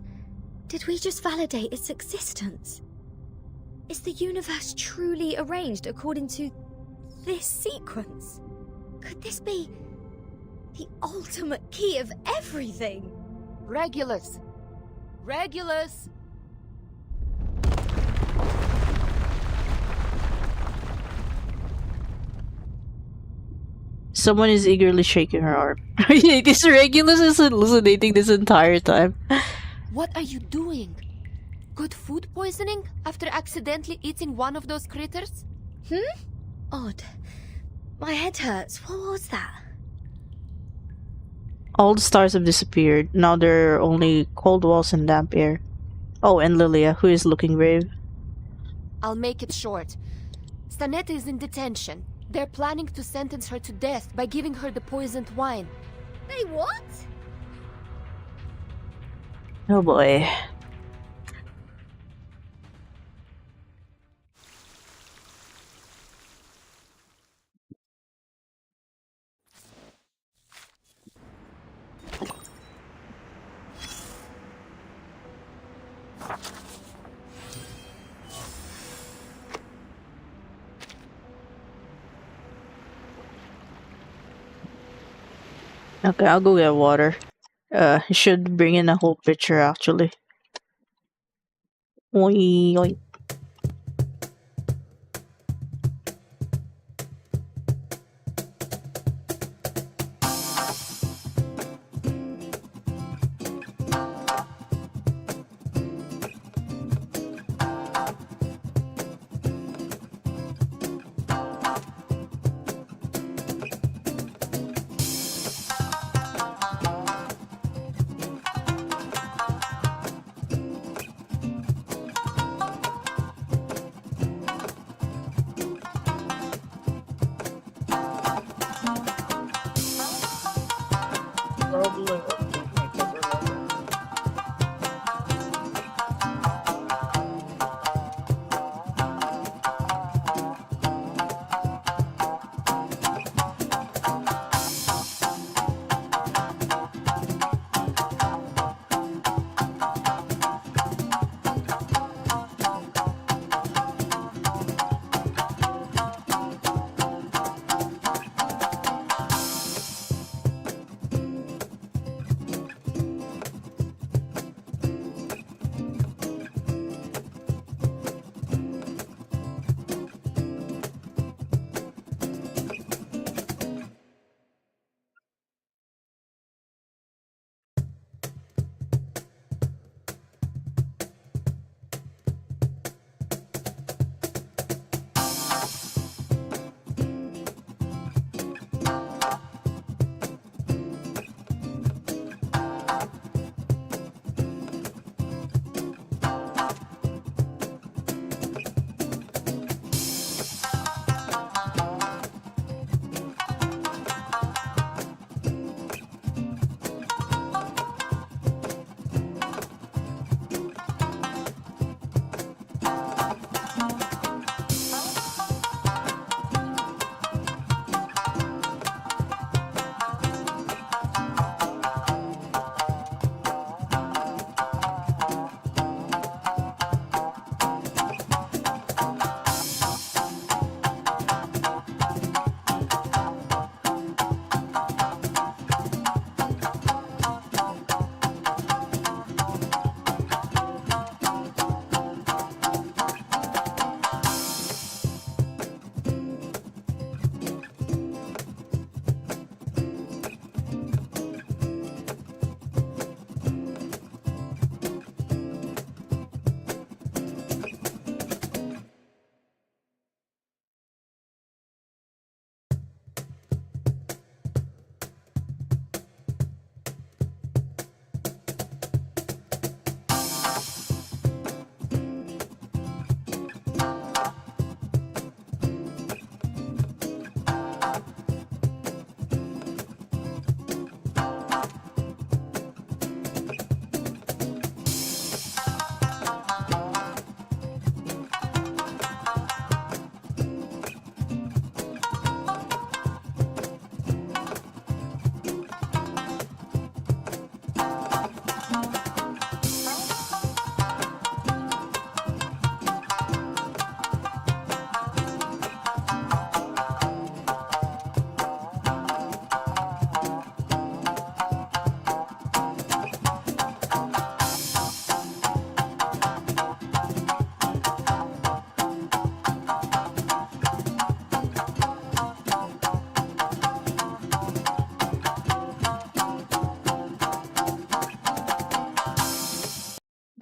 just validate its existence? Is the universe truly arranged according to this sequence? Could this be the ultimate key of everything? Regulus! Regulus! Someone is eagerly shaking her arm. This Regulus is hallucinating this entire time. What are you doing? Got food poisoning after accidentally eating one of those critters? Odd. My head hurts. What was that? All the stars have disappeared. Now there are only cold walls and damp air. Oh, and Lilia, who is looking grave. I'll make it short. Stanetta is in detention. They're planning to sentence her to death by giving her the poisoned wine. They what? Oh boy. Okay, I'll go get water. You should bring in a whole pitcher actually. Oi, oi.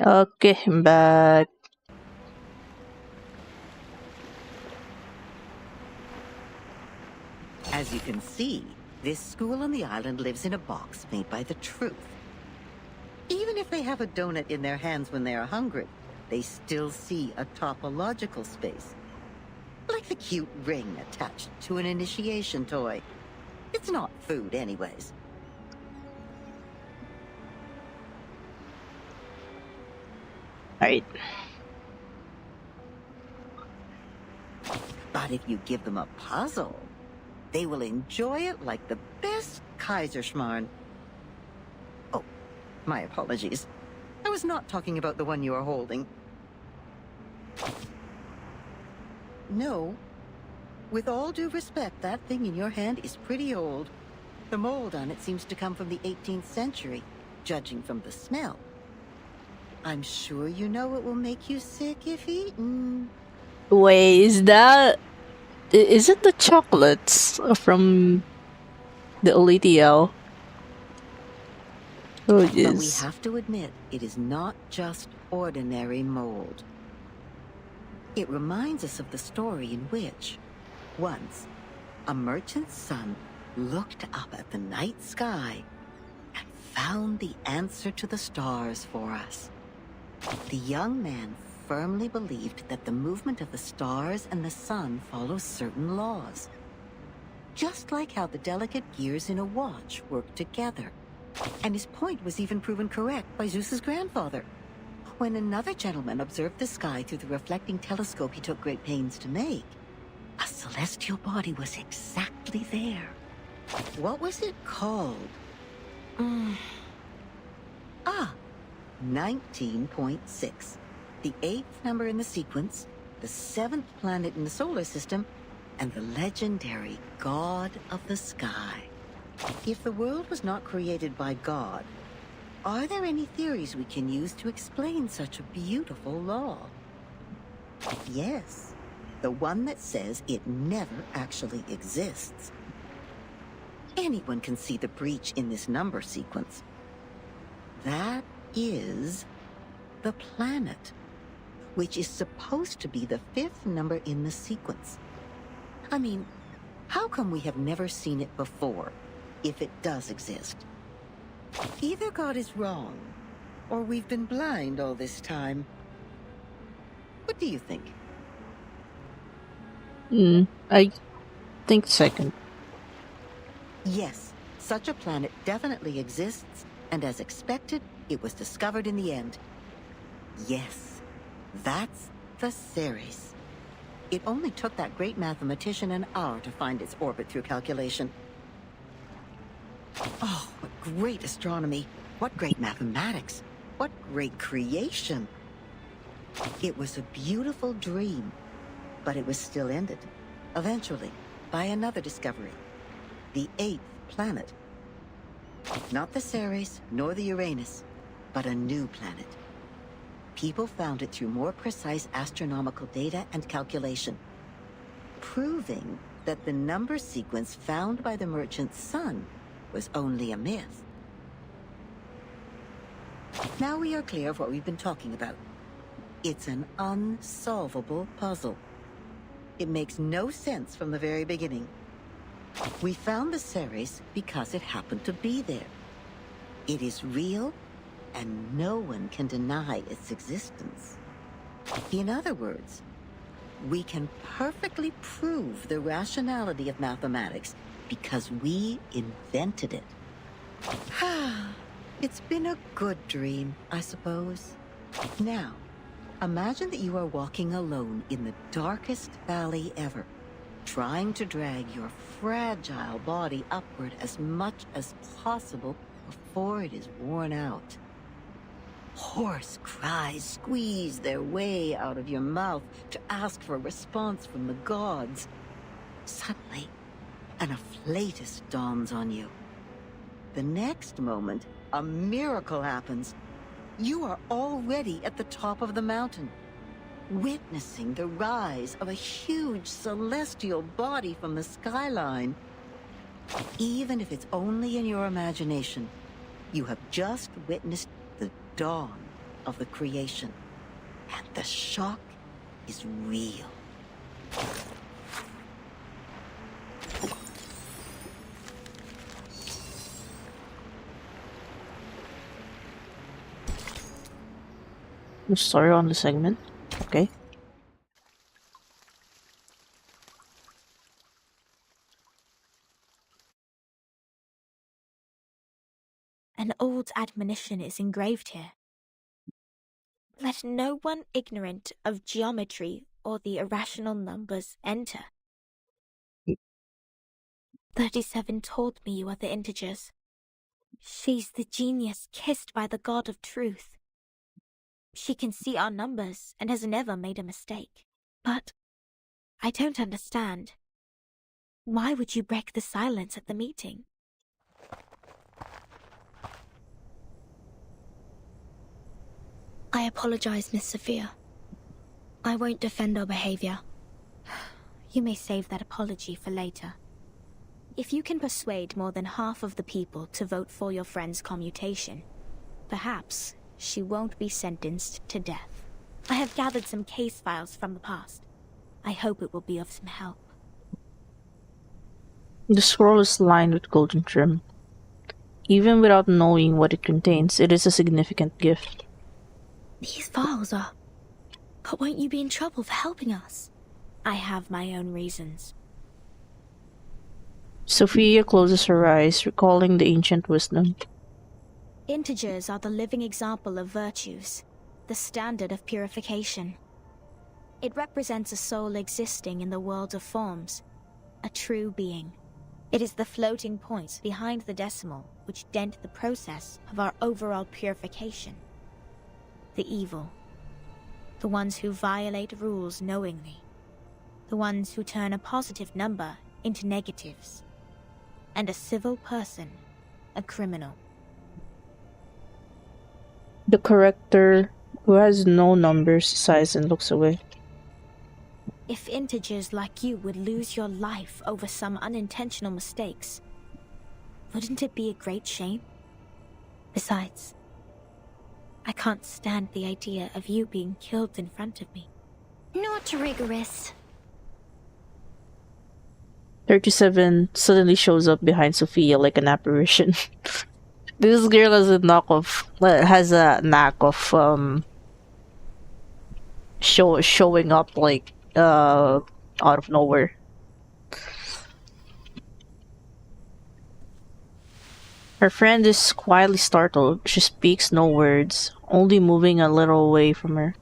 Okay, I'm back. As you can see, this school on the island lives in a box made by the truth. Even if they have a donut in their hands when they are hungry, they still see a topological space. Like the cute ring attached to an initiation toy. It's not food anyways. Alright. But if you give them a puzzle, they will enjoy it like the best Kaiserschmarrn. Oh, my apologies. I was not talking about the one you are holding. No. With all due respect, that thing in your hand is pretty old. The mold on it seems to come from the 18th century, judging from the smell. I'm sure you know it will make you sick if eaten. Wait, is that... Is it the chocolates from the Olitiel? Oh, it But we is. have to admit, it is not just ordinary mold. It reminds us of the story in which, once, a merchant's son looked up at the night sky and found the answer to the stars for us. The young man firmly believed that the movement of the stars and the sun follows certain laws. Just like how the delicate gears in a watch work together. And his point was even proven correct by Zeus's grandfather. When another gentleman observed the sky through the reflecting telescope he took great pains to make, a celestial body was exactly there. What was it called? 19.6. The 8th number in the sequence, the 7th planet in the solar system, and the legendary God of the Sky. If the world was not created by God, are there any theories we can use to explain such a beautiful law? Yes, the one that says it never actually exists. Anyone can see the breach in this number sequence. That is the planet, which is supposed to be the 5th number in the sequence. I mean, how come we have never seen it before, if it does exist? Either God is wrong, or we've been blind all this time. What do you think? I think second. Yes, such a planet definitely exists, and as expected, it was discovered in the end. Yes, that's the Ceres. It only took that great mathematician an hour to find its orbit through calculation. Oh, what great astronomy! What great mathematics! What great creation! It was a beautiful dream, but it was still ended, eventually, by another discovery. The 8th planet. Not the Ceres, nor the Uranus, but a new planet. People found it through more precise astronomical data and calculation, proving that the number sequence found by the merchant's son was only a myth. Now we are clear of what we've been talking about. It's an unsolvable puzzle. It makes no sense from the very beginning. We found the Ceres because it happened to be there. It is real, and no one can deny its existence. In other words, we can perfectly prove the rationality of mathematics because we invented it. It's been a good dream, I suppose. Now, imagine that you are walking alone in the darkest valley ever, trying to drag your fragile body upward as much as possible before it is worn out. Hoarse cries squeeze their way out of your mouth to ask for a response from the gods. Suddenly, an afflatus dawns on you. The next moment, a miracle happens. You are already at the top of the mountain, witnessing the rise of a huge celestial body from the skyline. Even if it's only in your imagination, you have just witnessed the dawn of the creation. And the shock is real. The story on the segment. Okay. An old admonition is engraved here. Let no one ignorant of geometry or the irrational numbers enter. 37 told me you are the integers. She's the genius kissed by the god of truth. She can see our numbers and has never made a mistake. But I don't understand. Why would you break the silence at the meeting? I apologize, Miss Sophia. I won't defend our behavior. You may save that apology for later. If you can persuade more than half of the people to vote for your friend's commutation, perhaps she won't be sentenced to death. I have gathered some case files from the past. I hope it will be of some help. The scroll is lined with golden trim. Even without knowing what it contains, it is a significant gift. These files are... But won't you be in trouble for helping us? I have my own reasons. Sophia closes her eyes, recalling the ancient wisdom. Integers are the living example of virtues, the standard of purification. It represents a soul existing in the world of forms, a true being. It is the floating points behind the decimal which dent the process of our overall purification. The evil, the ones who violate rules knowingly, the ones who turn a positive number into negatives, and a civil person a criminal. The corrector, who has no numbers, sighs and looks away. If integers like you would lose your life over some unintentional mistakes, wouldn't it be a great shame? Besides, I can't stand the idea of you being killed in front of me. Not rigorous. 37 suddenly shows up behind Sophia like an apparition. This girl has a knack of showing up like out of nowhere. Her friend is quietly startled. She speaks no words, only moving a little away from her.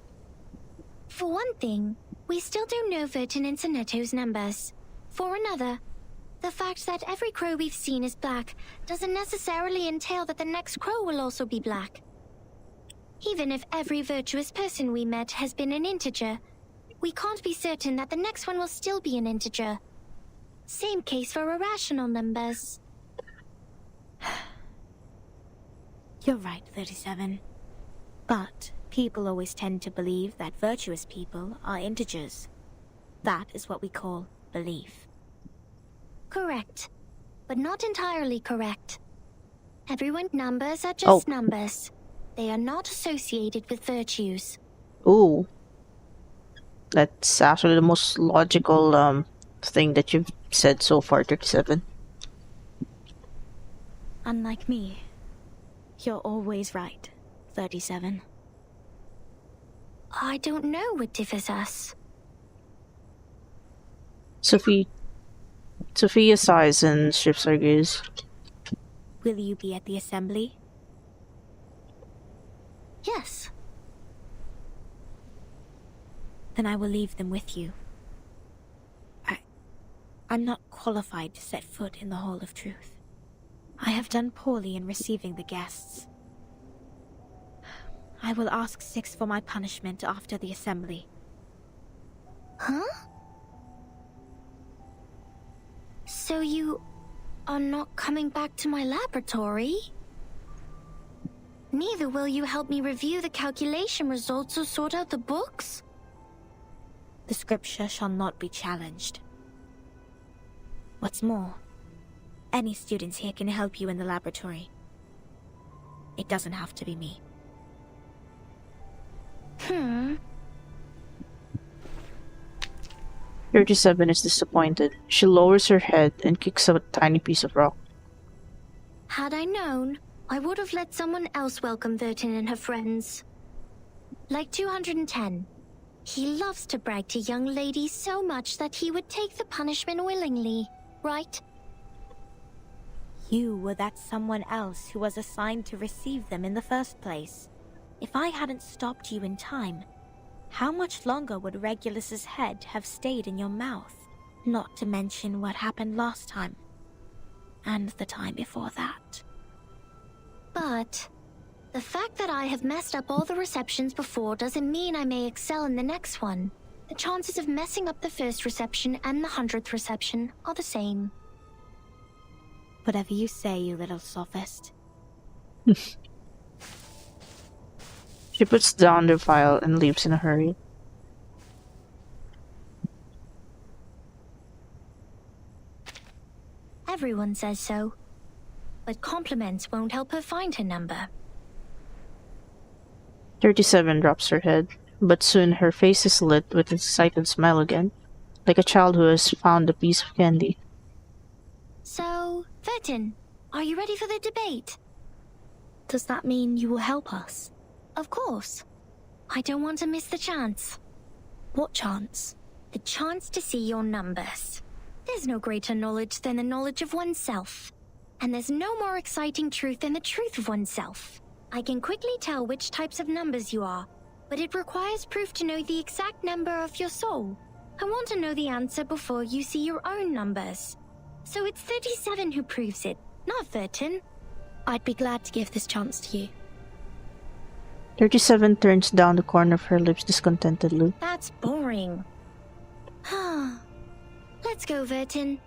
For one thing, we still don't know Vertin and Zetto's numbers. For another, the fact that every crow we've seen is black doesn't necessarily entail that the next crow will also be black. Even if every virtuous person we met has been an integer, we can't be certain that the next one will still be an integer. Same case for irrational numbers. You're right, 37. But people always tend to believe that virtuous people are integers. That is what we call belief. Correct. But not entirely correct. Everyone's numbers are just numbers. They are not associated with virtues. Ooh. That's actually the most logical thing that you've said so far, 37. Unlike me, you're always right, 37. I don't know what differs us. Sophia sighs and shifts her gaze. Will you be at the assembly? Yes. Then I will leave them with you. I'm not qualified to set foot in the Hall of Truth. I have done poorly in receiving the guests. I will ask 6 for my punishment after the assembly. Huh? So you are not coming back to my laboratory? Neither will you help me review the calculation results or sort out the books? The scripture shall not be challenged. What's more, any students here can help you in the laboratory. It doesn't have to be me. Hmm. 37 is disappointed. She lowers her head and kicks up a tiny piece of rock. Had I known, I would have let someone else welcome Vertin and her friends. Like 210. He loves to brag to young ladies so much that he would take the punishment willingly, right? You were that someone else who was assigned to receive them in the first place. If I hadn't stopped you in time, how much longer would Regulus's head have stayed in your mouth? Not to mention what happened last time. And the time before that. But the fact that I have messed up all the receptions before doesn't mean I may excel in the next one. The chances of messing up the first reception and the 100th reception are the same. Whatever you say, you little sophist. She puts down the file and leaves in a hurry. Everyone says so. But compliments won't help her find her number. 37 drops her head, but soon her face is lit with an excited smile again, like a child who has found a piece of candy. So, Vertin, are you ready for the debate? Does that mean you will help us? Of course. I don't want to miss the chance. What chance? The chance to see your numbers. There's no greater knowledge than the knowledge of oneself. And there's no more exciting truth than the truth of oneself. I can quickly tell which types of numbers you are, but it requires proof to know the exact number of your soul. I want to know the answer before you see your own numbers. So it's 37 who proves it, not Vertin. I'd be glad to give this chance to you. 37 turns down the corner of her lips discontentedly. That's boring. Let's go, Vertin.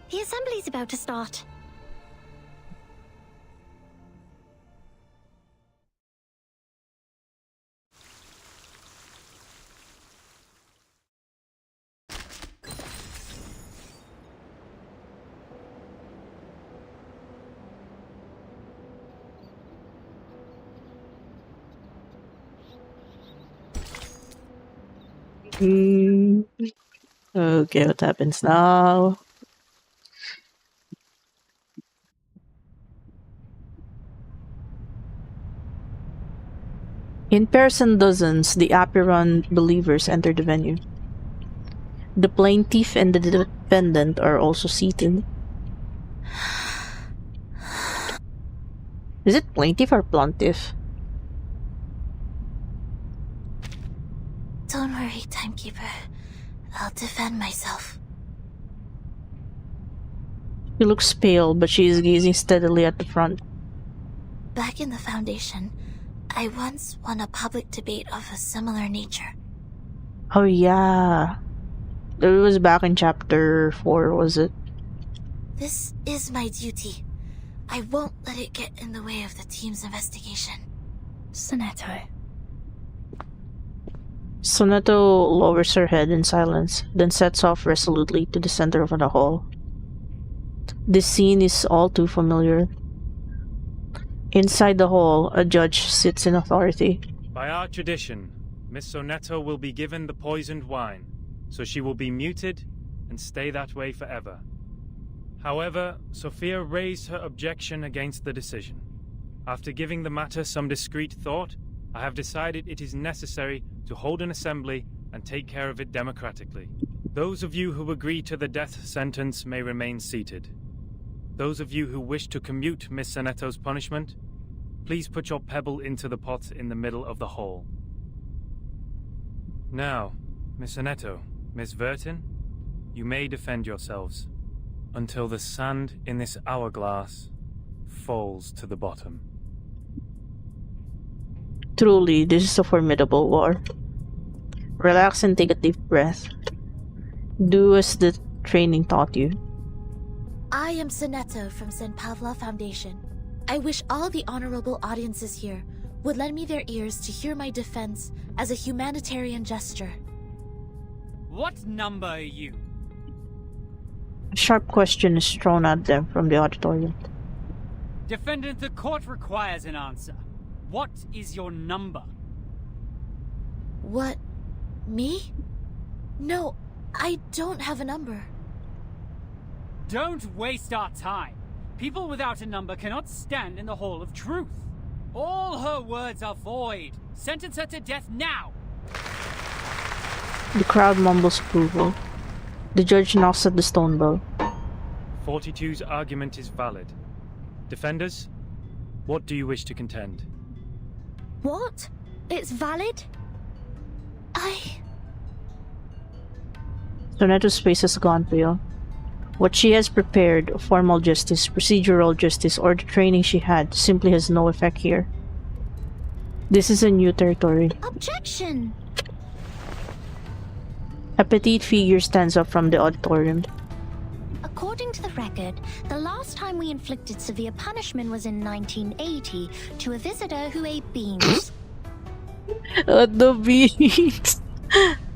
The assembly's about to start. Okay, what happens now? In pairs and dozens, the Apiron believers enter the venue. The plaintiff and the defendant are also seated. Is it plaintiff or plaintiff? Don't worry, Timekeeper. I'll defend myself. She looks pale, but she is gazing steadily at the front. Back in the Foundation, I once won a public debate of a similar nature. Oh yeah. It was back in chapter 4, was it? This is my duty. I won't let it get in the way of the team's investigation. Zetto. Zetto lowers her head in silence, then sets off resolutely to the center of the hall. This scene is all too familiar. Inside the hall, a judge sits in authority. By our tradition, Miss Zetto will be given the poisoned wine, so she will be muted and stay that way forever. However, Sophia raised her objection against the decision. After giving the matter some discreet thought, I have decided it is necessary to hold an assembly and take care of it democratically. Those of you who agree to the death sentence may remain seated. Those of you who wish to commute Miss Zetto's punishment, please put your pebble into the pot in the middle of the hall. Now, Miss Zetto, Miss Vertin, you may defend yourselves until the sand in this hourglass falls to the bottom. Truly, this is a formidable war. Relax and take a deep breath. Do as the training taught you. I am Zetto from St. Pavla Foundation. I wish all the honorable audiences here would lend me their ears to hear my defense as a humanitarian gesture. What number are you? A sharp question is thrown at them from the auditorium. Defendant, the court requires an answer. What is your number? What? Me? No, I don't have a number. Don't waste our time. People without a number cannot stand in the Hall of Truth. All her words are void. Sentence her to death now. The crowd mumbles approval. The judge knocks at the stone bell. 42's argument is valid. Defenders, what do you wish to contend? What? It's valid? Sonetto's face has gone pale. What she has prepared, formal justice, procedural justice, or the training she had, simply has no effect here. This is a new territory. Objection! A petite figure stands up from the auditorium. According to the record, the last time we inflicted severe punishment was in 1980 to a visitor who ate beans. The beans!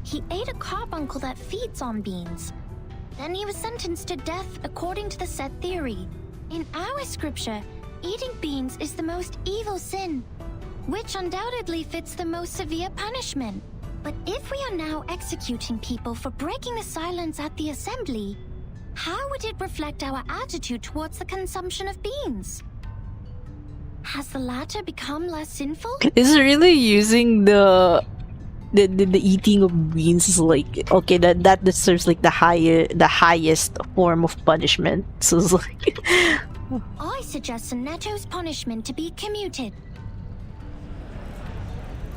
He ate a carbuncle that feeds on beans. Then he was sentenced to death according to the Zett theory. In our scripture, eating beans is the most evil sin, which undoubtedly fits the most severe punishment. But if we are now executing people for breaking the silence at the assembly, how would it reflect our attitude towards the consumption of beans? Has the latter become less sinful? Is really using the eating of beans is like, okay, that deserves like the highest form of punishment. So it's like I suggest Zetto's punishment to be commuted.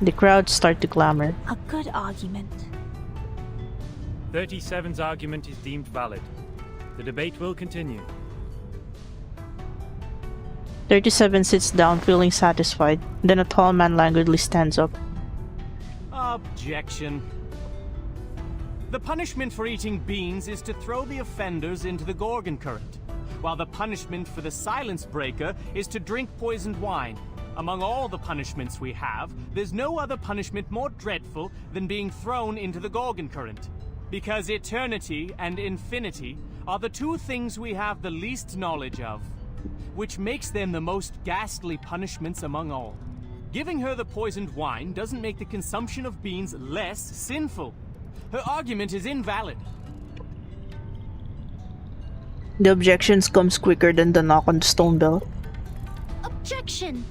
the crowd start to clamor. A good argument. 37's argument is deemed valid. The debate will continue. 37 sits down, feeling satisfied. Then a tall man languidly stands up. Objection. The punishment for eating beans is to throw the offenders into the Gorgon current, while the punishment for the silence breaker is to drink poisoned wine. Among all the punishments we have, there's no other punishment more dreadful than being thrown into the Gorgon current, because eternity and infinity are the two things we have the least knowledge of, which makes them the most ghastly punishments among all. Giving her the poisoned wine doesn't make the consumption of beans less sinful. Her argument is invalid. The objections comes quicker than the knock on the stone bell. Objection!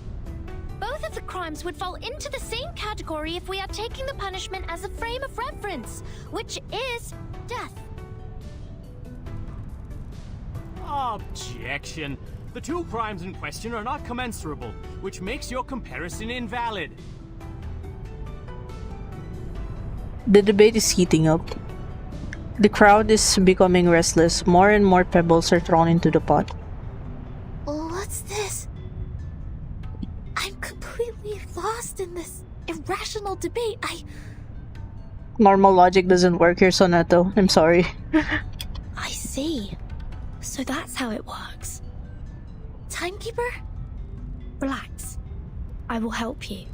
Both of the crimes would fall into the same category if we are taking the punishment as a frame of reference, which is death. Objection. The two crimes in question are not commensurable, which makes your comparison invalid. The debate is heating up. The crowd is becoming restless. More and more pebbles are thrown into the pot. What's this? I'm completely lost in this irrational debate. Normal logic doesn't work here, Sonetto. I'm sorry. I see. So that's how it works. Timekeeper? Relax. I will help you.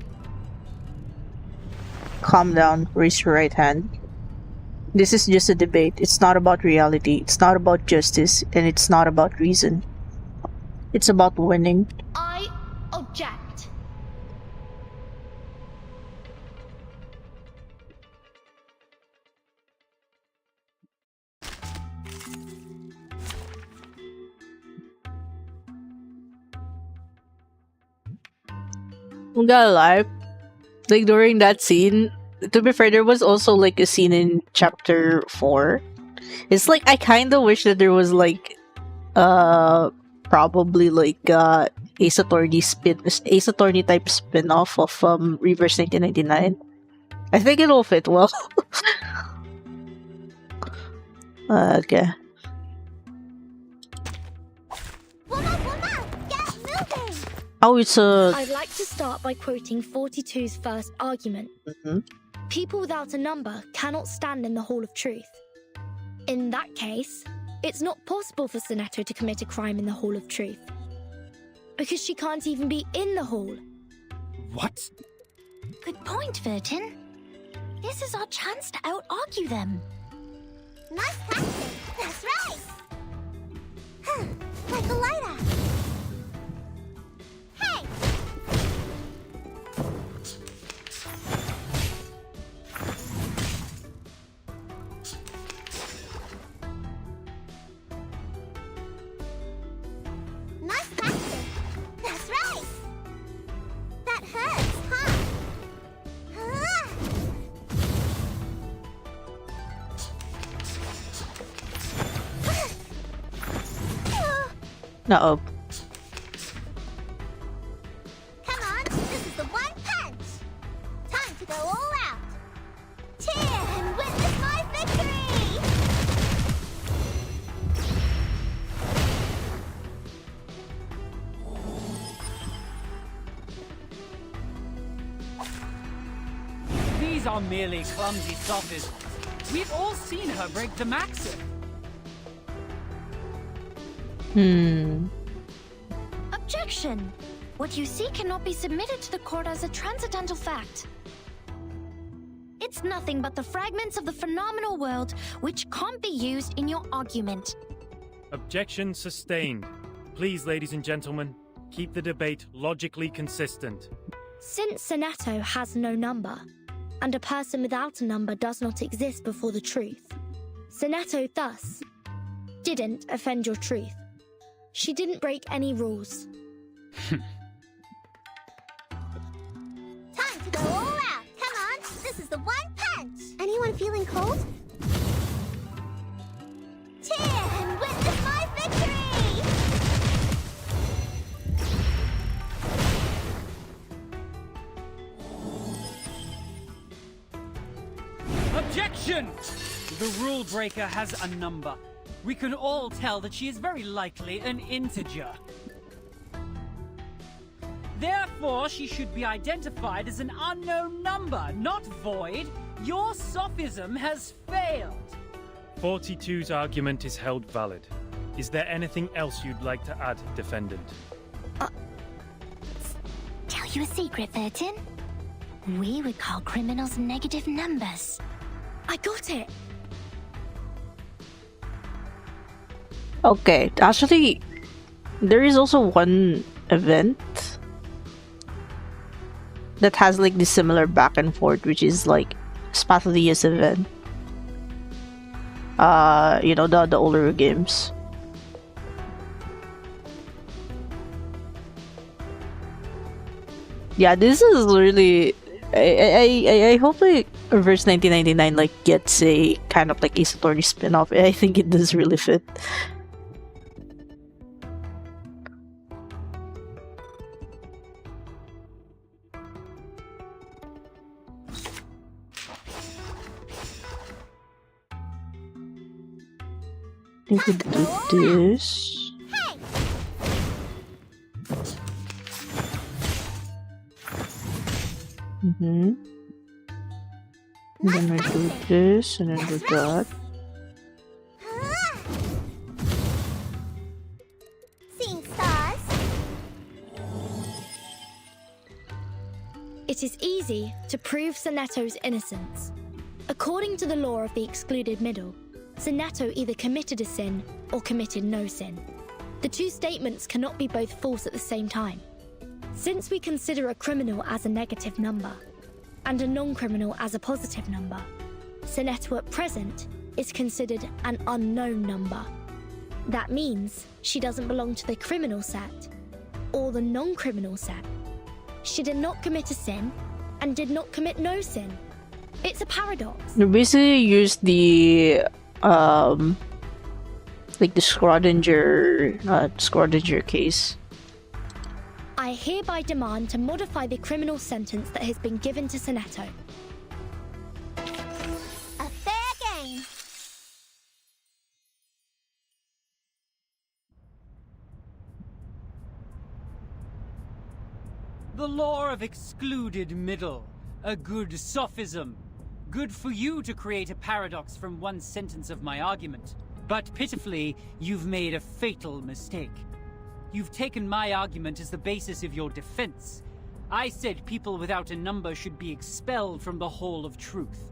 Calm down. Raise your right hand. This is just a debate. It's not about reality. It's not about justice. And it's not about reason. It's about winning. I object. I'm gonna lie. Like during that scene, to be fair, there was also like a scene in chapter 4. It's like I kind of wish that there was like probably like Ace Attorney type spin-off of Reverse 1999. I think it'll fit well. Okay. Oh, it's a... I'd like to start by quoting 42's first argument. People without a number cannot stand in the Hall of Truth. In that case, it's not possible for Zetto to commit a crime in the Hall of Truth. Because she can't even be in the hall. What? Good point, Vertin. This is our chance to out-argue them. Nice practice. That's right. Like a lighter. Hey! Uh-oh. Come on, this is the one punch. Time to go all out. Cheer and witness my victory! These are merely clumsy sophisms. We've all seen her break the maxim. Objection! What you see cannot be submitted to the court as a transcendental fact. It's nothing but the fragments of the phenomenal world which can't be used in your argument. Objection sustained. Please, ladies and gentlemen, keep the debate logically consistent. Since Zetto has no number, and a person without a number does not exist before the truth, Zetto thus didn't offend your truth. She didn't break any rules. Time to go all out. Come on, this is the one punch. Anyone feeling cold? Cheer and witness my victory! Objection! The rule breaker has a number. We can all tell that she is very likely an integer. Therefore, she should be identified as an unknown number, not void. Your sophism has failed. 42's argument is held valid. Is there anything else you'd like to add, defendant? Tell you a secret, 13? We would call criminals negative numbers. I got it. Okay, actually, there is also one event that has like this similar back and forth, which is like Spathlia's event. You know, the older games. Yeah, this is really. I hope like Reverse 1999 like gets a kind of like Ace Attorney spin-off. I think it does really fit. I think we do this. And then we do this, and then do that. Seeing stars. It is easy to prove Zetto's innocence. According to the law of the excluded middle, Zetto either committed a sin or committed no sin. The two statements cannot be both false at the same time. Since we consider a criminal as a negative number, and a non-criminal as a positive number, Zetto at present is considered an unknown number. That means she doesn't belong to the criminal set, or the non-criminal set. She did not commit a sin, and did not commit no sin. It's a paradox. They basically use the like the Schrodinger case. I hereby demand to modify the criminal sentence that has been given to Zetto. A fair game. The law of excluded middle. A good sophism. Good for you to create a paradox from one sentence of my argument. But pitifully, you've made a fatal mistake. You've taken my argument as the basis of your defense. I said people without a number should be expelled from the Hall of Truth.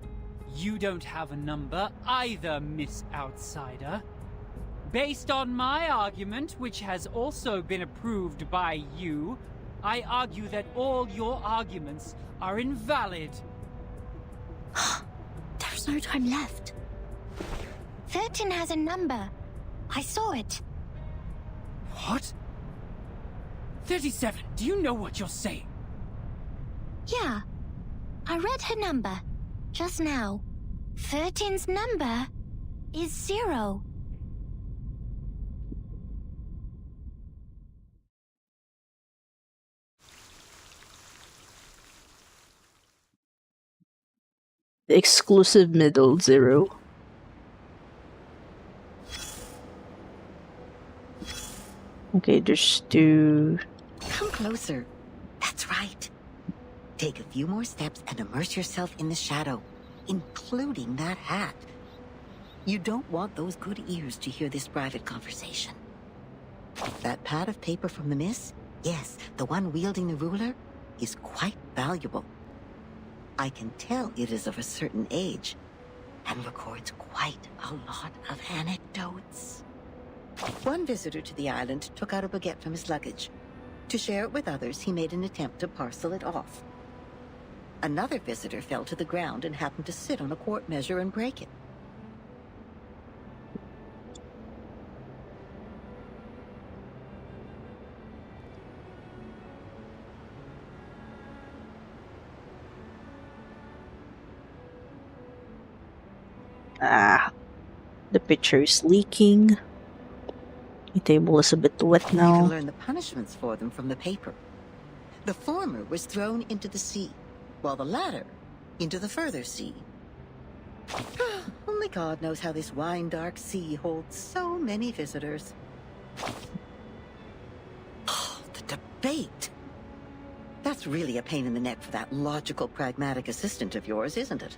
You don't have a number either, Miss Outsider. Based on my argument, which has also been approved by you, I argue that all your arguments are invalid. There's no time left. 13 has a number. I saw it. What? 37, do you know what you're saying? Yeah. I read her number just now. 13's number is 0. Exclusive middle 0. Okay, there's 2. Come closer. That's right. Take a few more steps and immerse yourself in the shadow, including that hat. You don't want those good ears to hear this private conversation. That pad of paper from the miss, yes, the one wielding the ruler, is quite valuable. I can tell it is of a certain age and records quite a lot of anecdotes. One visitor to the island took out a baguette from his luggage. To share it with others, he made an attempt to parcel it off. Another visitor fell to the ground and happened to sit on a quart measure and break it. The picture is leaking. The table is a bit wet You now. can learn the punishments for them from the paper. The former was thrown into the sea, while the latter into the further sea. Only God knows how this wine-dark sea holds so many visitors. Oh, the debate! That's really a pain in the neck for that logical, pragmatic assistant of yours, isn't it?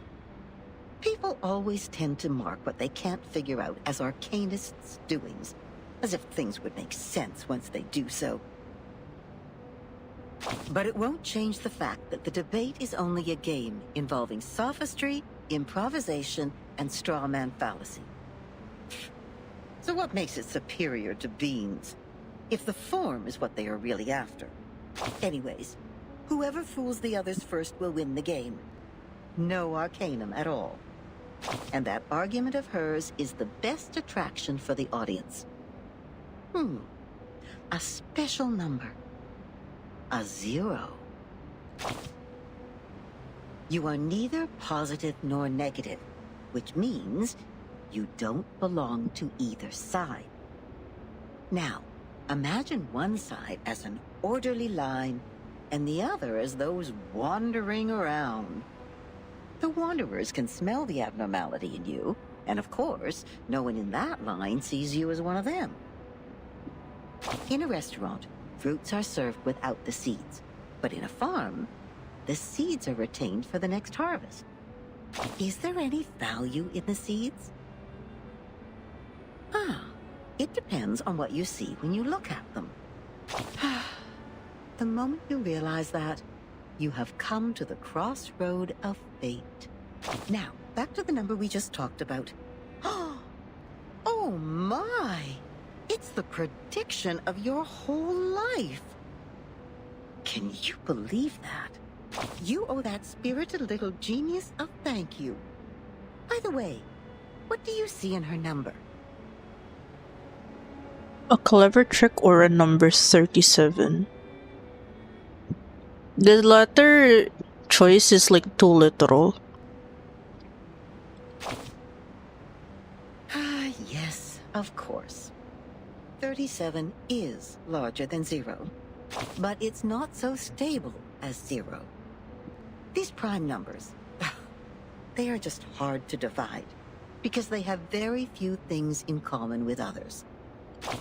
People always tend to mark what they can't figure out as arcanists' doings, as if things would make sense once they do so. But it won't change the fact that the debate is only a game involving sophistry, improvisation, and straw man fallacy. So what makes it superior to beans, if the form is what they are really after? Anyways, whoever fools the others first will win the game. No arcanum at all. And that argument of hers is the best attraction for the audience. A special number. A 0. You are neither positive nor negative, which means you don't belong to either side. Now, imagine one side as an orderly line and the other as those wandering around. The wanderers can smell the abnormality in you, and of course, no one in that line sees you as one of them. In a restaurant, fruits are served without the seeds, but in a farm, the seeds are retained for the next harvest. Is there any value in the seeds? It depends on what you see when you look at them. The moment you realize that, you have come to the crossroad of fate. Now, back to the number we just talked about. Oh my! It's the prediction of your whole life. Can you believe that? You owe that spirited little genius a thank you. By the way, what do you see in her number? A clever trick or a number 37. The letter choice is like too literal. Yes, of course. 37 is larger than 0, but it's not so stable as 0. These prime numbers, they are just hard to divide because they have very few things in common with others.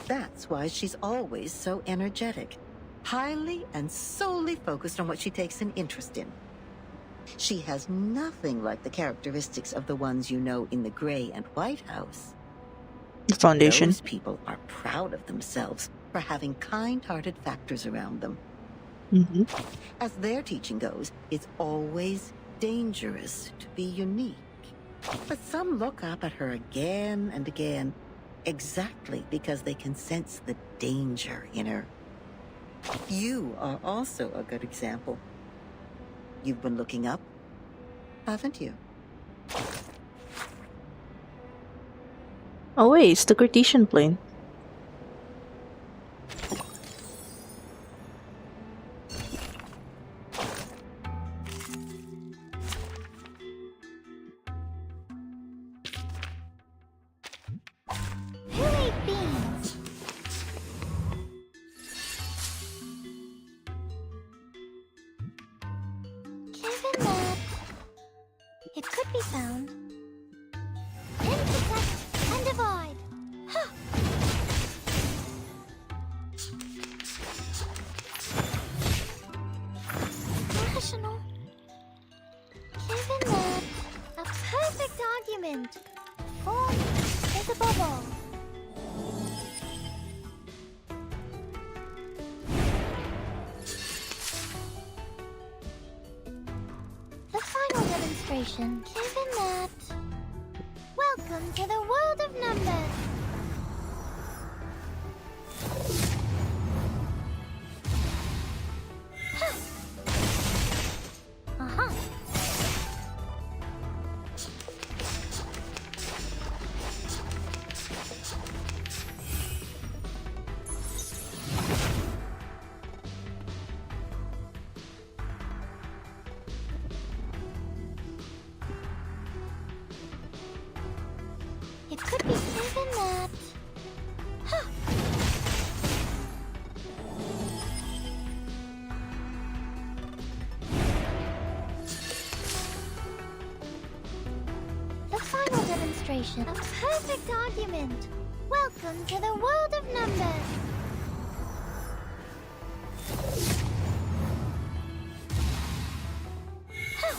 That's why she's always so energetic, highly and solely focused on what she takes an interest in. She has nothing like the characteristics of the ones you know in the Gray and White House. The Foundation. Those people are proud of themselves for having kind-hearted factors around them. As their teaching goes, it's always dangerous to be unique. But some look up at her again and again, exactly because they can sense the danger in her. You are also a good example. You've been looking up, haven't you? Oh wait, it's the Cartesian plane. Who ate beans? Given that it could be demonstration. Given that. Welcome to the world of numbers. Uh-huh. It could be even that. Huh. The final demonstration. A perfect argument. Welcome to the world of numbers. Huh.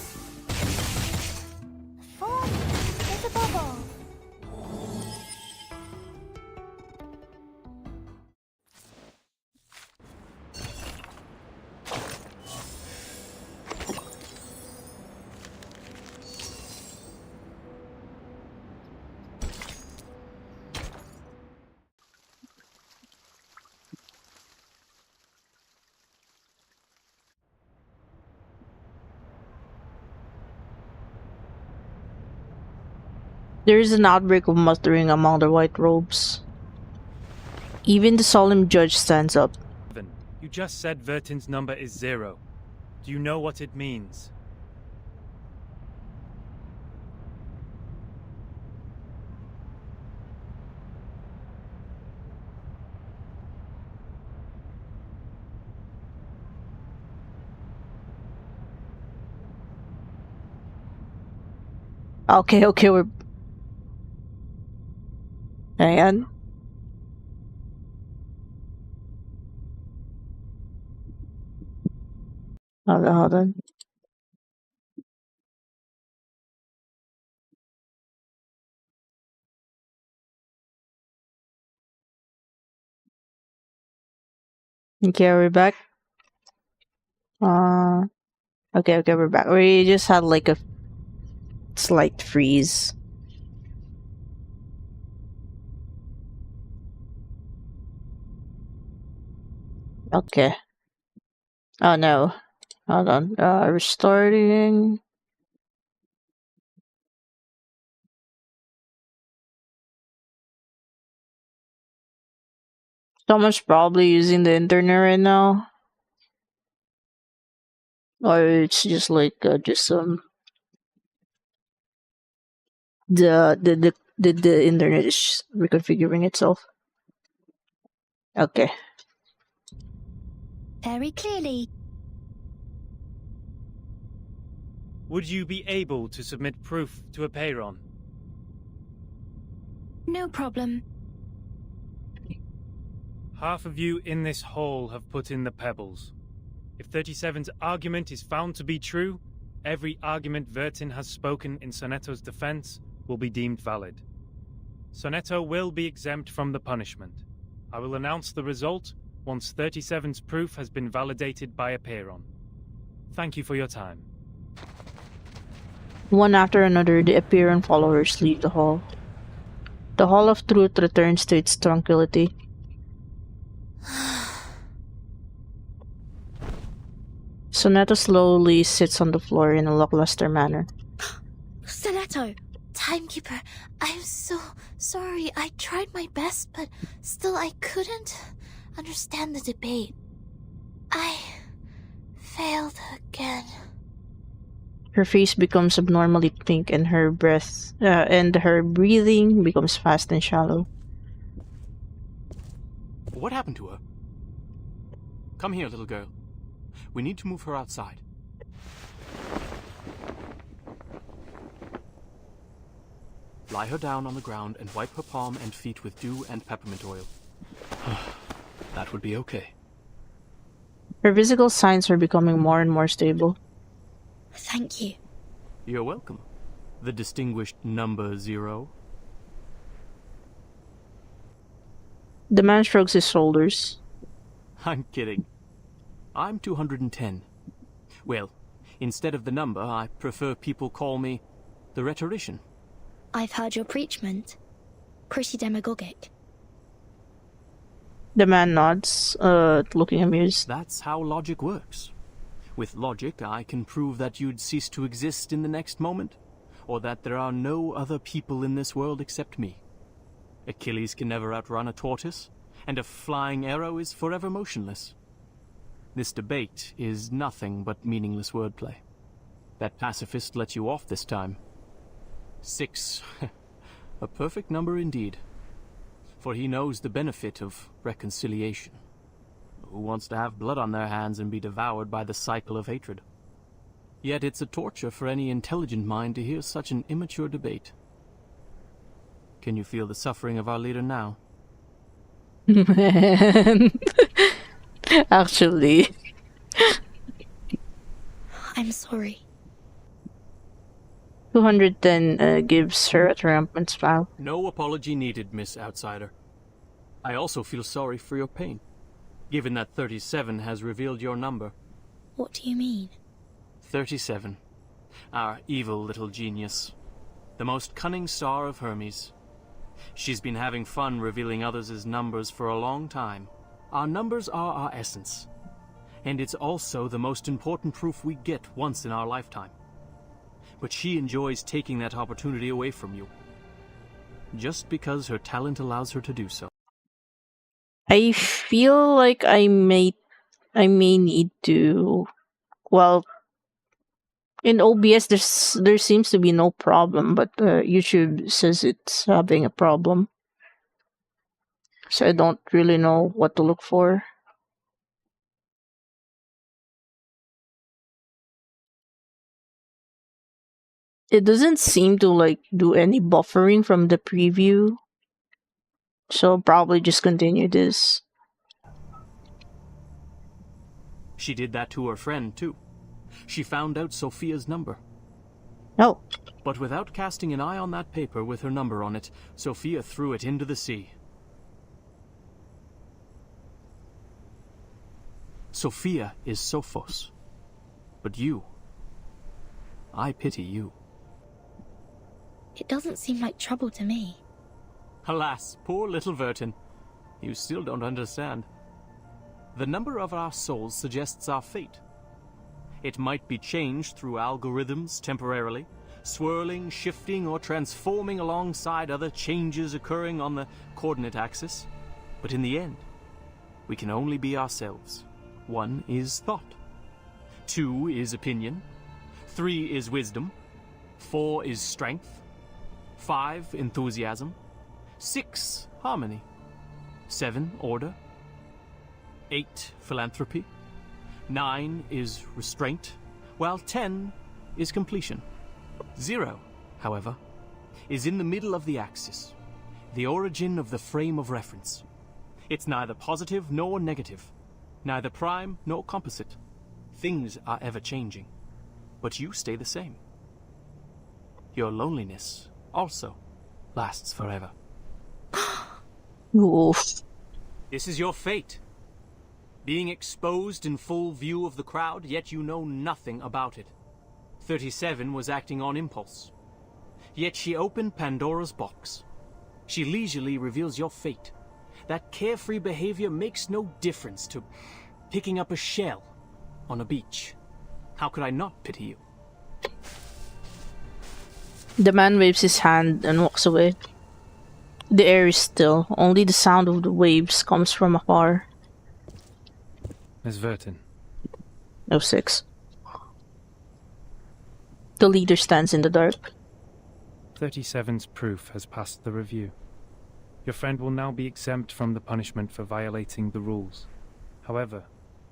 The form is above all. There is an outbreak of mustering among the white robes. Even the solemn judge stands up. You just said Vertin's number is 0. Do you know what it means? Okay, we're... Hang on. Hold on. Okay, we're back. Okay, we're back. We just had like a slight freeze. Okay. Oh no. Hold on. Restarting. Someone's probably using the internet right now. Or it's just like just the internet is reconfiguring itself. Okay. Very clearly. Would you be able to submit proof to a payron? No problem. Half of you in this hall have put in the pebbles. If 37's argument is found to be true, every argument Vertin has spoken in Sonetto's defense will be deemed valid. Sonetto will be exempt from the punishment. I will announce the result once 37's proof has been validated by a payron. Thank you for your time. One after another, the Apeiron followers leave the hall. The Hall of Truth returns to its tranquility. Sonetto slowly sits on the floor in a lackluster manner. Zetto! Timekeeper, I'm so sorry. I tried my best, but still I couldn't understand the debate. I failed again. Her face becomes abnormally pink and her breathing becomes fast and shallow. What happened to her? Come here, little girl. We need to move her outside. Lie her down on the ground and wipe her palm and feet with dew and peppermint oil. That would be okay. Her physical signs are becoming more and more stable. Thank you. You're welcome. The distinguished number 0. The man shrugs his shoulders. I'm kidding. I'm 210. Well, Instead of the number, I prefer people call me the rhetorician. I've heard your preachment. Pretty demagogic. The man nods, looking amused. That's how logic works. With logic, I can prove that you'd cease to exist in the next moment, or that there are no other people in this world except me. Achilles can never outrun a tortoise, and a flying arrow is forever motionless. This debate is nothing but meaningless wordplay. That pacifist let you off this time. 6. A perfect number indeed. For he knows the benefit of reconciliation. Who wants to have blood on their hands and be devoured by the cycle of hatred? Yet it's a torture for any intelligent mind to hear such an immature debate. Can you feel the suffering of our leader now? Man. Actually. I'm sorry. 210 gives her a triumphant smile. No apology needed, Miss Outsider. I also feel sorry for your pain, given that 37 has revealed your number. What do you mean? 37. Our evil little genius. The most cunning star of Hermes. She's been having fun revealing others' numbers for a long time. Our numbers are our essence. And it's also the most important proof we get once in our lifetime. But she enjoys taking that opportunity away from you. Just because her talent allows her to do so. I feel like I may need to, well, in OBS there seems to be no problem, but YouTube says it's having a problem. So I don't really know what to look for. It doesn't seem to like do any buffering from the preview. So probably just continue this. She did that to her friend, too. She found out Sophia's number. Oh. But without casting an eye on that paper with her number on it, Sophia threw it into the sea. Sophia is Sophos. But you... I pity you. It doesn't seem like trouble to me. Alas, poor little Vertin. You still don't understand. The number of our souls suggests our fate. It might be changed through algorithms temporarily, swirling, shifting, or transforming alongside other changes occurring on the coordinate axis. But in the end, we can only be ourselves. 1 is thought. 2 is opinion. 3 is wisdom. 4 is strength. 5, enthusiasm. 6, harmony. 7, order. 8, philanthropy. 9 is restraint, while 10 is completion. 0, however, is in the middle of the axis, the origin of the frame of reference. It's neither positive nor negative, neither prime nor composite. Things are ever changing, but you stay the same. Your loneliness also lasts forever. Oof. This is your fate. Being exposed in full view of the crowd, yet you know nothing about it. 37 was acting on impulse. Yet she opened Pandora's box. She leisurely reveals your fate. That carefree behavior makes no difference to picking up a shell on a beach. How could I not pity you? The man waves his hand and walks away. The air is still. Only the sound of the waves comes from afar. Miss Vertin. No 6. The leader stands in the dark. 37's proof has passed the review. Your friend will now be exempt from the punishment for violating the rules. However,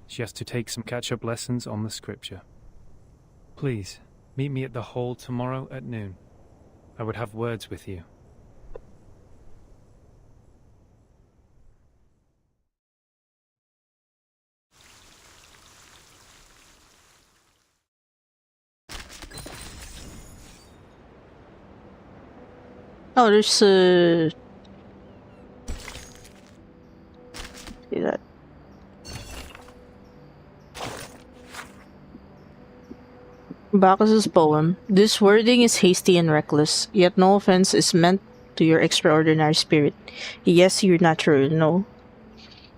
she has to take some catch-up lessons on the scripture. Please, meet me at the hall tomorrow at noon. I would have words with you. Oh, there's a... See that? Bacchus's poem. This wording is hasty and reckless, yet no offense is meant to your extraordinary spirit. Yes, you're natural, no.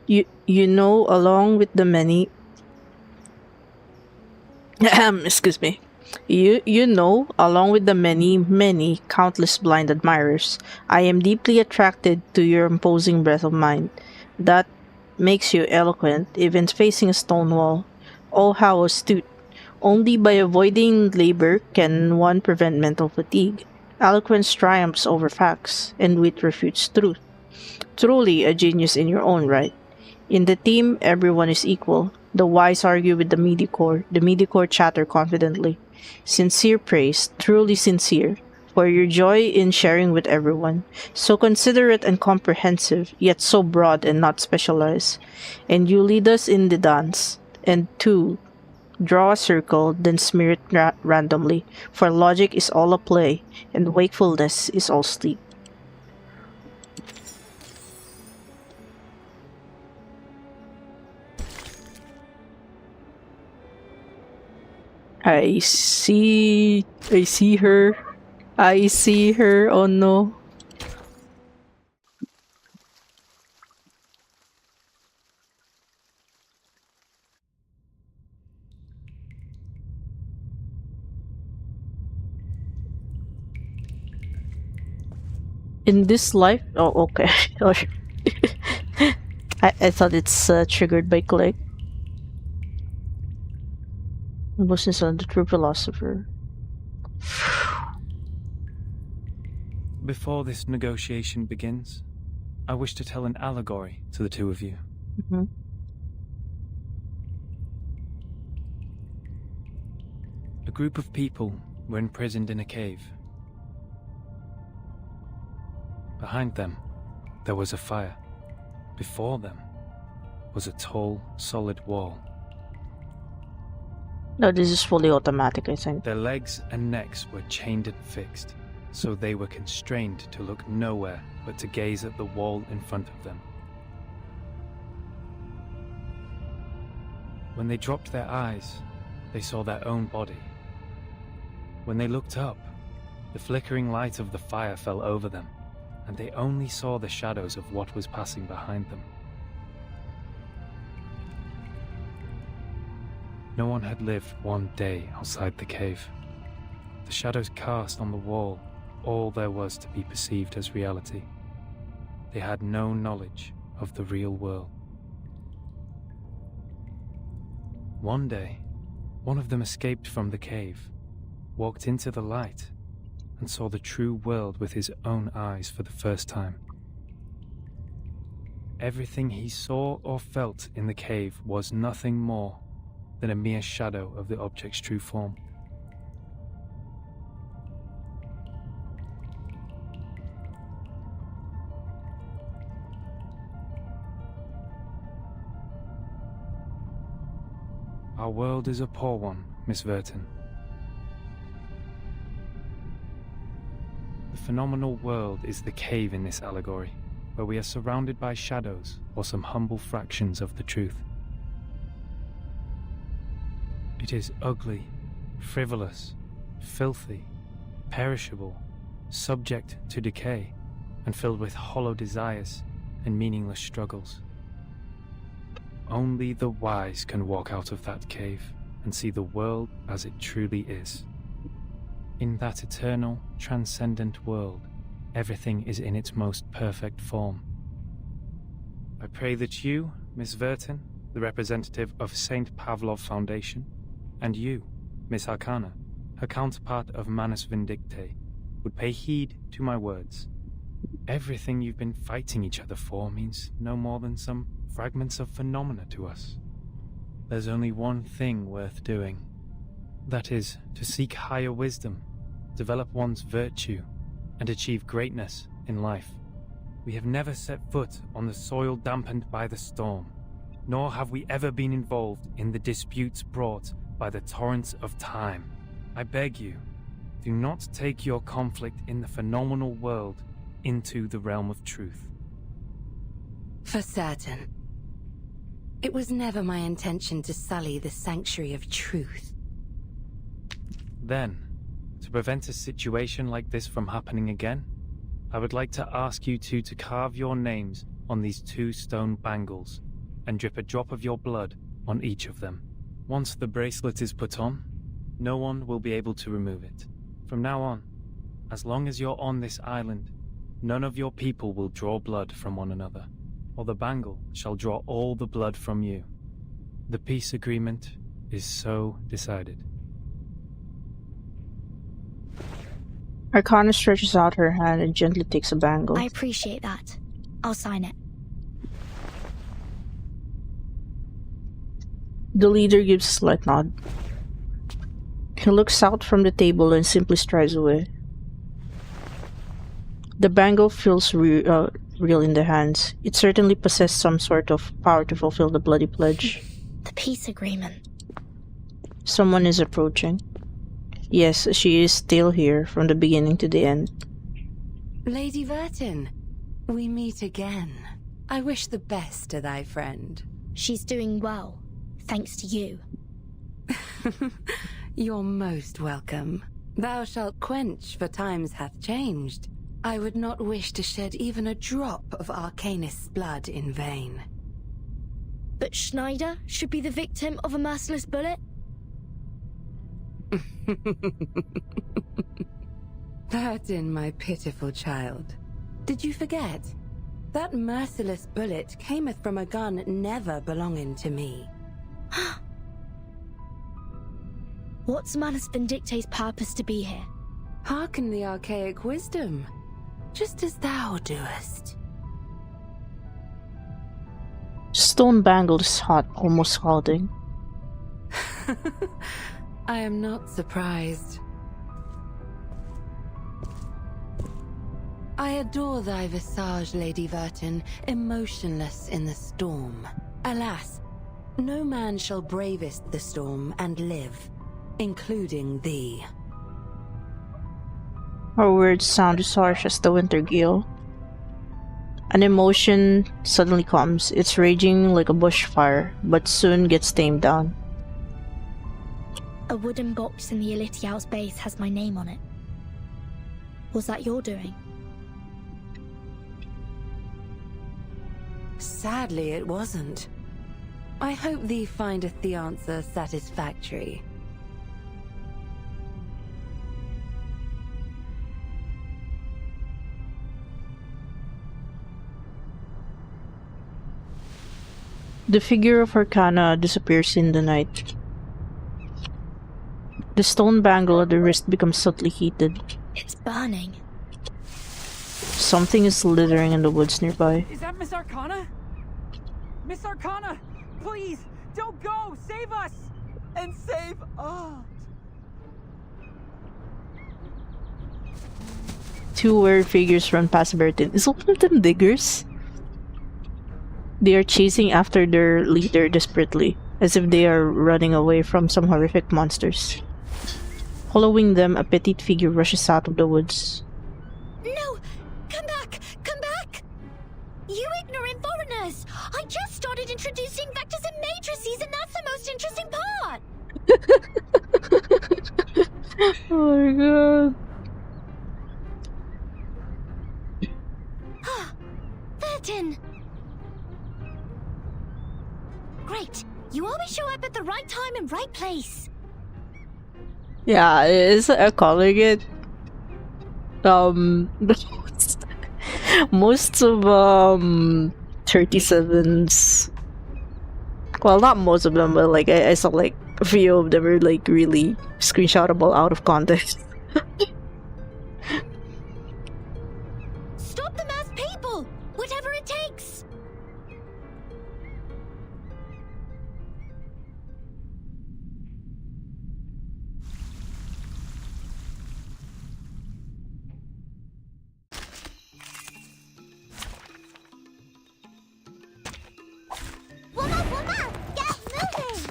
You know, along with the many excuse me. You know, along with the many countless blind admirers, I am deeply attracted to your imposing breadth of mind. That makes you eloquent, even facing a stone wall. Oh, how astute! Only by avoiding labor can one prevent mental fatigue. Eloquence triumphs over facts, and wit refutes truth. Truly a genius in your own right. In the team, everyone is equal. The wise argue with the mediocre chatter confidently. Sincere praise, truly sincere, for your joy in sharing with everyone. So considerate and comprehensive, yet so broad and not specialized. And you lead us in the dance. And two, draw a circle, then smear it randomly, for logic is all a play, and wakefulness is all sleep. I see her. I see her. Oh no. In this life? Oh, okay. I thought it's triggered by click. Emotions on the true philosopher. Before this negotiation begins, I wish to tell an allegory to the two of you. A group of people were imprisoned in a cave. Behind them, there was a fire. Before them was a tall, solid wall. No, this is fully automatic, I think. Their legs and necks were chained and fixed, so they were constrained to look nowhere but to gaze at the wall in front of them. When they dropped their eyes, they saw their own body. When they looked up, the flickering light of the fire fell over them, and they only saw the shadows of what was passing behind them. No one had lived one day outside the cave. The shadows cast on the wall all there was to be perceived as reality. They had no knowledge of the real world. One day, one of them escaped from the cave, walked into the light, and saw the true world with his own eyes for the first time. Everything he saw or felt in the cave was nothing more than a mere shadow of the object's true form. Our world is a poor one, Miss Verton. The phenomenal world is the cave in this allegory, where we are surrounded by shadows or some humble fractions of the truth. It is ugly, frivolous, filthy, perishable, subject to decay, and filled with hollow desires and meaningless struggles. Only the wise can walk out of that cave and see the world as it truly is. In that eternal, transcendent world, everything is in its most perfect form. I pray that you, Miss Verton, the representative of St. Pavlov Foundation, and you, Miss Arcana, her counterpart of Manus Vindicte, would pay heed to my words. Everything you've been fighting each other for means no more than some fragments of phenomena to us. There's only one thing worth doing. That is, to seek higher wisdom, develop one's virtue, and achieve greatness in life. We have never set foot on the soil dampened by the storm, nor have we ever been involved in the disputes brought by the torrents of time. I beg you, do not take your conflict in the phenomenal world into the realm of truth. For certain. It was never my intention to sully the sanctuary of truth. Then, to prevent a situation like this from happening again, I would like to ask you two to carve your names on these 2 stone bangles and drip a drop of your blood on each of them. Once the bracelet is put on, no one will be able to remove it. From now on, as long as you're on this island, none of your people will draw blood from one another, or the bangle shall draw all the blood from you. The peace agreement is so decided. Arcana stretches out her hand and gently takes a bangle. I appreciate that. I'll sign it. The leader gives a slight nod. He looks out from the table and simply strides away. The bangle feels real in the hands. It certainly possessed some sort of power to fulfill the bloody pledge. The peace agreement. Someone is approaching. Yes, she is still here from the beginning to the end. Lady Vertin, we meet again. I wish the best to thy friend. She's doing well, thanks to you. You're most welcome. Thou shalt quench, for times hath changed. I would not wish to shed even a drop of Arcanist's blood in vain. But Schneider should be the victim of a merciless bullet? Vertin, my pitiful child. Did you forget? That merciless bullet cameth from a gun never belonging to me. What's Manus Vindicte's purpose to be here? Hearken the archaic wisdom, just as thou doest. Stone bangle is hot, almost scalding. I am not surprised. I adore thy visage, Lady Vertin, emotionless in the storm. Alas, no man shall bravest the storm and live, including thee. Her words sound as harsh as the winter gale. An emotion suddenly comes. It's raging like a bushfire, but soon gets tamed down. A wooden box in the Elite House base has my name on it. Was that your doing? Sadly, it wasn't. I hope thee findeth the answer satisfactory. The figure of Arcana disappears in the night. The stone bangle at the wrist becomes subtly heated. It's burning. Something is slithering in the woods nearby. Is that Miss Arcana? Miss Arcana, please, don't go! Save us! And save us! Two weird figures run past Bertin. Is one of them diggers? They are chasing after their leader desperately, as if they are running away from some horrific monsters. Following them, a petite figure rushes out of the woods. No! Come back! Come back! You ignorant foreigners! I just started introducing vectors and matrices, and that's the most interesting part! Oh my god. Vertin! Great! You always show up at the right time and right place. Yeah, is calling it most of 37's, well, not most of them, but like I saw like a few of them are like really screenshotable out of context. Stop them as people! Whatever it takes! Woman! Get moving!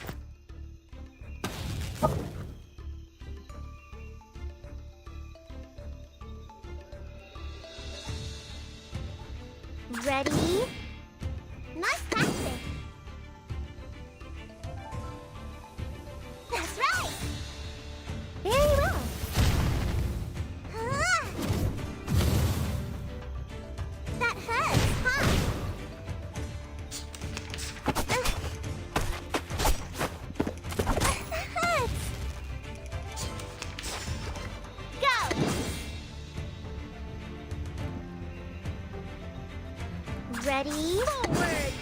Forward!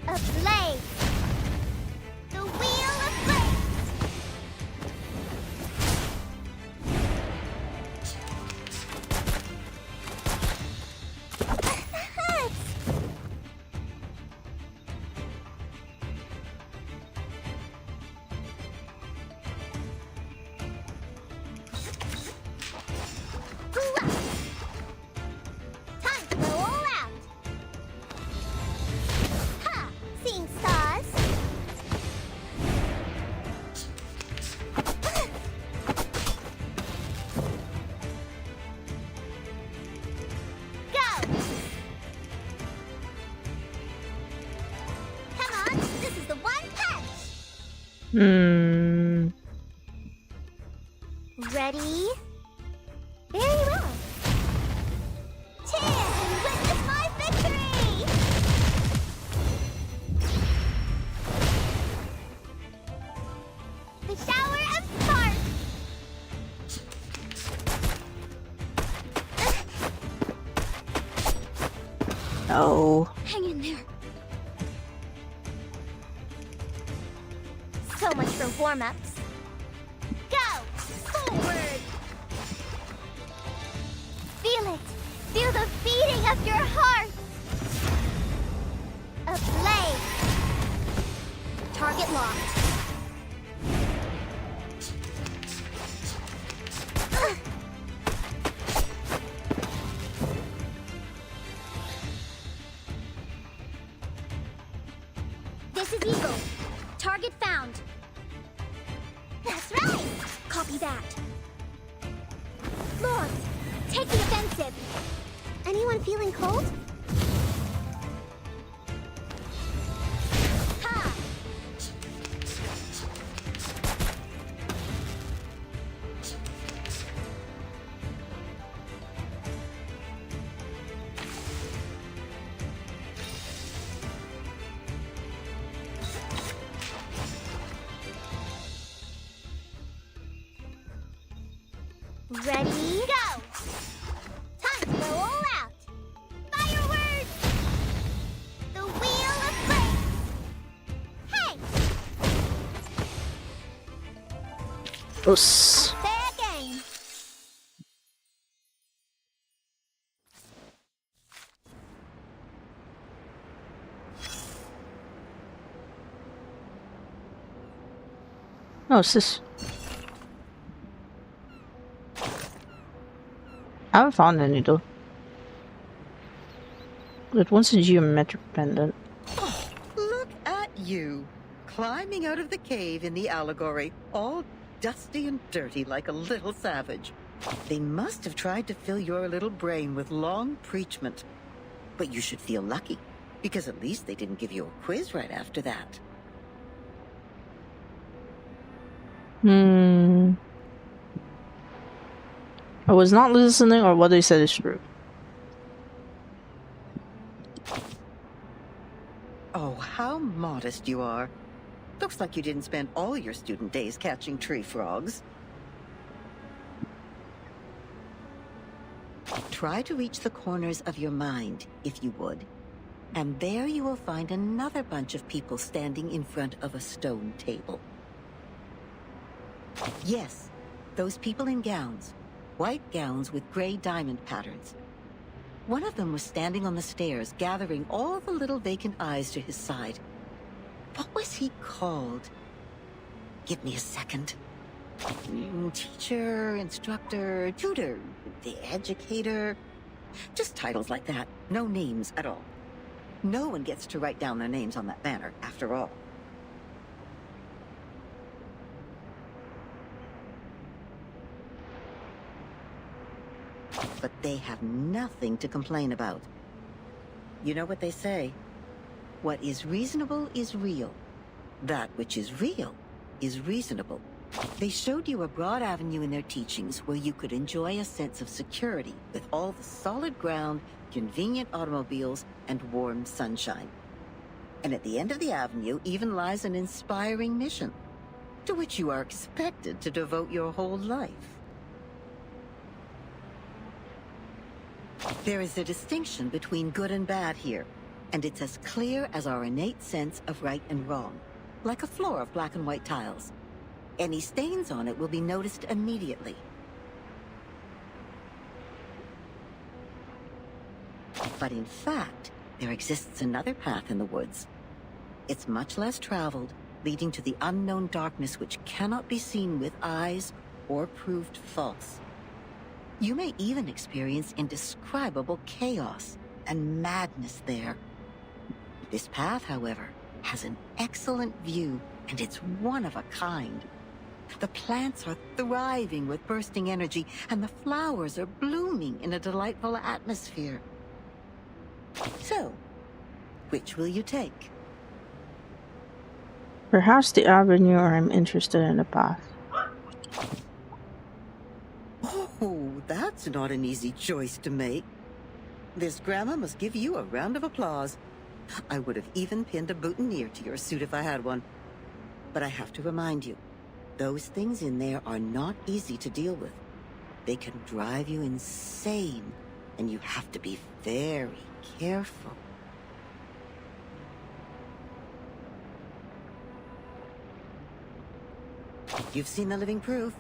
Ablaze! The wheel of flames! Time to go all out! Ha! Seeing stars? Go! Come on, this is the one punch! Ready? Very well. Cheers and witness my victory! The shower of sparks! Oh. Hang in there. So much for warm-ups. Go! Forward! Feel it! Feel the beating of your heart! Ablaze! Target locked. This is Eagle. Target found. That's right! Copy that. Lord, take the offensive. Anyone feeling cold? Ha! Ready, go! Time to go all out! Fireworks! The wheel of flames! Hey! Us. Fair game! Oh, it's this. I haven't found any though. It wants a geometric pendant. Look at you, climbing out of the cave in the allegory, all dusty and dirty like a little savage. They must have tried to fill your little brain with long preachment. But you should feel lucky, because at least they didn't give you a quiz right after that. I was not listening, or what they said is true. Oh, how modest you are. Looks like you didn't spend all your student days catching tree frogs. Try to reach the corners of your mind, if you would. And there you will find another bunch of people standing in front of a stone table. Yes, those people in gowns. White gowns with gray diamond patterns. One of them was standing on the stairs, gathering all the little vacant eyes to his side. What was he called? Give me a second. Teacher, instructor, tutor, the educator. Just titles like that, no names at all. No one gets to write down their names on that banner, after all. But they have nothing to complain about. You know what they say? What is reasonable is real. That which is real is reasonable. They showed you a broad avenue in their teachings where you could enjoy a sense of security with all the solid ground, convenient automobiles, and warm sunshine. And at the end of the avenue even lies an inspiring mission, to which you are expected to devote your whole life. There is a distinction between good and bad here, And it's as clear as our innate sense of right and wrong, like a floor of black and white tiles. Any stains on it will be noticed immediately. But in fact, there exists another path in the woods. It's much less traveled, leading to the unknown darkness which cannot be seen with eyes or proved false. You may even experience indescribable chaos and madness there. This path, however, has an excellent view, and it's one of a kind. The plants are thriving with bursting energy, and the flowers are blooming in a delightful atmosphere. So, which will you take? Perhaps the avenue, or I'm interested in the path. Oh, that's not an easy choice to make. This grandma must give you a round of applause. I would have even pinned a boutonniere to your suit if I had one. But I have to remind you, those things in there are not easy to deal with. They can drive you insane, and you have to be very careful. You've seen the living proof.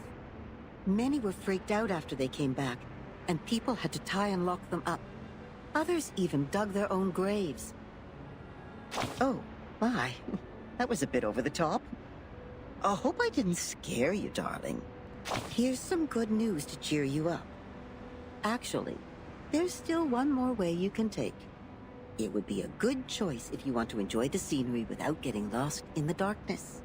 Many were freaked out after they came back, and people had to tie and lock them up. Others even dug their own graves. Oh, my. That was a bit over the top. I hope I didn't scare you, darling. Here's some good news to cheer you up. Actually, there's still one more way you can take. It would be a good choice if you want to enjoy the scenery without getting lost in the darkness.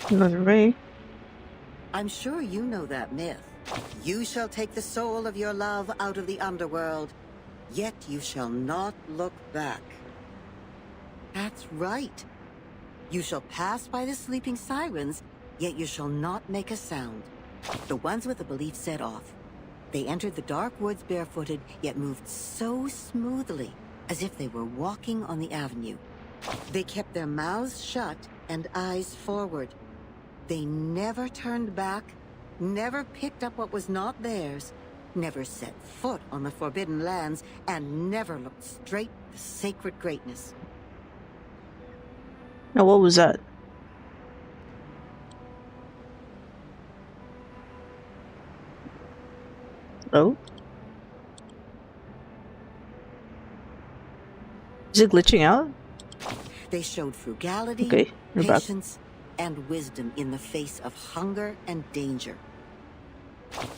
Another way. I'm sure you know that myth. You shall take the soul of your love out of the underworld, yet you shall not look back. That's right. You shall pass by the sleeping sirens, yet you shall not make a sound. The ones with the belief set off. They entered the dark woods barefooted, yet moved so smoothly, as if they were walking on the avenue. They kept their mouths shut and eyes forward. They never turned back, never picked up what was not theirs, never set foot on the forbidden lands, and never looked straight at the sacred greatness. Now, what was that? Oh? Is it glitching out? They showed frugality, Okay, we're back. patience, and wisdom in the face of hunger and danger.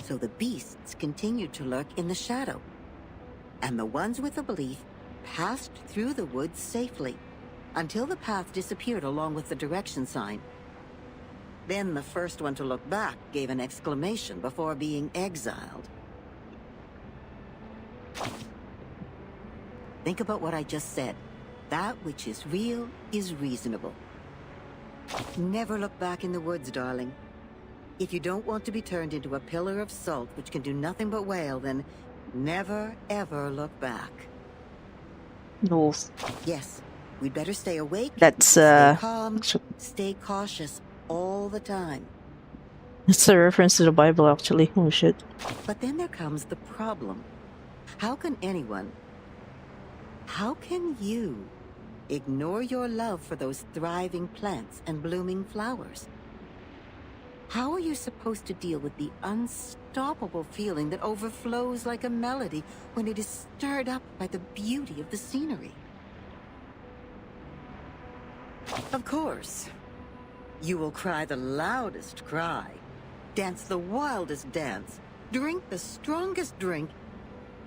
So the beasts continued to lurk in the shadow, and the ones with the belief passed through the woods safely, until the path disappeared along with the direction sign. Then the first one to look back gave an exclamation before being exiled. Think about what I just said. That which is real is reasonable. Never look back in the woods, darling. If you don't want to be turned into a pillar of salt which can do nothing but wail, then never, ever look back. No. Yes, we'd better stay awake, That's, stay calm, stay cautious all the time. It's a reference to the Bible, actually. Oh, shit. But then there comes the problem. How can you ignore your love for those thriving plants and blooming flowers? How are you supposed to deal with the unstoppable feeling that overflows like a melody when it is stirred up by the beauty of the scenery? Of course, you will cry the loudest cry, dance the wildest dance, drink the strongest drink,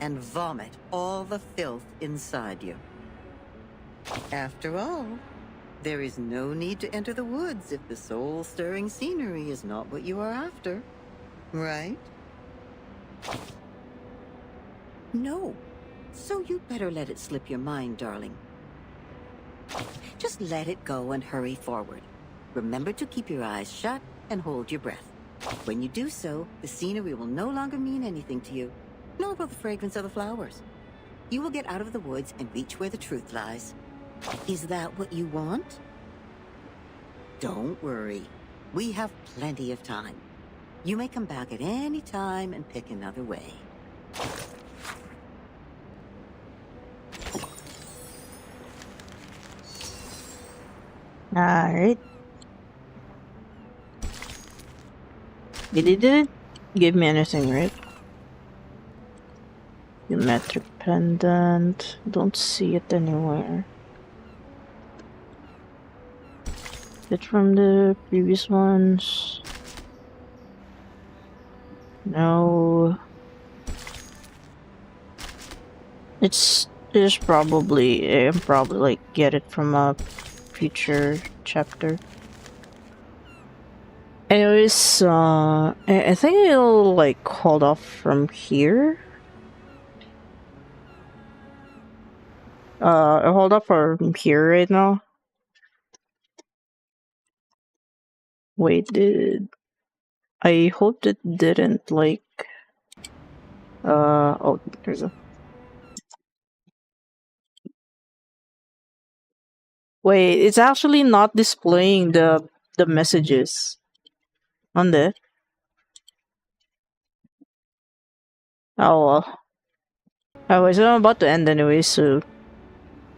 and vomit all the filth inside you. After all, there is no need to enter the woods if the soul-stirring scenery is not what you are after, right? No, so you'd better let it slip your mind, darling. Just let it go and hurry forward. Remember to keep your eyes shut and hold your breath. When you do so, the scenery will no longer mean anything to you, nor will the fragrance of the flowers. You will get out of the woods and reach where the truth lies. Is that what you want? Don't worry. We have plenty of time. You may come back at any time and pick another way. Alright. It didn't give me anything, right? Geometric pendant. Don't see it anywhere. Bit from the previous ones. No. It's probably like get it from a future chapter. Anyways, I think I'll like hold off from here. I'll hold off from here right now. Wait, I hope it didn't like oh, there's a wait, it's actually not displaying the messages on there. Oh well. Anyways, I'm about to end anyway, so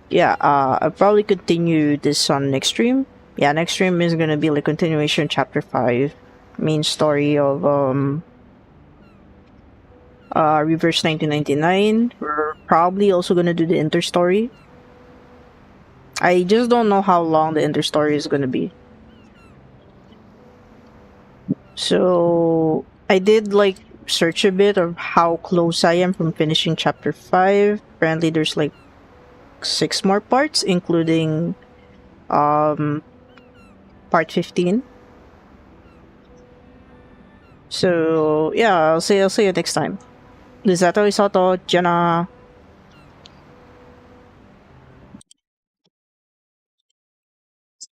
yeah, I'll probably continue this on next stream. Yeah, next stream is gonna be like continuation chapter 5, main story of Reverse 1999. We're probably also gonna do the interstory. I just don't know how long the interstory is gonna be. So I did like search a bit of how close I am from finishing chapter 5. Apparently there's like 6 more parts, including part 15. So yeah, I'll see you next time. Zetto is Zetto, Jenna.